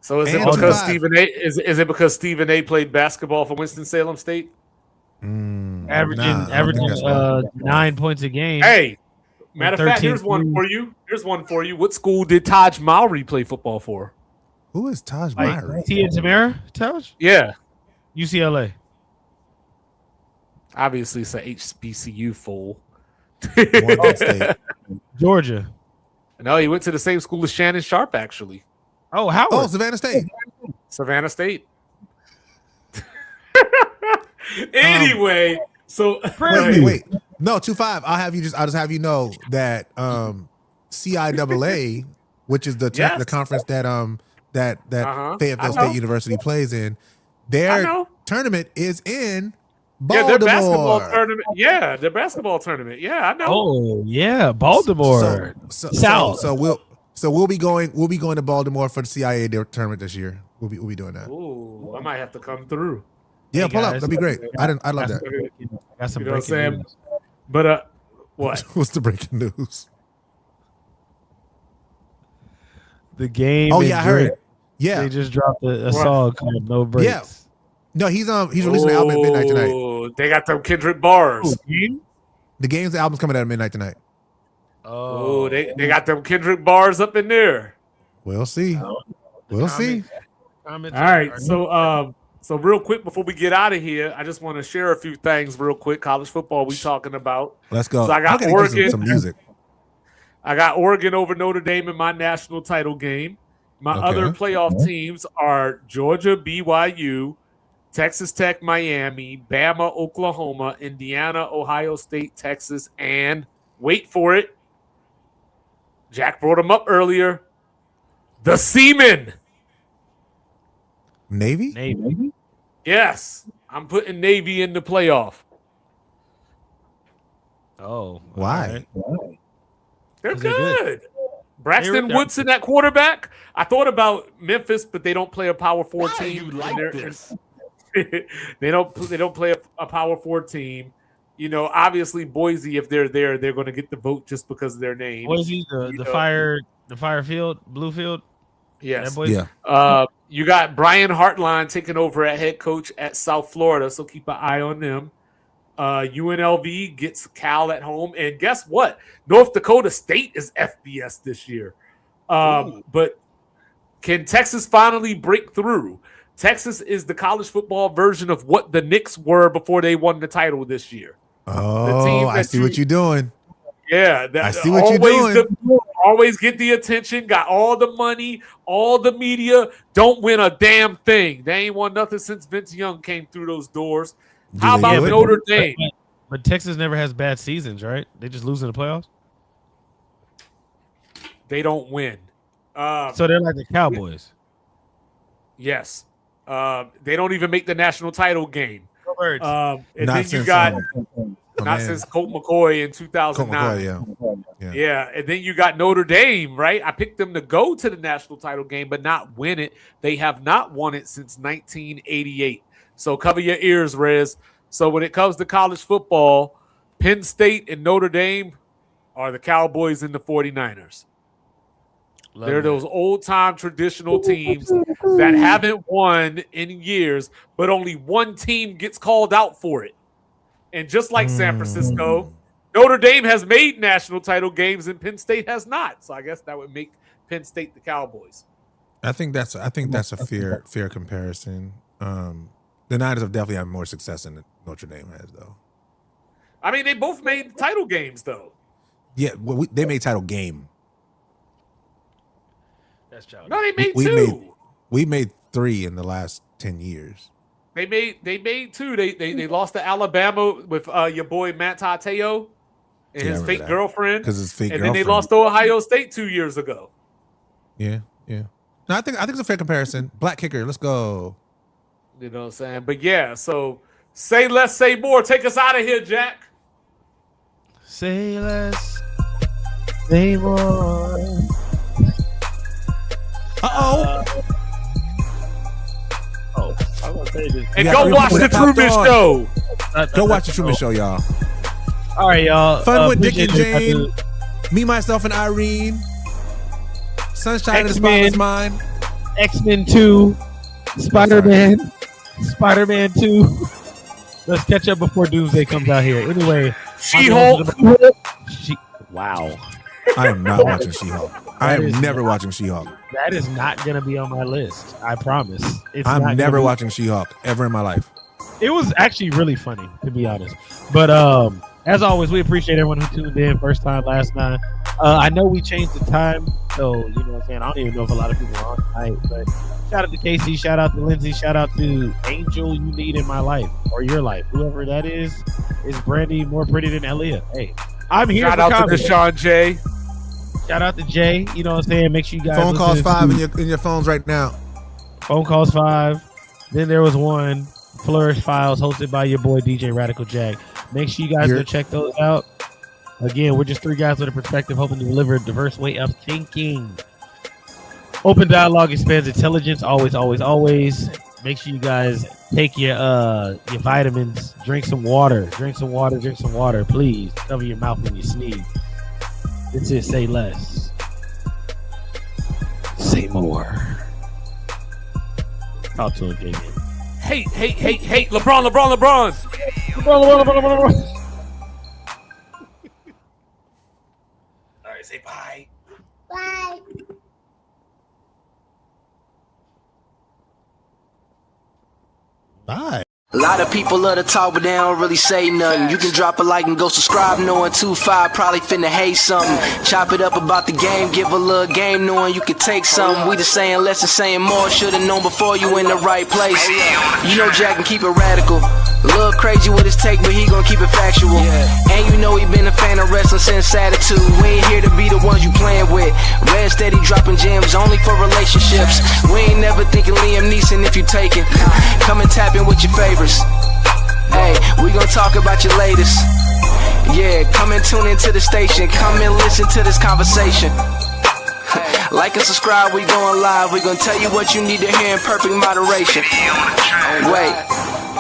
So is it And because 25. Stephen A. Is it because Stephen A. played basketball for Winston-Salem State? Averaging I don't think that's why. 9 points a game. Hey, matter of fact, 13 here's one threes. for you. Here's one for you. What school did Taj Mowry play football for? Who is Taj Like Mowry? Tia Tamara, Taj? Yeah, UCLA. obviously it's a HBCU fool. Morgan State. Georgia. No, he went to the same school as Shannon Sharp, actually. Oh, Howard. Oh, Savannah State. Savannah State. Anyway, so Wait. No, 2-5. I'll just have you know that CIAA, which is the Yes. the conference that Uh-huh. Fayetteville I know. State University plays in, I their know. tournament is in Yeah, Baltimore. their basketball tournament. Yeah, their basketball tournament. Yeah, I know. Oh, yeah. Baltimore. South. We'll be going to Baltimore for the CIA tournament this year. We'll be doing that. Ooh, I might have to come through. Yeah, Hey, pull up. guys. That'd be great. I love that. Got some You know what I'm breaking saying? news. But what? What's the breaking news? The game. Oh and yeah, I heard Drake, it. Yeah, They just dropped a song called No Breaks. Yeah. No, he's releasing the album at midnight tonight. Ooh, they got them Kendrick bars. The album's coming out at midnight tonight. Oh, they got them Kendrick bars up in there. We'll see. We'll see. Comments All right, are- so real quick before we get out of here, I just want to share a few things real quick. College football we talking about. Let's go. So I got gotta get Oregon. some music. I got Oregon over Notre Dame in my national title game. My Okay. other playoff teams are Georgia, BYU, Texas Tech, Miami, Bama, Oklahoma, Indiana, Ohio State, Texas, and wait for it. Jack brought them up earlier. The Seamen. Navy? Navy. Yes, I'm putting Navy in the playoff. Oh. Why? all right. They're 'Cause they're good. good. Braxton They're- Woodson, that quarterback. I thought about Memphis, but they don't play a Power 4 team. You like this? they don't play a Power 4 team. You know, obviously Boise, if they're there, they're going to get the vote just because of their name. Boise, the fire field, blue field. Yes. That Boise? Yeah. You got Brian Hartline taking over at head coach at South Florida, so keep an eye on them. UNLV gets Cal at home, and guess what? North Dakota State is FBS this year. But can Texas finally break through? Texas is the college football version of what the Knicks were before they won the title this year. Oh, I see what you're doing. Yeah, I see what you're doing. Always get the attention, got all the money, all the media, don't win a damn thing. They ain't won nothing since Vince Young came through those doors. How they about do it? Notre Dame? But Texas never has bad seasons, right? They just lose in the playoffs. They don't win. So they're like the Cowboys. Yes. They don't even make the national title game. Birds. And Not then you since, got my not man. since Colt McCoy in Colt 2009. McCoy, yeah. Yeah, and then you got Notre Dame, right? I picked them to go to the national title game, but not win it. They have not won it since 1988. So cover your ears, Rez. So when it comes to college football, Penn State and Notre Dame are the Cowboys and the 49ers. They're those old-time traditional teams that haven't won in years, but only one team gets called out for it. And just like San Francisco, Notre Dame has made national title games and Penn State has not. So I guess that would make Penn State the Cowboys. I think that's a fair comparison. The Niners have definitely had more success than Notre Dame has, though. I mean, they both made title games, though. Yeah, well, they made title game. That's childish. No, they made We two. We made 3 in the last 10 years. They made two. They lost to Alabama with your boy Matt Tateo and Yeah, I his remember fake that. girlfriend. 'Cause his fake and then they girlfriend. lost to Ohio State 2 years ago. Yeah. No, I think it's a fair comparison. Black kicker, let's go. You know what I'm saying? But yeah, so say less, say more. Take us out of here, Jack. Say less, say more. Uh-oh. I was gonna say this. And go watch the Truman Show. Go watch the Truman Show, y'all. All right, y'all. Fun with Dick and appreciate it. Jane. Me, myself, and Irene. Sunshine in the Spotless Mind. X-Men 2. Spider-Man 2. Let's catch up before Doomsday comes out here. Anyway. She-Hulk. Wow. I am not watching She-Hulk. I am never watching She-Hulk. That is not going to be on my list. I promise. I'm never watching She-Hulk ever in my life. It was actually really funny, to be honest. But as always, we appreciate everyone who tuned in first time, last time. I know we changed the time, so you know what I'm saying. I don't even know if a lot of people are on tonight, but shout out to Casey, shout out to Lindsay, shout out to Angel You Need in My Life or Your Life, whoever that is Brandy more pretty than Aaliyah. Hey, I'm here. Shout out to Deshaun J. Shout out to Jay. You know what I'm saying. Make sure you guys. Phone calls 5 in your phones right now. Phone calls 5. Then there was one Flourish Files hosted by your boy ReZ Radical Jack. Make sure you guys go check those out. Again, we're just 3 guys with a perspective hoping to deliver a diverse way of thinking. Open dialogue expands intelligence. Always, always, always. Make sure you guys take your vitamins. Drink some water. Drink some water. Please cover your mouth when you sneeze. This is Say Less. Say more. Talk to him, JJ. Hey, LeBron. LeBron. All right, say bye. Bye. Bye. A lot of people love to talk, but they don't really say nothing. You can drop a like and go subscribe, knowing 2-5 probably finna hate something. Chop it up about the game, give a little game, knowing you can take something. We just saying less and saying more, should've known before you in the right place. You know Jack can keep it radical. A little crazy with his take, but he gon' keep it factual. And you know he been a fan of wrestling since attitude. We ain't here to be the ones you playing with. Red steady dropping gems only for relationships. We ain't never thinking Liam Neeson if you taking. Come and tap in with your favorites. Hey, we gon' talk about your latest. Yeah, come and tune into the station. Come and listen to this conversation. Like and subscribe, we going live. We gon' tell you what you need to hear in perfect moderation. Wait.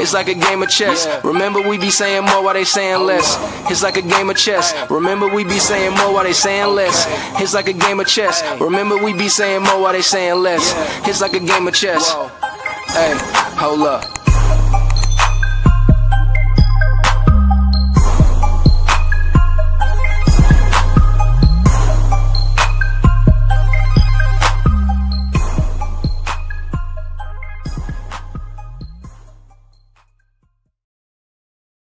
It's like a game of chess. Remember we be saying more while they saying less. It's like a game of chess. Remember we be saying more while they saying less. It's like a game of chess. Remember we be saying more while they saying less. It's like a game of chess. Hey, hold up.